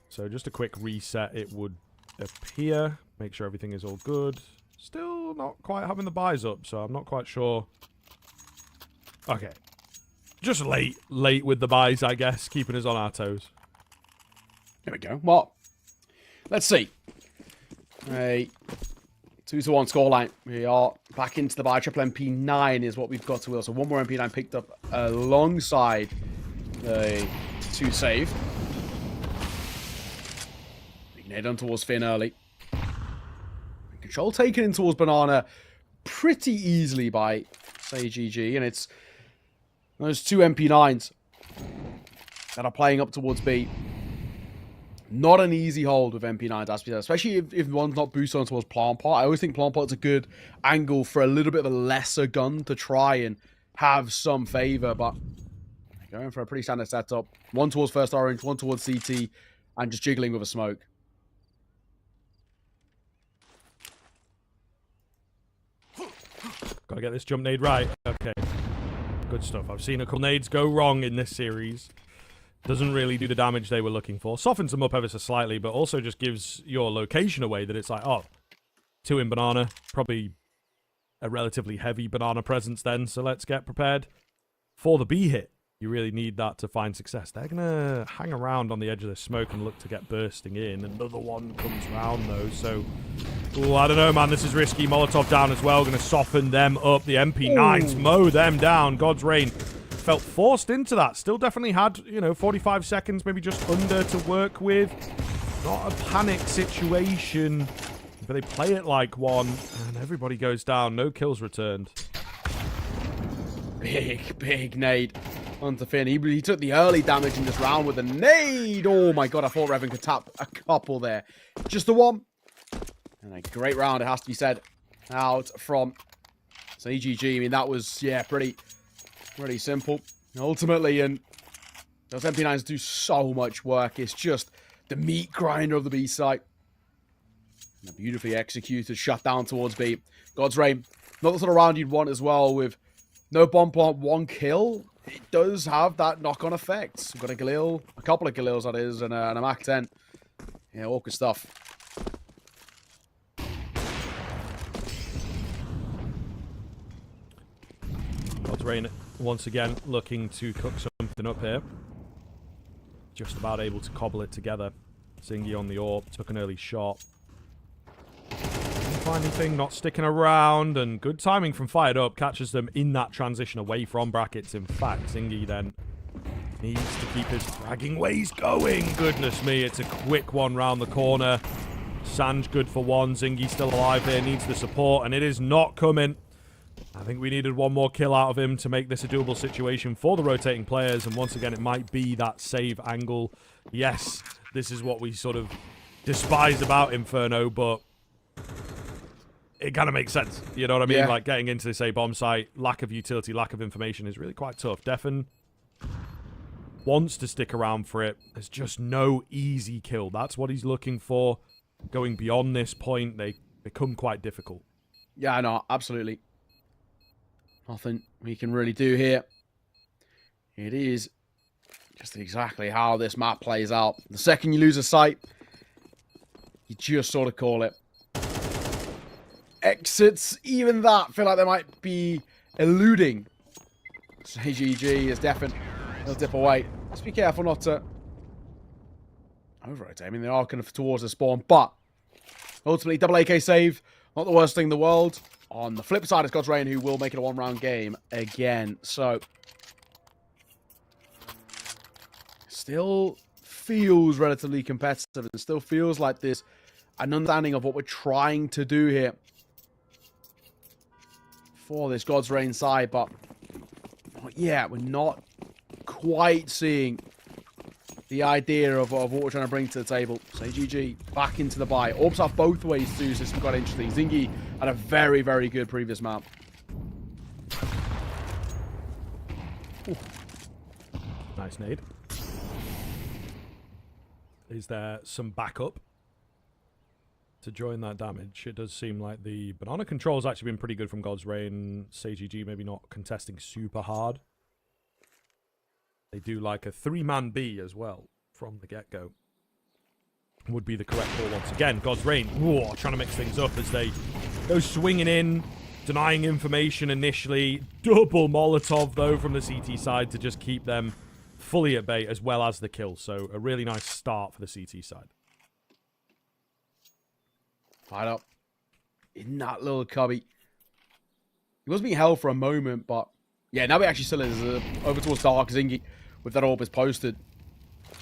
So just a quick reset, it would appear. Make sure everything is all good. Still not quite having the buys up, so I'm not quite sure. Okay. Just late with the buys, I guess, keeping us on our toes. There we go. Well, let's see. A 2-1 scoreline. We are back into the buy. Triple MP9 is what we've got to will. So one more MP9 picked up alongside the 2 save. Big nade on towards Finn early. Control taken in towards Banana pretty easily by SGGT. And it's those 2 MP9s that are playing up towards B. Not an easy hold with MP9s, especially if one's not boosted on towards Plant Pot. I always think Plant Pot's a good angle for a little bit of a lesser gun to try and have some favor, but going for a pretty standard setup. One towards first orange, one towards CT, and just jiggling with a smoke. Gotta get this jump nade right. Okay. Good stuff. I've seen a couple nades go wrong in this series. Doesn't really do the damage they were looking for. Softens them up ever so slightly, but also just gives your location away that it's like, oh, 2 in banana. Probably a relatively heavy banana presence then, so let's get prepared for the B hit. You really need that to find success. They're going to hang around on the edge of the smoke and look to get bursting in. Another one comes round, though, so... Ooh, I don't know, man. This is risky. Molotov down as well. Going to soften them up. The MP9s mow them down. God's Rain felt forced into that. Still definitely had, 45 seconds, maybe just under to work with. Not a panic situation, but they play it like one, and everybody goes down. No kills returned. Big nade onto Finn. He took the early damage in this round with a nade. Oh my god, I thought Revan could tap a couple there. Just the one. And a great round, it has to be said, out from SGGT. I mean, that was, pretty simple. Ultimately, and those MP9s do so much work. It's just the meat grinder of the B site. And a beautifully executed shutdown towards B. God's Rain, not the sort of round you'd want as well, with no bomb plant, 1 kill. It does have that knock-on effect. We've got a Galil, a couple of Galils that is, and a Mach 10. Yeah, awkward stuff. God's Rain once again looking to cook something up here. Just about able to cobble it together. Zingy on the AWP, took an early shot. Didn't find anything, not sticking around, and good timing from Fired Up catches them in that transition away from brackets. In fact, Zingy then needs to keep his fragging ways going. Goodness me, it's a quick one round the corner. Sanj good for 1. Zingy still alive here, needs the support, and it is not coming. I think we needed 1 more kill out of him to make this a doable situation for the rotating players, and once again, it might be that save angle. Yes, this is what we sort of despised about Inferno, but it kind of makes sense. You know what I mean? Yeah. Like, getting into this A-bomb site, lack of utility, lack of information is really quite tough. Defen wants to stick around for it. There's just no easy kill. That's what he's looking for. Going beyond this point, they become quite difficult. Yeah, no, absolutely. Nothing we can really do here. It is just exactly how this map plays out. The second you lose a site, you just sort of call it. Exits, even that, feel like they might be eluding. SGGT is definitely, they'll dip away. Just be careful not to over-rotate. I mean, they are kind of towards the spawn, but ultimately, double AK save, not the worst thing in the world. On the flip side, it's God's Rain, who will make it a 1-round game again. So, still feels relatively competitive. It still feels like there's an understanding of what we're trying to do here for this God's Rain side. But, yeah, we're not quite seeing the idea of what we're trying to bring to the table. So GG back into the buy. Orbs off both ways too, so this is quite interesting. Zingy had a very, very good previous map. Ooh. Nice nade. Is there some backup to join that damage? It does seem like the banana control has actually been pretty good from God's Rain. SGGT maybe not contesting super hard. They do like a 3-man B as well from the get-go. Would be the correct call once again. God's Rain, whoa, trying to mix things up as they go swinging in, denying information initially. Double Molotov, though, from the CT side to just keep them fully at bay as well as the kill. So a really nice start for the CT side. Fired up in that little cubby. He was being held for a moment, but yeah, now he actually still is over towards Dark Zingy with that orb is posted.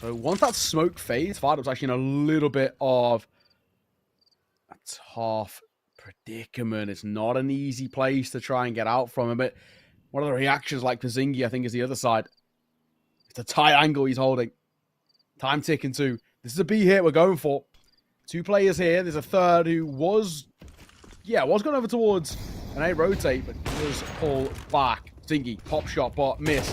So once that smoke fades, Fired Up's actually in a little bit of a tough predicament. It's not an easy place to try and get out from him, but one of the reactions like for Zingy, I think, is the other side. It's a tight angle he's holding. Time ticking too. This is a B hit we're going for. 2 players here. There's a third who was going over towards an A rotate, but was pulled back. Zingy, pop shot, but miss.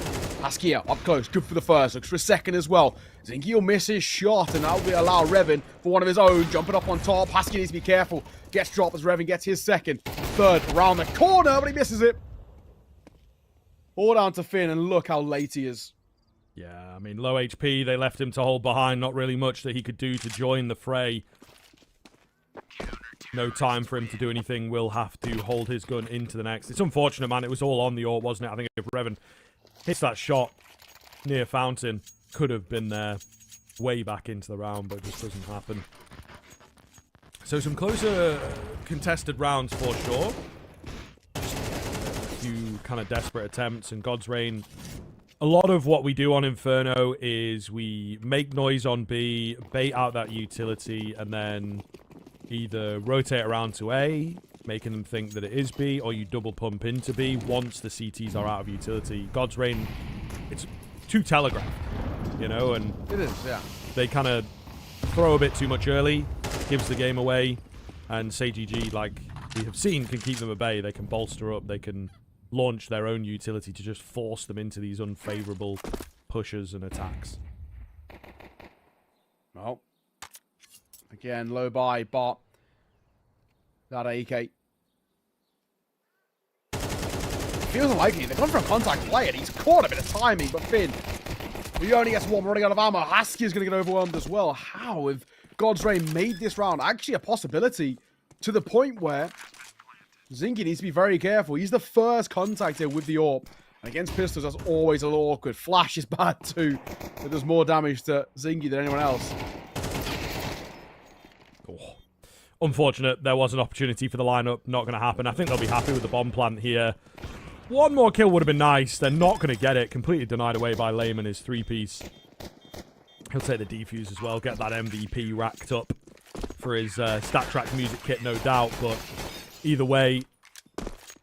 Paskia up close, good for the first, looks for a second as well. Zingy will miss his shot, and that will allow Revan for one of his own, jumping up on top. Paskia needs to be careful, gets dropped as Revan gets his second. Third around the corner, but he misses it. All down to Finn, and look how late he is. Yeah, I mean, low HP, they left him to hold behind, not really much that he could do to join the fray. No time for him to do anything, will have to hold his gun into the next. It's unfortunate, man, it was all on the AWP, wasn't it? I think if Revan hits that shot near Fountain, could have been there way back into the round, but it just doesn't happen. So some closer contested rounds for sure. Just a few kind of desperate attempts, and God's Reign. A lot of what we do on Inferno is we make noise on B, bait out that utility, and then either rotate around to A, making them think that it is B, or you double pump into B once the CTs are out of utility. God's Reign, it's too telegraphed, you know, and it is, yeah. They kind of throw a bit too much early, gives the game away, and SGGT, like we have seen, can keep them at bay. They can bolster up, they can launch their own utility to just force them into these unfavorable pushes and attacks. Well, again, low by, but that AK. Feels unlikely. They've gone for a contact play, and he's caught a bit of timing, but Finn, he only gets one running out of ammo. Husky is going to get overwhelmed as well. How have God's Reign made this round actually a possibility to the point where Zingy needs to be very careful. He's the first contact here with the AWP. And against pistols, that's always a little awkward. Flash is bad too. It does more damage to Zingy than anyone else. Oh. Unfortunate. There was an opportunity for the lineup. Not going to happen. I think they'll be happy with the bomb plant here. One more kill would have been nice. They're not going to get it. Completely denied away by Lame and his three-piece. He'll take the defuse as well. Get that MVP racked up for his stat track music kit, no doubt. But either way,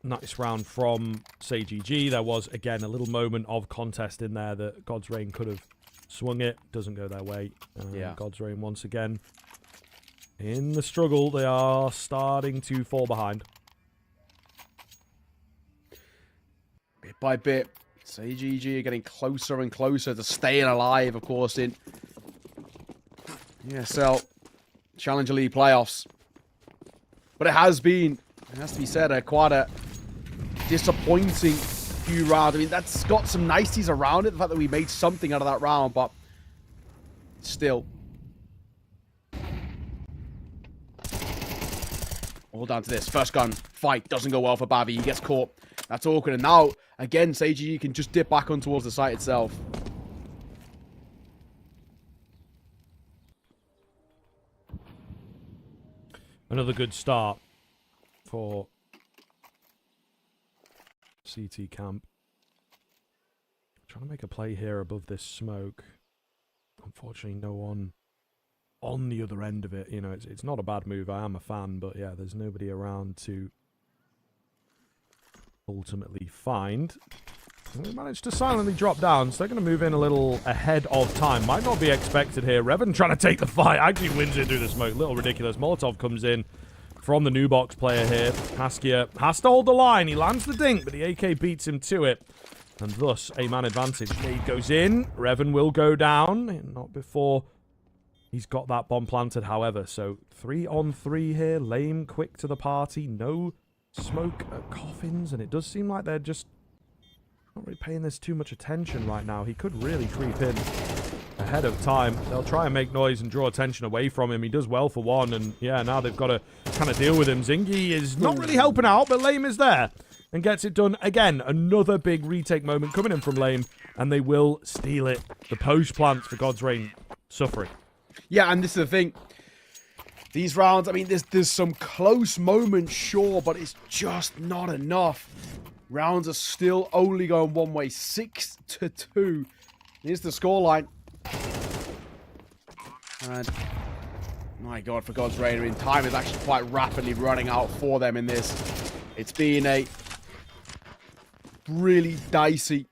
nice round from SGGT. There was, again, a little moment of contest in there that God's Reign could have swung it. Doesn't go their way. Yeah. God's Reign, once again, in the struggle. They are starting to fall behind. Bit by bit, SGGT are getting closer and closer to staying alive, of course, in ESL Challenger League playoffs. But it has been, it has to be said, quite a disappointing few rounds. I mean, that's got some niceties around it, the fact that we made something out of that round, but still. All down to this. First gun fight doesn't go well for Bavi. He gets caught. That's awkward. And now, again, SGGT can just dip back on towards the site itself. Another good start for CT camp. Trying to make a play here above this smoke. Unfortunately, no one on the other end of it. You know, it's not a bad move. I am a fan, but yeah, there's nobody around to ultimately find. And they managed to silently drop down, so they're going to move in a little ahead of time. Might not be expected here. Revan trying to take the fight. Actually wins it through the smoke. Little ridiculous. Molotov comes in from the new box player here. Paskia has to hold the line. He lands the dink, but the AK beats him to it. And thus, a man advantage. Nade goes in. Revan will go down. Not before he's got that bomb planted, however. So 3-on-3 here. Lame, quick to the party. No smoke at coffins. And it does seem like they're just not really paying this too much attention right now. He could really creep in ahead of time. They'll try and make noise and draw attention away from him. He does well for one. And yeah, now they've got to kind of deal with him. Zingy is not really helping out, but Lame is there and gets it done. Again, another big retake moment coming in from Lame. And they will steal it. The post plants for God's Reign suffering. Yeah, and this is the thing. These rounds, I mean, there's some close moments, sure, but it's just not enough. Rounds are still only going one way, 6-2. Here's the scoreline. And my God, for God's Reign, I mean, time is actually quite rapidly running out for them in this. It's been a really dicey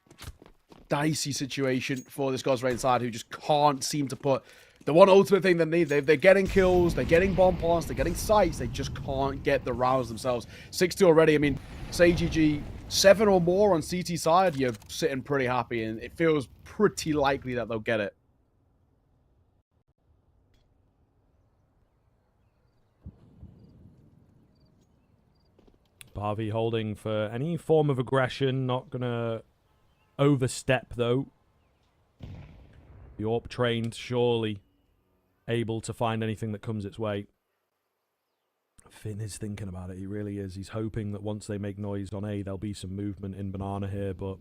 situation for this God's Reign side, who just can't seem to put the one ultimate thing they need. They're getting kills, they're getting bomb plants, they're getting sights. They just can't get the rounds themselves. 6-2 already. I mean, SGGT 7 or more on CT side, you're sitting pretty happy, and it feels pretty likely that they'll get it. Barbie holding for any form of aggression, not going to overstep, though. The AWP trained, surely able to find anything that comes its way. Finn is thinking about it, he really is. He's hoping that once they make noise on A, there'll be some movement in Banana here, but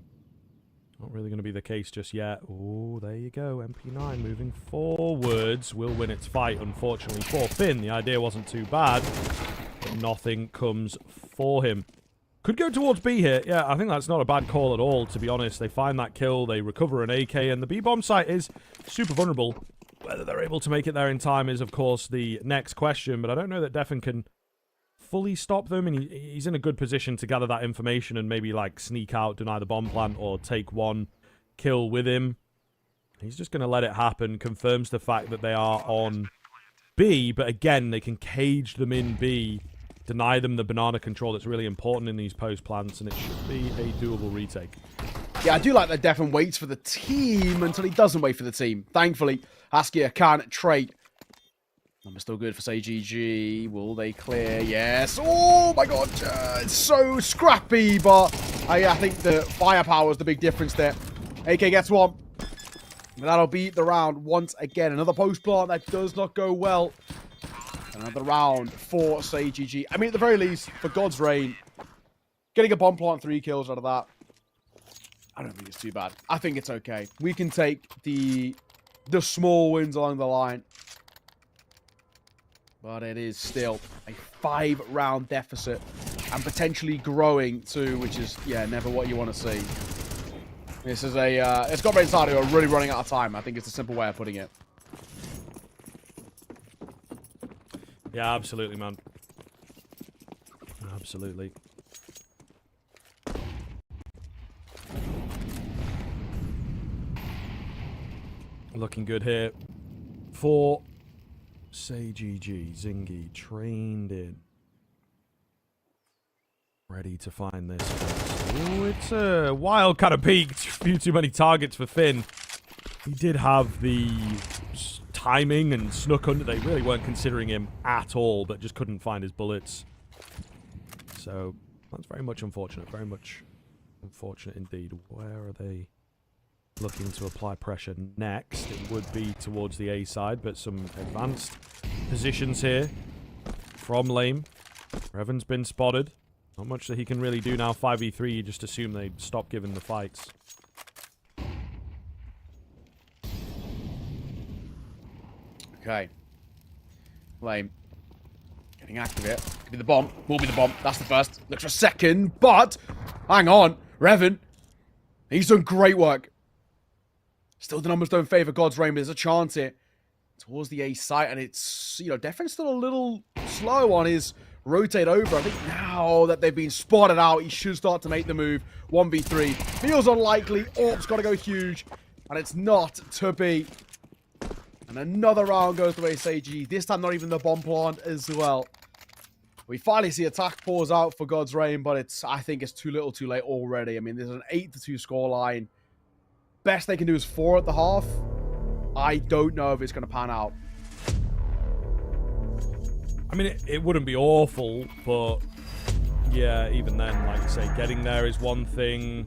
not really going to be the case just yet. Oh, there you go. MP9 moving forwards will win its fight, unfortunately, for Finn. The idea wasn't too bad, but nothing comes for him. Could go towards B here. Yeah, I think that's not a bad call at all, to be honest. They find that kill, they recover an AK, and the B-bomb site is super vulnerable. Whether they're able to make it there in time is, of course, the next question, but I don't know that Defen can fully stop them, and he's in a good position to gather that information and maybe, like, sneak out, deny the bomb plant, or take one kill with him. He's just going to let it happen, confirms the fact that they are on B, but again, they can cage them in B, deny them the banana control that's really important in these post plants, and it should be a doable retake. Yeah, I do like that Defen waits for the team until he doesn't wait for the team. Thankfully, Askia can trade. Number still good for SGGT. Will they clear? Yes. Oh my god. It's so scrappy, but I think the firepower is the big difference there. AK gets one. And that'll beat the round once again. Another post plant that does not go well. Another round for SGGT. I mean, at the very least, for God's Reign, getting a bomb plant 3 kills out of that, I don't think it's too bad. I think it's okay. We can take the small wins along the line. But it is still a 5-round deficit and potentially growing too, which is, yeah, never what you want to see. This is a, it's got Red Side who are really running out of time. I think it's a simple way of putting it. Yeah, absolutely, man. Absolutely. Looking good here for SGGT. Zingy trained in. Ready to find this. Ooh, it's a wild kind of peak. A few too many targets for Finn. He did have the timing and snuck under. They really weren't considering him at all, but just couldn't find his bullets. So that's very much unfortunate. Very much unfortunate indeed. Where are they looking to apply pressure next? It would be towards the A side, but some advanced positions here from Lame. Revan's been spotted. Not much that he can really do now. 5v3, you just assume they'd stop giving the fights. Okay. Lame. Getting active here. Could be the bomb. Will be the bomb. That's the first. Looks for second, but hang on. Revan. He's done great work. Still, the numbers don't favour God's Reign, but there's a chance here towards the A site, and it's, you know, Defin's still a little slow on his rotate over. I think now that they've been spotted out, he should start to make the move. 1v3. Feels unlikely. AWP's got to go huge, and it's not to be. And another round goes the way of SGGT. This time, not even the bomb plant as well. We finally see attack pause out for God's Reign, but I think it's too little too late already. I mean, there's an 8-2 scoreline. Best they can do is 4 at the half. I don't know if it's going to pan out. I mean, it wouldn't be awful, but yeah, even then, like you say, getting there is one thing.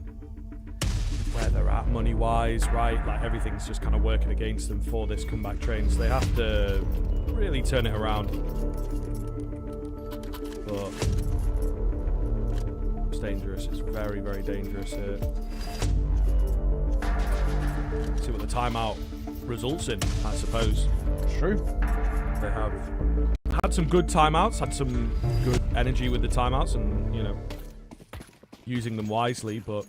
Where they're at money-wise, right? Like, everything's just kind of working against them for this comeback train, so they have to really turn it around. But it's dangerous. It's very, very dangerous here. See what the timeout results in, I suppose. True. They have had some good timeouts, had some good energy with the timeouts, and, you know, using them wisely, but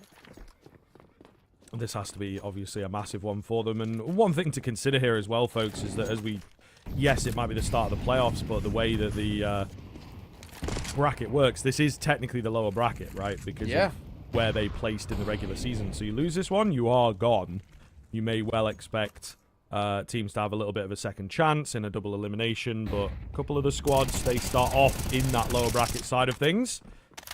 this has to be, obviously, a massive one for them. And one thing to consider here as well, folks, is that yes, it might be the start of the playoffs, but the way that the bracket works, this is technically the lower bracket, right? Because of where they placed in the regular season. So you lose this one, you are gone. You may well expect teams to have a little bit of a second chance in a double elimination, but a couple of the squads, they start off in that lower bracket side of things.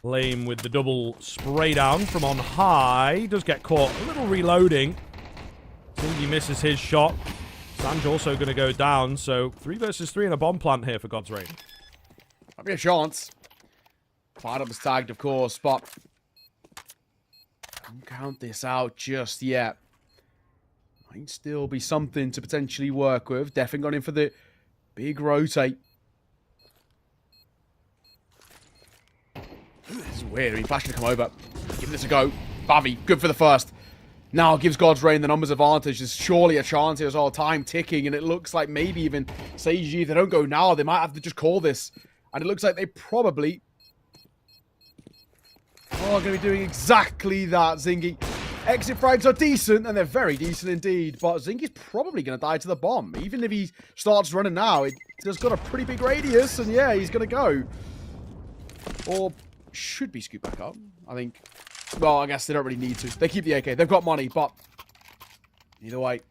Lame with the double spray down from on high. Does get caught. A little reloading. Zingy misses his shot. Sanj also going to go down. So 3 versus 3 and a bomb plant here for God's Reign. Might be a chance. Fired up is tagged, of course, but don't count this out just yet. Might still be something to potentially work with. Definitely gone in for the big rotate. This is weird. I mean, Flash going to come over. Give this a go. Bavi, good for the first. Now gives God's Reign the numbers advantage. There's surely a chance here as well. Time ticking, and it looks like maybe even SGGT, if they don't go now, they might have to just call this. And it looks like they probably are going to be doing exactly that, Zingy. Exit frags are decent, and they're very decent indeed. But Zingy's probably going to die to the bomb. Even if he starts running now, it just got a pretty big radius, and yeah, he's going to go. Or should be scooped back up, I think. Well, I guess they don't really need to. They keep the AK. They've got money, but either way,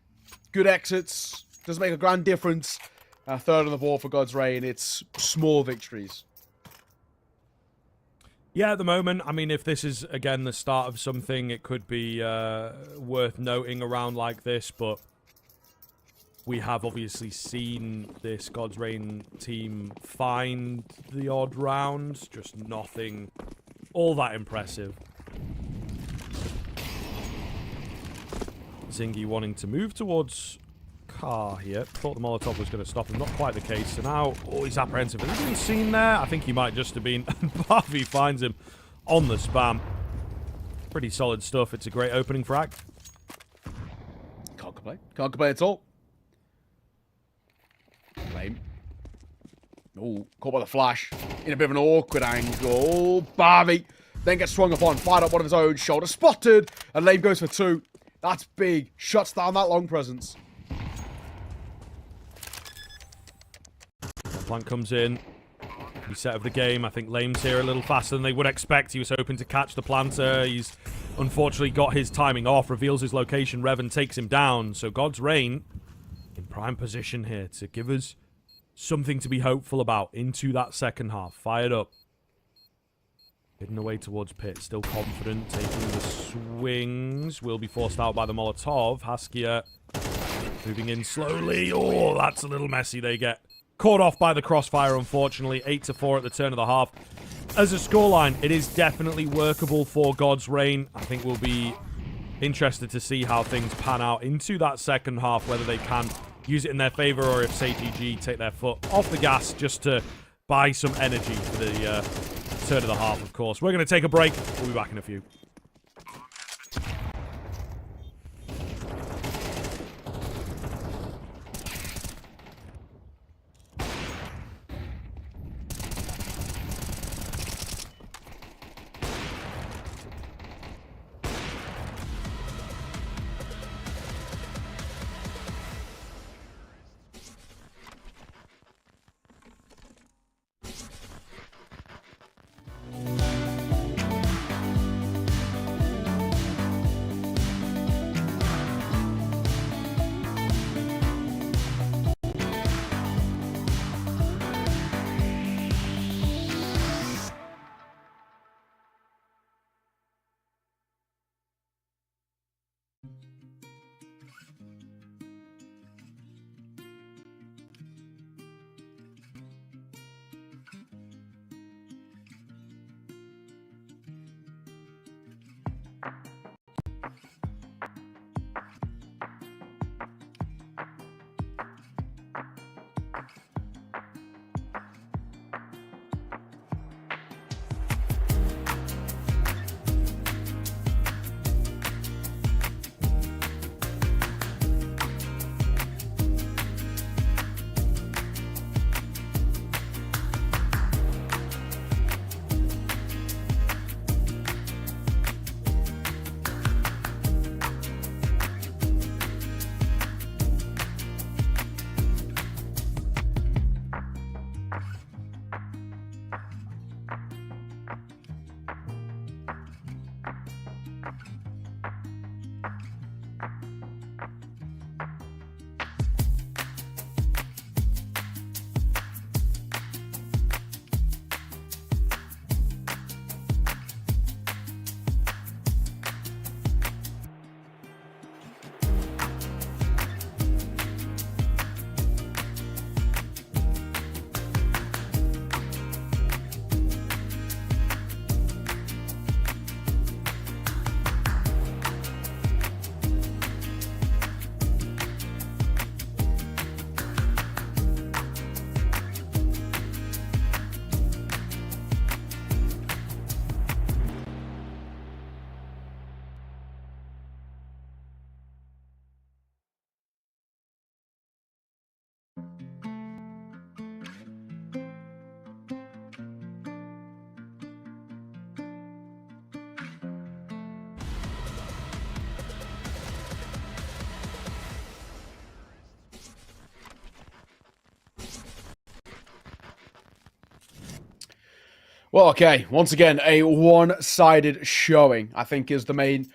good exits. Doesn't make a grand difference. Third on the ball for God's Reign. It's small victories. Yeah, at the moment, I mean, if this is, again, the start of something, it could be worth noting around like this, but we have obviously seen this God's Reign team find the odd round, just nothing all that impressive. Zingy wanting to move towards car here. Thought the Molotov was going to stop him. Not quite the case. So now, oh, he's apprehensive. Has he been seen there? I think he might just have been. Bavi finds him on the spam. Pretty solid stuff. It's a great opening frag. Can't complain. Can't complain at all. Lame. Oh, caught by the flash. In a bit of an awkward angle. Bavi then gets swung upon. Fired up one of his own. Shoulder spotted. And Lame goes for 2. That's big. Shuts down that long presence. Plant comes in. Reset of the game. I think Lame's here a little faster than they would expect. He was hoping to catch the planter. He's unfortunately got his timing off. Reveals his location. Revan takes him down. So God's Reign in prime position here to give us something to be hopeful about into that second half. Fired up. Hidden away towards pit. Still confident. Taking the swings. Will be forced out by the Molotov. Haskia moving in slowly. Oh, that's a little messy. They get caught off by the crossfire, unfortunately. 8-4 at the turn of the half. As a scoreline, it is definitely workable for God's Reign. I think we'll be interested to see how things pan out into that second half, whether they can use it in their favor or if SGGT take their foot off the gas just to buy some energy for the turn of the half, of course. We're going to take a break. We'll be back in a few. Well, okay. Once again, a one-sided showing, I think, is the main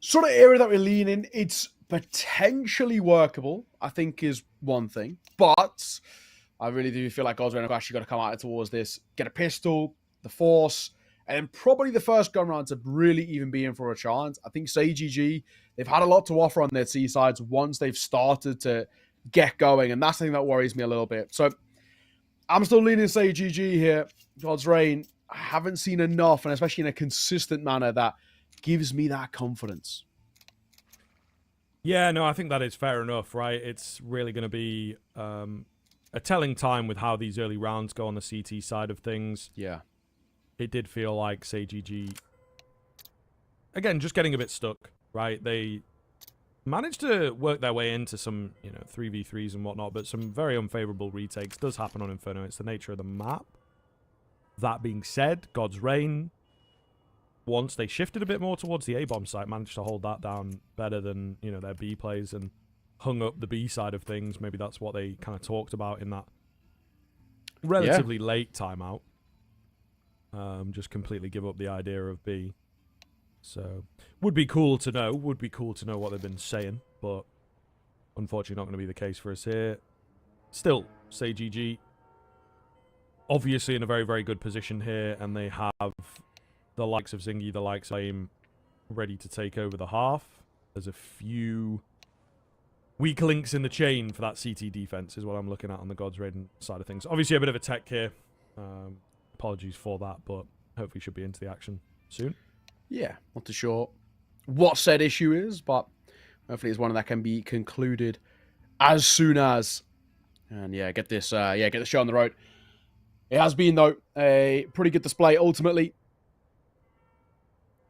sort of area that we lean in. It's potentially workable, I think, is one thing. But I really do feel like Godsrain have actually got to come out towards this, get a pistol, the force, and then probably the first gun round to really even be in for a chance. I think SGGT, they've had a lot to offer on their C sides once they've started to get going, and that's the thing that worries me a little bit. So I'm still leaning SGGT here. Godsrain, I haven't seen enough, and especially in a consistent manner, that gives me that confidence. Yeah, no, I think that is fair enough, right? It's really going to be a telling time with how these early rounds go on the CT side of things. Yeah. It did feel like SGGT, again, just getting a bit stuck, right? They managed to work their way into some, 3v3s and whatnot, but some very unfavorable retakes does happen on Inferno. It's the nature of the map. That being said, Godsrain, once they shifted a bit more towards the A-bomb site, managed to hold that down better than, their B plays and hung up the B side of things. Maybe that's what they kind of talked about in that relatively late timeout. Just completely give up the idea of B. So, would be cool to know. Would be cool to know what they've been saying, but unfortunately not going to be the case for us here. Still, SGGT, obviously in a very, very good position here, and they have the likes of Zingy, the likes of Aim, ready to take over the half. There's a few weak links in the chain for that CT defense is what I'm looking at on the Godsrain side of things. Obviously a bit of a tech here. Apologies for that, but hopefully should be into the action soon. Yeah, not too sure what said issue is, but hopefully it's one that can be concluded as soon as. And yeah, get this show on the road. It has been, though, a pretty good display ultimately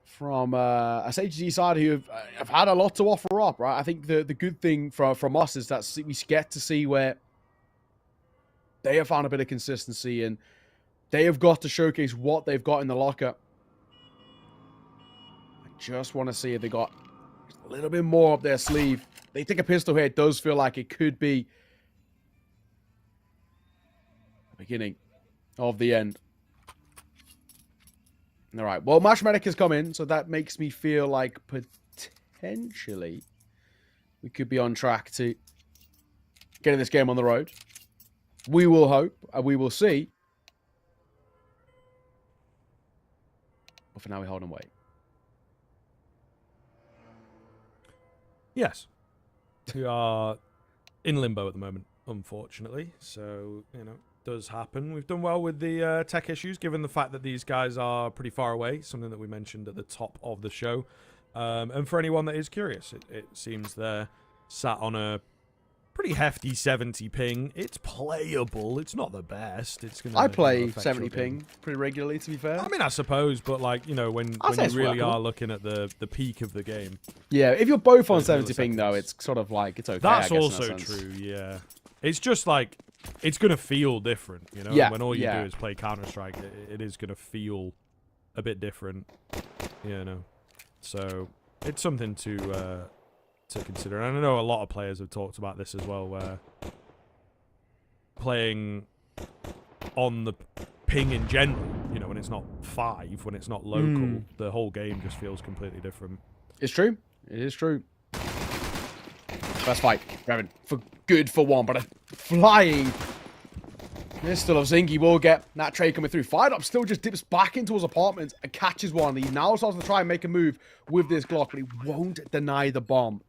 from a SGGT side who have had a lot to offer up, right? I think the good thing from us is that we get to see where they have found a bit of consistency and they have got to showcase what they've got in the locker. I just want to see if they got a little bit more up their sleeve. They take a pistol here. It does feel like it could be the beginning of the end. All right. Well, Matchmatic has come in, so that makes me feel like potentially we could be on track to getting this game on the road. We will hope, and we will see. But for now, we hold and wait. Yes. We are in limbo at the moment, unfortunately. So, does happen. We've done well with the tech issues, given the fact that these guys are pretty far away, something that we mentioned at the top of the show. And for anyone that is curious, it seems they're sat on a pretty hefty 70 ping. It's playable. It's not the best. It's gonna. I play 70 ping pretty regularly, to be fair. I mean, I suppose, but when you really are looking at the peak of the game. Yeah, if you're both on 70 ping, though, it's sort of like, it's okay. That's also true, yeah. It's just like, it's going to feel different, Yeah, when all you do is play Counter-Strike, it is going to feel a bit different, So, it's something to consider. And I know a lot of players have talked about this as well, where playing on the ping in general, when it's not 5, when it's not local, the whole game just feels completely different. It's true. It is true. First fight, Revan, for good for one, but a flying pistol of Zingy will get that trade coming through. Fired Up still just dips back into his apartment and catches one. He now starts to try and make a move with this Glock, but he won't deny the bomb.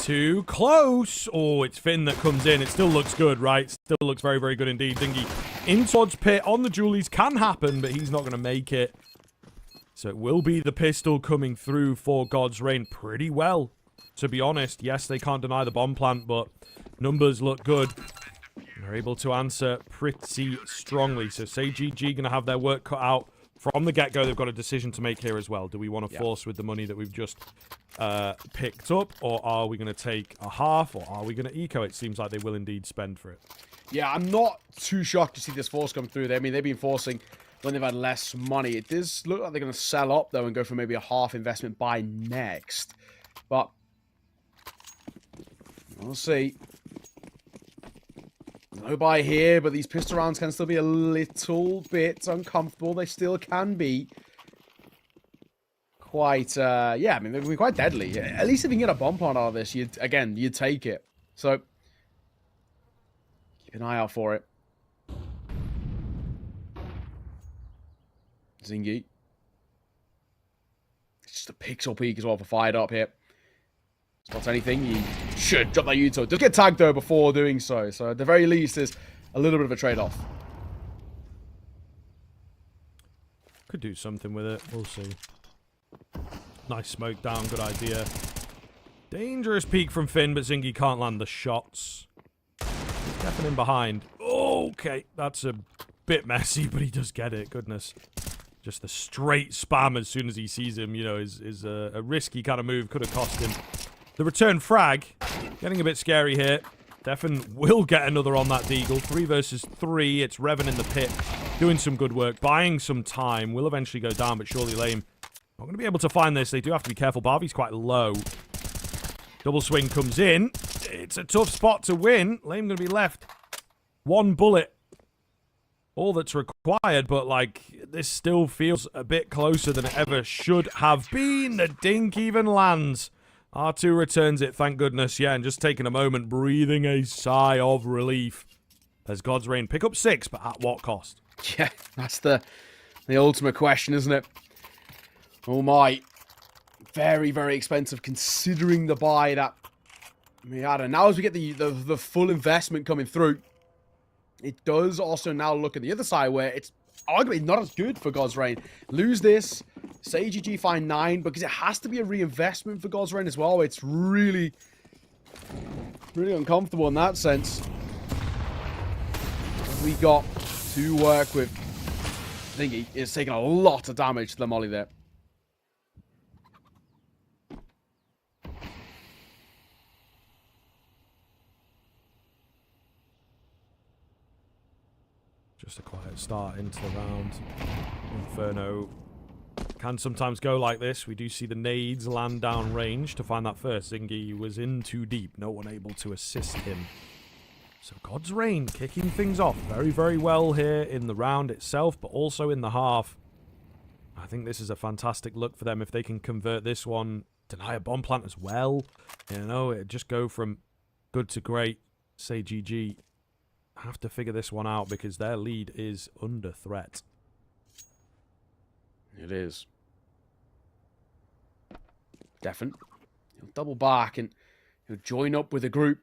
Too close. Oh, it's Finn that comes in. It still looks good, right? Still looks very, very good indeed. Zingy in towards pit on the Julies can happen, but he's not going to make it. So it will be the pistol coming through for Godsrain pretty well, to be honest. Yes, they can't deny the bomb plant, but numbers look good. They're able to answer pretty strongly. So SGGT going to have their work cut out from the get-go. They've got a decision to make here as well. Do we want to force with the money that we've just picked up, or are we going to take a half, or are we going to eco? It seems like they will indeed spend for it. Yeah, I'm not too shocked to see this force come through there. I mean, they've been forcing when they've had less money. It does look like they're going to sell up, though, and go for maybe a half investment buy next. But we'll see. No buy here, but these pistol rounds can still be a little bit uncomfortable. They still can be quite, yeah, I mean, they can be quite deadly. At least if you can get a bomb plant out of this, you'd take it. So, keep an eye out for it. Zingy. It's just a pixel peek as well for fired up here. Spots anything, you should drop that Uto. Just get tagged though before doing so. So at the very least, there's a little bit of a trade-off. Could do something with it. We'll see. Nice smoke down. Good idea. Dangerous peek from Finn, but Zingy can't land the shots. Stepping in behind. Okay, that's a bit messy, but he does get it. Goodness. Just the straight spam as soon as he sees him, you know, is a risky kind of move. Could have cost him. The return frag, getting a bit scary here. Defen will get another on that Deagle. 3 versus 3. It's Revan in the pit, doing some good work, buying some time. Will eventually go down, but surely Lame not going to be able to find this. They do have to be careful. Barbie's quite low. Double swing comes in. It's a tough spot to win. Lame going to be left. 1 bullet. All that's required, but, like, this still feels a bit closer than it ever should have been. The dink even lands. R2 returns it, thank goodness. Yeah, and just taking a moment, breathing a sigh of relief. As God's Reign pick up 6, but at what cost? Yeah, that's the ultimate question, isn't it? Oh my. Very, very expensive considering the buy that we had. And now as we get the full investment coming through, it does also now look at the other side where it's arguably not as good for God's Reign. Lose this, say GG find 9, because it has to be a reinvestment for God's Reign as well. It's really, really uncomfortable in that sense. We got to work with. I think he is taking a lot of damage to the molly there. Just a quiet start into the round. Inferno can sometimes go like this. We do see the nades land down range to find that first. Zingy was in too deep. No one able to assist him. So God's Reign kicking things off very, very well here in the round itself, but also in the half. I think this is a fantastic look for them if they can convert this one. Deny a bomb plant as well. You know, it just go from good to great. Say GG. Have to figure this one out because their lead is under threat. It is. Defen. He'll double back and he'll join up with a group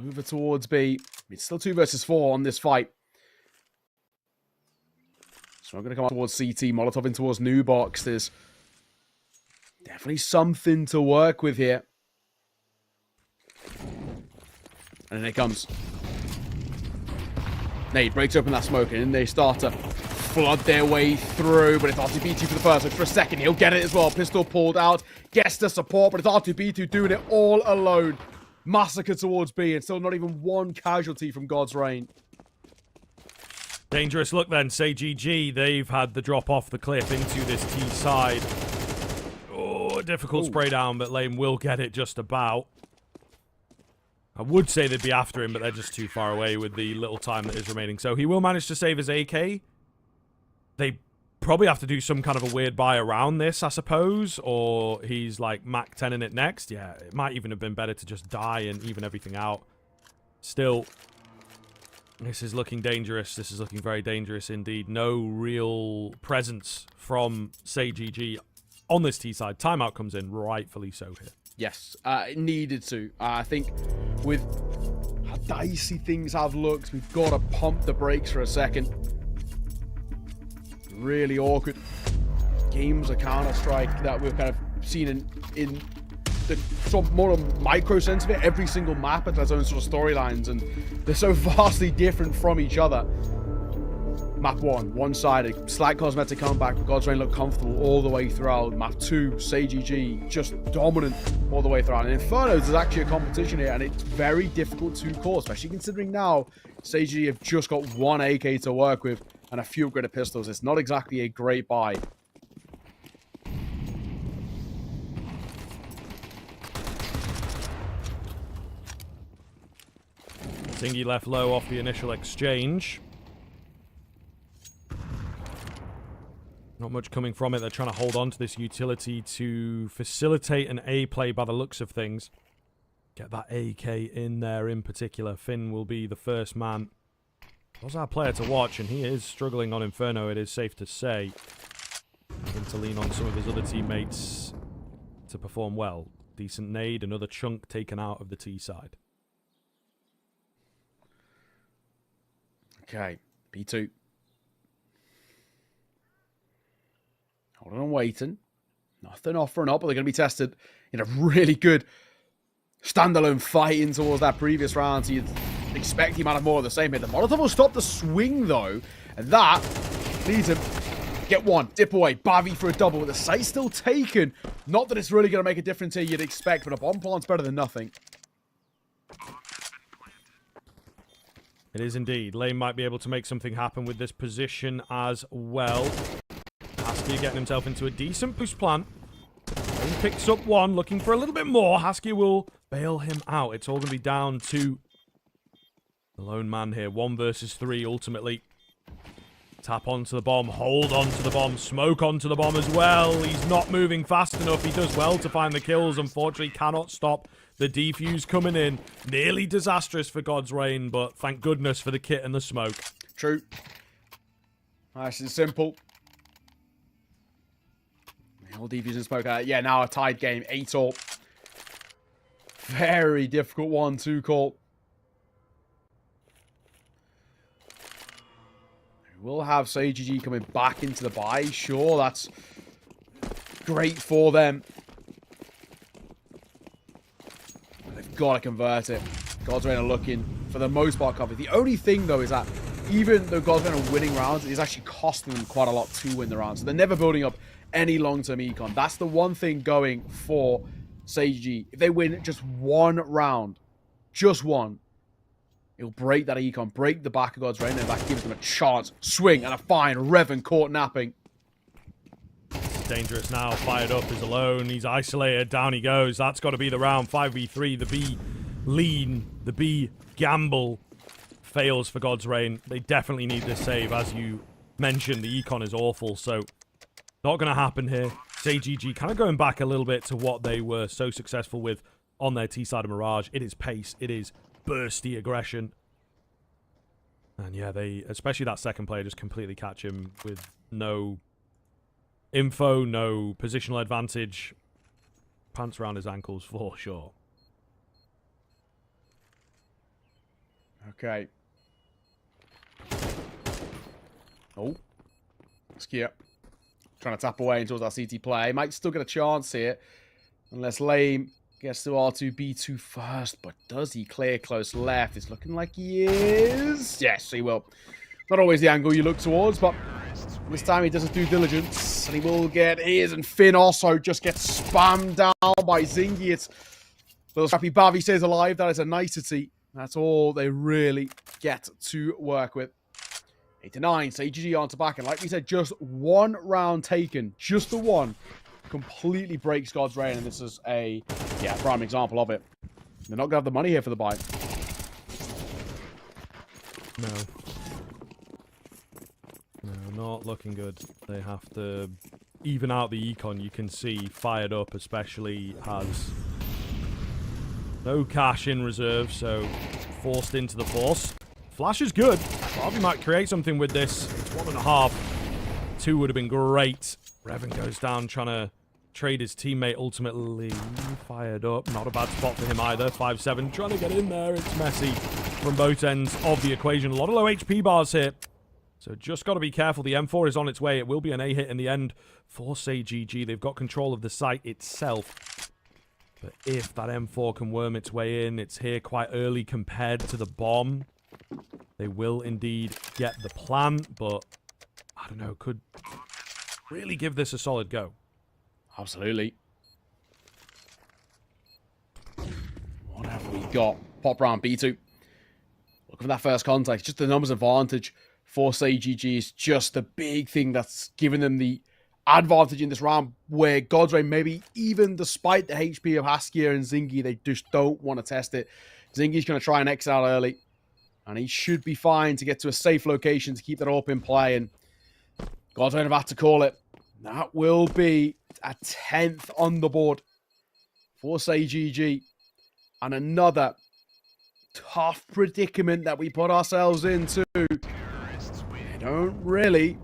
over towards B. It's still 2 versus 4 on this fight. So I'm going to come up towards CT. Molotov in towards New Box. There's definitely something to work with here. And then it comes. Nade breaks open that smoke and then they start to flood their way through, but it's R2B2 for the first one. For a second, he'll get it as well. Pistol pulled out, gets the support, but it's R2B2 doing it all alone. Massacre towards B, and still not even 1 casualty from God's Reign. Dangerous look then, say GG. They've had the drop off the cliff into this T side. Oh, a difficult spray down, but Lame will get it just about. I would say they'd be after him, but they're just too far away with the little time that is remaining. So he will manage to save his AK. They probably have to do some kind of a weird buy around this, I suppose. Or he's like Mac 10 in it next. Yeah, it might even have been better to just die and even everything out. Still, this is looking dangerous. This is looking very dangerous indeed. No real presence from Say GG on this T side. Timeout comes in, rightfully so here. Yes, it needed to. I think with how dicey things have looked, we've got to pump the brakes for a second. Really awkward games of Counter-Strike that we've kind of seen in the sort of more micro sense of it. Every single map has its own sort of storylines, and they're so vastly different from each other. Map 1, one-sided, slight cosmetic comeback, but God's Reign looked comfortable all the way throughout. Map 2, SGGT, just dominant all the way throughout. And Inferno is actually a competition here, and it's very difficult to call, especially considering now SGGT have just got one AK to work with and a few upgraded pistols. It's not exactly a great buy. Zingy left low off the initial exchange. Not much coming from it. They're trying to hold on to this utility to facilitate an A play by the looks of things. Get that AK in there in particular. Finn will be the first man. Was our player to watch, and he is struggling on Inferno, it is safe to say. Having to lean on some of his other teammates to perform well. Decent nade, another chunk taken out of the T side. Okay, B2. Holding and waiting. Nothing offering up, but they're going to be tested in a really good standalone fight in towards that previous round. So you'd expect he might have more of the same here. The Molotov will stop the swing, though. And that leads him get one. Dip away. Bavy for a double. With the site still taken. Not that it's really going to make a difference here, you'd expect. But a bomb plant's better than nothing. It is indeed. Lane might be able to make something happen with this position as well. Husky getting himself into a decent push plan. Lane picks up one, looking for a little bit more. Husky will bail him out. It's all going to be down to the lone man here. 1 versus 3 ultimately. Tap onto the bomb, hold onto the bomb, smoke onto the bomb as well. He's not moving fast enough. He does well to find the kills. Unfortunately, cannot stop the defuse coming in. Nearly disastrous for God's Reign, but thank goodness for the kit and the smoke. True. Nice and simple. All defuse and smoke. Yeah, now a tied game. 8-all. Very difficult one to call. We'll have SGGT coming back into the buy. Sure, that's great for them. But they've got to convert it. God's Reign are looking, for the most part, covered. The only thing, though, is that even though God's Reign are winning rounds, it's actually costing them quite a lot to win the rounds. So they're never building up any long-term econ. That's the one thing going for SGGT. If they win just one round, just one, it'll break that econ, break the back of God's Reign, and that gives them a chance. Swing and a fine. Revan caught napping. Dangerous now. Fired up is alone. He's isolated. Down he goes. That's got to be the round. 5v3. The B lean. The B gamble fails for God's Reign. They definitely need this save. As you mentioned, the econ is awful, so not going to happen here. SGGT kind of going back a little bit to what they were so successful with on their T side of Mirage. It is pace. It is bursty aggression. And yeah, they, especially that second player, just completely catch him with no info, no positional advantage. Pants around his ankles for sure. Okay. Oh. Skip. Trying to tap away towards that CT play. Might still get a chance here. Unless Lame gets to R2B2 first. But does he clear close left? It's looking like he is. Yes, he will. Not always the angle you look towards, but this time he does his due diligence. And he will get his. And Finn also just gets spammed down by Zingy. It's little scrappy Bavy stays alive. That is a nicety. That's all they really get to work with. 8-9, SGGT onto back, and like we said, just one round taken, just the one, completely breaks God's Reign, and this is a, prime example of it. They're not going to have the money here for the buy. No, not looking good. They have to even out the econ. You can see Fired Up especially has no cash in reserve, so forced into the force. Flash is good. Barbie might create something with this. It's 1.5. 2 would have been great. Revan goes down trying to trade his teammate ultimately. Fired Up. Not a bad spot for him either. 5-7 trying to get in there. It's messy from both ends of the equation. A lot of low HP bars here. So just got to be careful. The M4 is on its way. It will be an A hit in the end for SGGT. They've got control of the site itself. But if that M4 can worm its way in, it's here quite early compared to the bomb. They will indeed get the plan, but I don't know, could really give this a solid go. Absolutely. What have we got? Pop round B2. Look for that first contact. Just the numbers advantage for SGGT is just the big thing that's giving them the advantage in this round, where God's Reign, maybe even despite the HP of Haskia and Zingy, they just don't want to test it. Zingy's going to try and exile early, and he should be fine to get to a safe location to keep that up in play, and God's Reign have had to call it. That will be a 10th on the board for SGGT, and another tough predicament that we put ourselves into. They don't really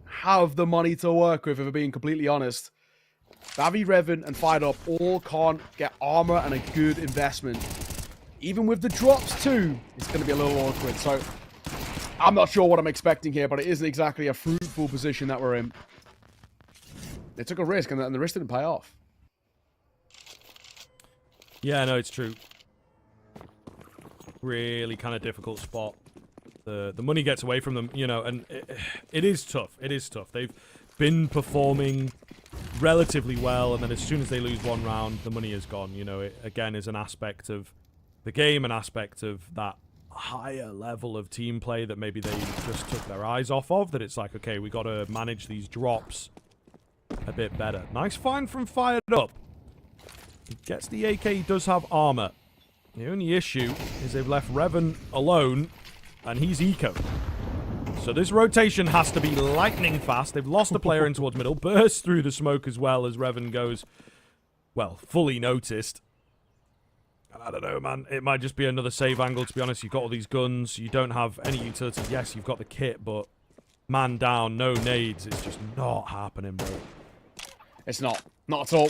have the money to work with, if we're being completely honest. Bavi, Revan, and Fired Up all can't get armor and a good investment. Even with the drops too, it's going to be a little awkward. So I'm not sure what I'm expecting here, but it isn't exactly a fruitful position that we're in. They took a risk, and the risk didn't pay off. Yeah, no, it's true. Really kind of difficult spot. The money gets away from them, you know, and it is tough. It is tough. They've been performing relatively well, and then as soon as they lose one round, the money is gone. You know, it again is an aspect of the game, an aspect of that higher level of team play that maybe they just took their eyes off of, that it's like, okay, we got to manage these drops a bit better. Nice find from Fired Up. He gets the AK, he does have armor. The only issue is they've left Revan alone, and he's eco. So this rotation has to be lightning fast. They've lost a player in towards middle, bursts through the smoke as well as Revan goes, well, fully noticed. And I don't know, man. It might just be another save angle, to be honest. You've got all these guns. You don't have any utility. Yes, you've got the kit, but man down, no nades. It's just not happening, bro. It's not. Not at all.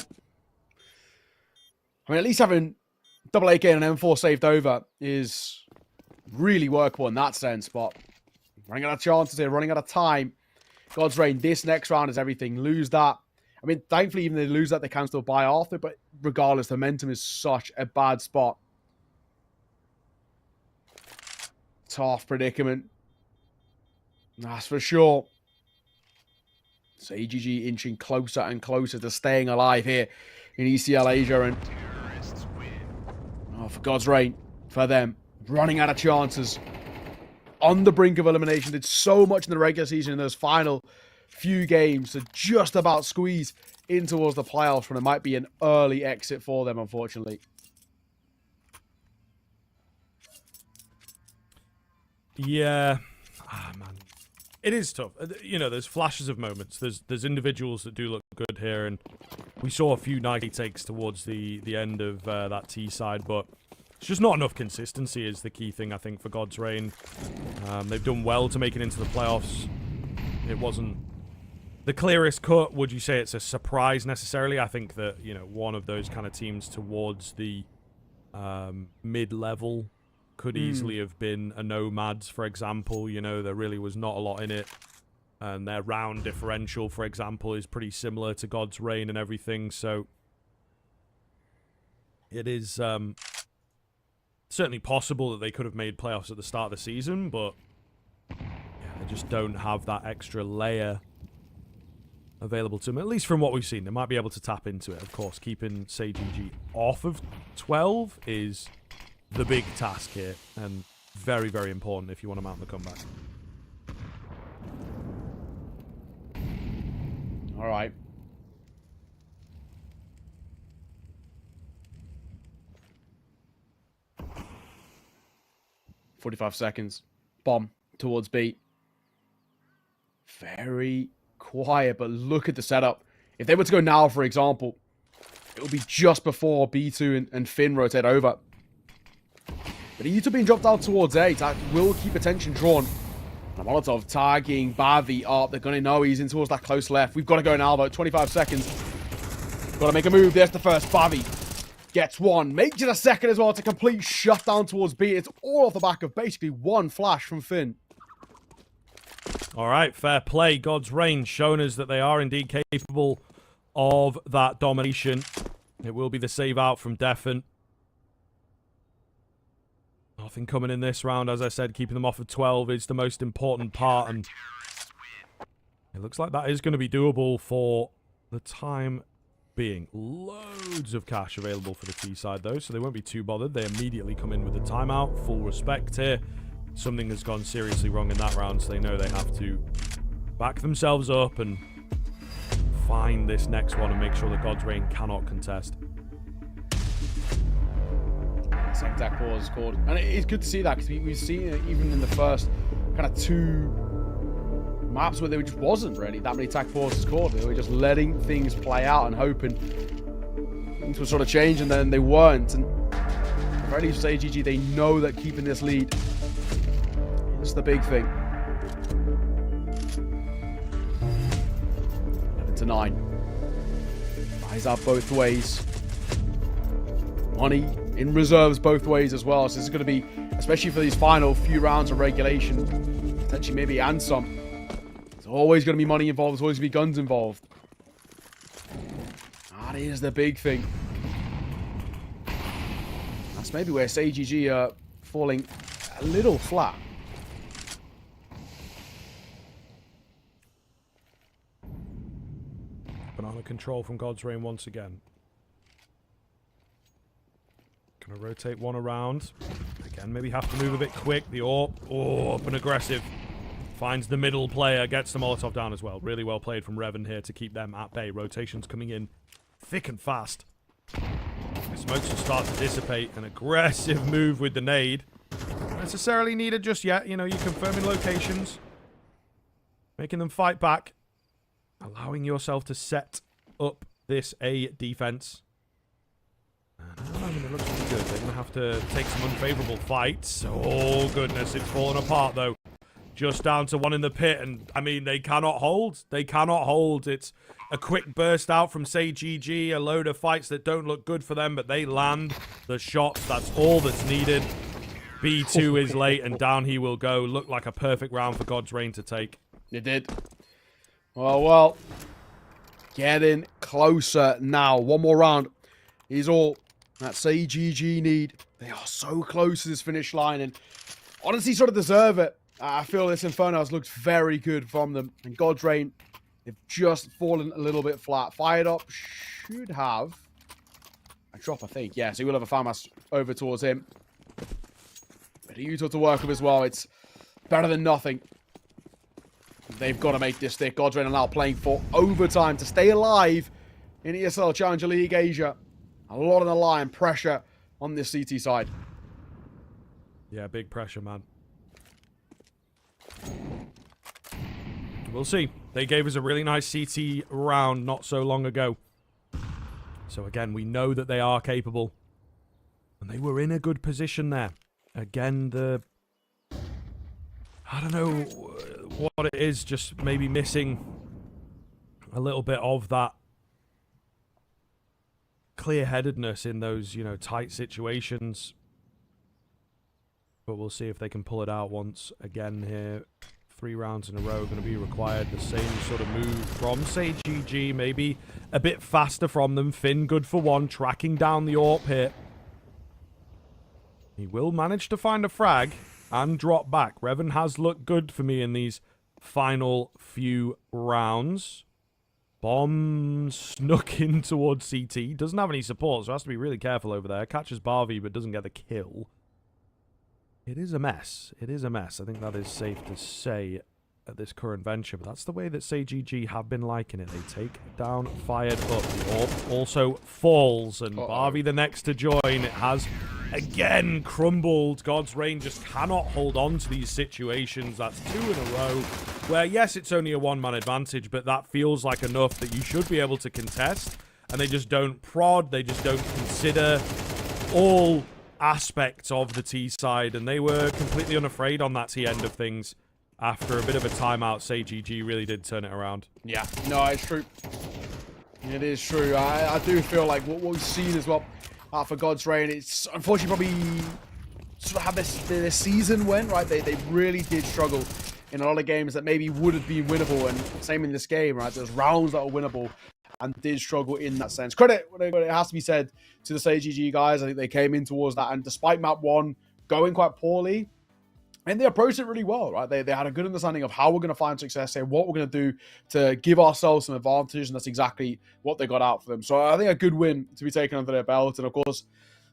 I mean, at least having double AK and an M4 saved over is really workable in that sense, but running out of chances here, running out of time. God's Reign, this next round is everything. Lose that. I mean, thankfully, even if they lose that, they can still buy after, but regardless, the momentum is such a bad spot. Tough predicament. That's for sure. So EGG inching closer and closer to staying alive here in ECL Asia, and oh, for God's Reign, for them, running out of chances. On the brink of elimination, did so much in the regular season in those final few games to just about squeeze in towards the playoffs when it might be an early exit for them, unfortunately. Yeah. Ah, man. It is tough. You know, there's flashes of moments. There's individuals that do look good here, and we saw a few nice takes towards the end of that T side, but it's just not enough consistency is the key thing, I think, for God's Reign. They've done well to make it into the playoffs. It wasn't the clearest cut. Would you say it's a surprise necessarily? I think that, you know, one of those kind of teams towards the mid-level could easily have been a Nomads, for example. You know, there really was not a lot in it. And their round differential, for example, is pretty similar to God's Reign and everything. So it is certainly possible that they could have made playoffs at the start of the season, but yeah, they just don't have that extra layer available to them, at least from what we've seen. They might be able to tap into it, of course. Keeping SGGT off of 12 is the big task here, and very, very important if you want to mount the comeback. All right. "45 seconds. Bomb towards B. Very quiet, but look at the setup. If they were to go now, for example, it would be just before B2 and Finn rotate over. But Yuta being dropped out towards A, that will keep attention drawn. And Molotov tagging Bavi up. They're going to know he's in towards that close left. We've got to go now, though. 25 seconds. Got to make a move. There's the first. Bavi gets one. Makes it a second as well. It's a complete shutdown towards B. It's all off the back of basically one flash from Finn. All right, fair play. God's Reign showing us that they are indeed capable of that domination. It will be the save out from Defen. Nothing coming in this round. As I said, keeping them off of 12 is the most important part, and it looks like that is going to be doable for the time being. Loads of cash available for the T side, though, so they won't be too bothered. They immediately come in with a timeout. Full respect here. Something has gone seriously wrong in that round, so they know they have to back themselves up and find this next one and make sure that God's Reign cannot contest. Same attack pause is called. And it's good to see that, because we've seen it even in the first kind of 2 maps where there just wasn't really that many attack pauses called. They were just letting things play out and hoping things would sort of change, and then they weren't. And at the very least for SGGT, they know that keeping this lead is the big thing. 11-9. Eyes up both ways. Money in reserves both ways as well. So this is going to be, especially for these final few rounds of regulation, potentially maybe and some. There's always going to be money involved. There's always going to be guns involved. That is the big thing. That's maybe where SGGT are falling a little flat. Banana control from God's Reign once again. Gonna rotate one around. Again, maybe have to move a bit quick. The AWP, up and aggressive. Finds the middle player, gets the Molotov down as well. Really well played from Revan here to keep them at bay. Rotations coming in thick and fast. The smokes will start to dissipate. An aggressive move with the nade. Not necessarily needed just yet. You know, you're confirming locations. Making them fight back. Allowing yourself to set up this A defense. I mean, it looks pretty good. They're going to have to take some unfavorable fights. Oh, goodness. It's fallen apart, though. Just down to one in the pit. And, I mean, they cannot hold. They cannot hold. It's a quick burst out from SGGT. A load of fights that don't look good for them, but they land the shots. That's all that's needed. B2 is late, and down he will go. Looked like a perfect round for God's Reign to take. It did. Well. Getting closer now. One more round is all that SGGT need. They are so close to this finish line, and honestly sort of deserve it. I feel this Inferno has looked very good from them. And God's Reign, they've just fallen a little bit flat. Fired Up should have a drop, I think. Yeah, so he will have a FAMAS over towards him. But Utah to work with as well. It's better than nothing. They've got to make this stick. God's Reign are now playing for overtime to stay alive in ESL Challenger League Asia. A lot on the line. Pressure on this CT side. Yeah, big pressure, man. We'll see. They gave us a really nice CT round not so long ago. So again, we know that they are capable. And they were in a good position there. Again, I don't know what it is, just maybe missing a little bit of that clear-headedness in those, tight situations. But we'll see if they can pull it out once again here. 3 rounds in a row going to be required. The same sort of move from SGGT, maybe a bit faster from them. Finn good for one, tracking down the AWP here. He will manage to find a frag and drop back. Revan has looked good for me in these final few rounds. Bomb snuck in towards CT. Doesn't have any support, so has to be really careful over there. Catches Barbie, but doesn't get the kill. It is a mess. It is a mess. I think that is safe to say at this current venture, but that's the way that SGGT have been liking it. They take down, fired up. The AWP also falls, and Barbie the next to join. It has again crumbled. God's Reign just cannot hold on to these situations. That's 2 in a row where, yes, it's only a 1-man advantage, but that feels like enough that you should be able to contest, and they just don't prod. They just don't consider all aspects of the T side, and they were completely unafraid on that T end of things. After a bit of a timeout, SGGT really did turn it around. Yeah, no, it's true. It is true. I do feel like what we've seen as well for God's Reign, it's unfortunately probably sort of how this season went, right? They really did struggle in a lot of games that maybe would have been winnable, and same in this game, right? There's rounds that were winnable and did struggle in that sense. Credit, it has to be said, to the SGGT guys. I think they came in towards that, and despite map 1 going quite poorly. And they approached it really well, right? They had a good understanding of how we're going to find success here, what we're going to do to give ourselves some advantage, and that's exactly what they got out for them. So I think a good win to be taken under their belt, and of course,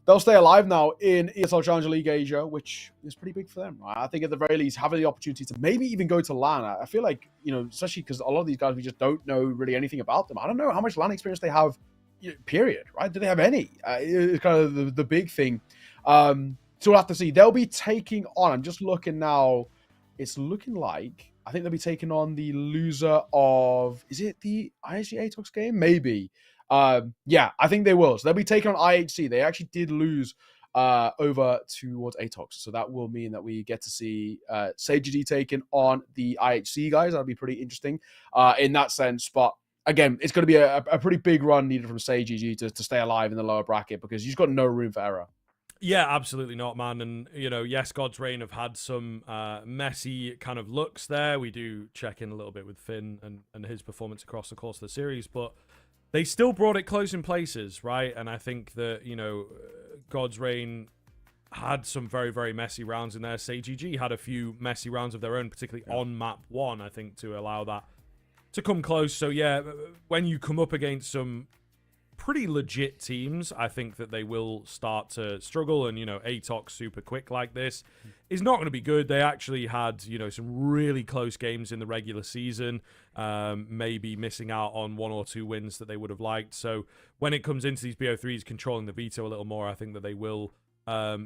they'll stay alive now in ESL Challenger League Asia, which is pretty big for them, right? I think at the very least, having the opportunity to maybe even go to LAN. I feel like, especially because a lot of these guys, we just don't know really anything about them. I don't know how much LAN experience they have, period, right? Do they have any? It's kind of the big thing. So we'll have to see. They'll be taking on, I'm just looking now, it's looking like, I think they'll be taking on the loser of, is it the IHC ATOX game? Maybe. Yeah, I think they will. So they'll be taking on IHC. They actually did lose over towards ATOX. So that will mean that we get to see SGGT taking on the IHC guys. That'll be pretty interesting in that sense. But again, it's going to be a pretty big run needed from SGGT to stay alive in the lower bracket, because you've got no room for error. Yeah, absolutely not, man. And, yes, God's Reign have had some messy kind of looks there. We do check in a little bit with Finn and his performance across the course of the series, but they still brought it close in places, right? And I think that, God's Reign had some very, very messy rounds in there. SGGT had a few messy rounds of their own, particularly on map 1, I think, to allow that to come close. So, yeah, when you come up against some pretty legit teams, I think that they will start to struggle, and ATOX super quick like this is not going to be good. They actually had some really close games in the regular season, maybe missing out on 1 or 2 wins that they would have liked. So when it comes into these BO3s controlling the veto a little more, I think that they will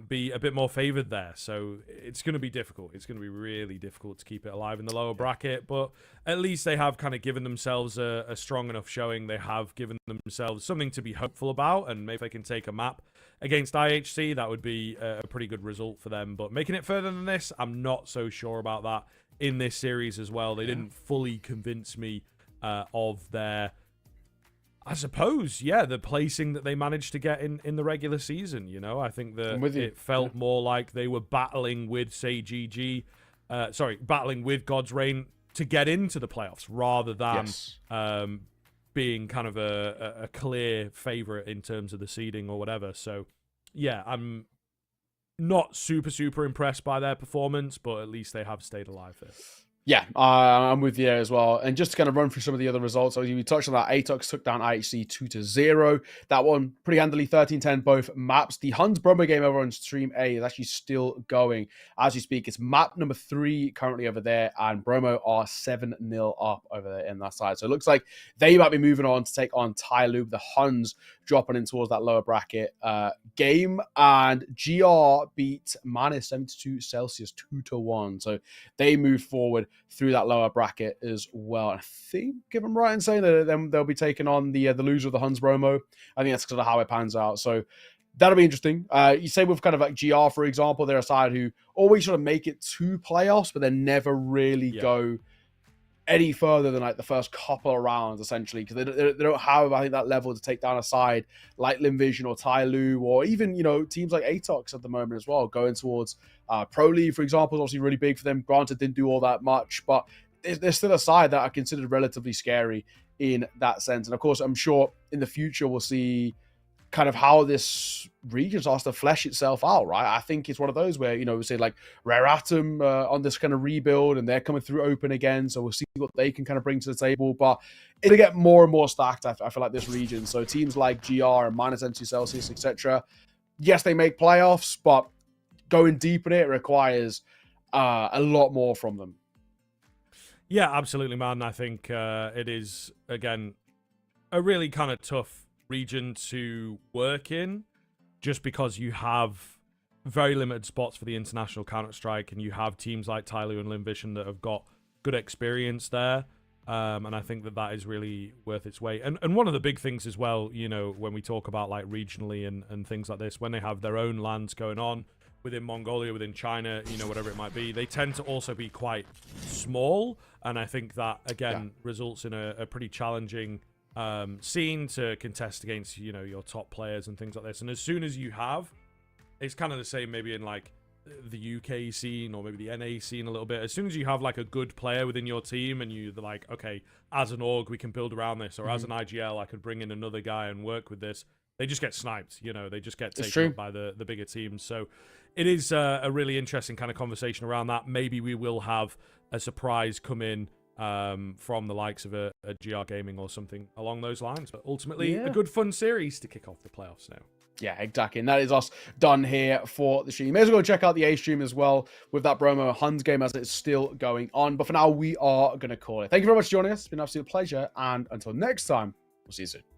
be a bit more favored there. So it's going to be difficult. It's going to be really difficult to keep it alive in the lower bracket, but at least they have kind of given themselves a strong enough showing. They have given themselves something to be hopeful about, and maybe they can take a map against IHC, that would be a pretty good result for them. But making it further than this, I'm not so sure about that in this series as well. They didn't fully convince me of their, I suppose, the placing that they managed to get in the regular season. I think that it felt more like they were battling with, say, battling with God's Reign to get into the playoffs, rather than being kind of a clear favorite in terms of the seeding or whatever. So, yeah, I'm not super impressed by their performance, but at least they have stayed alive here. Yeah, I'm with you as well. And just to kind of run through some of the other results, we touched on that. ATOX took down IHC 2-0. That one pretty handily, 13-10 both maps. The Huns Bromo game over on Stream A is actually still going as you speak. It's map number 3 currently over there, and Bromo are 7-0 up over there in that side. So it looks like they might be moving on to take on Tyloob. The Huns dropping in towards that lower bracket game, and GR beat minus 72 Celsius 2-1. So they move forward through that lower bracket as well. And I think, if I'm right in saying that, they'll be taking on the loser of the Huns Bromo. I think that's sort of how it pans out. So that'll be interesting. You say with kind of like GR, for example, they're a side who always sort of make it to playoffs, but then never really go any further than like the first couple of rounds, essentially, because they don't have, I think, that level to take down a side like Limvision or Tyloob, or even teams like ATOX at the moment as well, going towards Pro League, for example, is obviously really big for them. Granted, didn't do all that much, but they're still a side that are considered relatively scary in that sense. And of course, I'm sure in the future we'll see kind of how this region starts to flesh itself out, right? I think it's one of those where, we say like Rare Atom on this kind of rebuild, and they're coming through open again. So we'll see what they can kind of bring to the table, but it'll get more and more stacked, I feel like, this region. So teams like GR and minus 72 Celsius, etc. Yes, they make playoffs, but going deep in it requires a lot more from them. Yeah, absolutely, man. I think it is, again, a really kind of tough region to work in, just because you have very limited spots for the international Counter-Strike, and you have teams like Tyloob and Limvision that have got good experience there, and I think that is really worth its weight. And one of the big things as well, when we talk about like regionally and things like this, when they have their own lands going on within Mongolia, within China, whatever it might be, they tend to also be quite small, and I think that again results in a pretty challenging scene to contest against, your top players and things like this. And as soon as you have, it's kind of the same maybe in like the UK scene or maybe the NA scene a little bit. As soon as you have like a good player within your team and you're like, okay, as an org, we can build around this, or as an IGL, I could bring in another guy and work with this. they just get sniped. You know, they just get taken up by the bigger teams. So it is a really interesting kind of conversation around that. Maybe we will have a surprise come in from the likes of a GR Gaming or something along those lines. But ultimately, a good fun series to kick off the playoffs now. Yeah, exactly. And that is us done here for the stream. You may as well go check out the A stream as well with that Bromo Huns game as it's still going on. But for now, we are going to call it. Thank you very much for joining us. It's been an absolute pleasure. And until next time, we'll see you soon.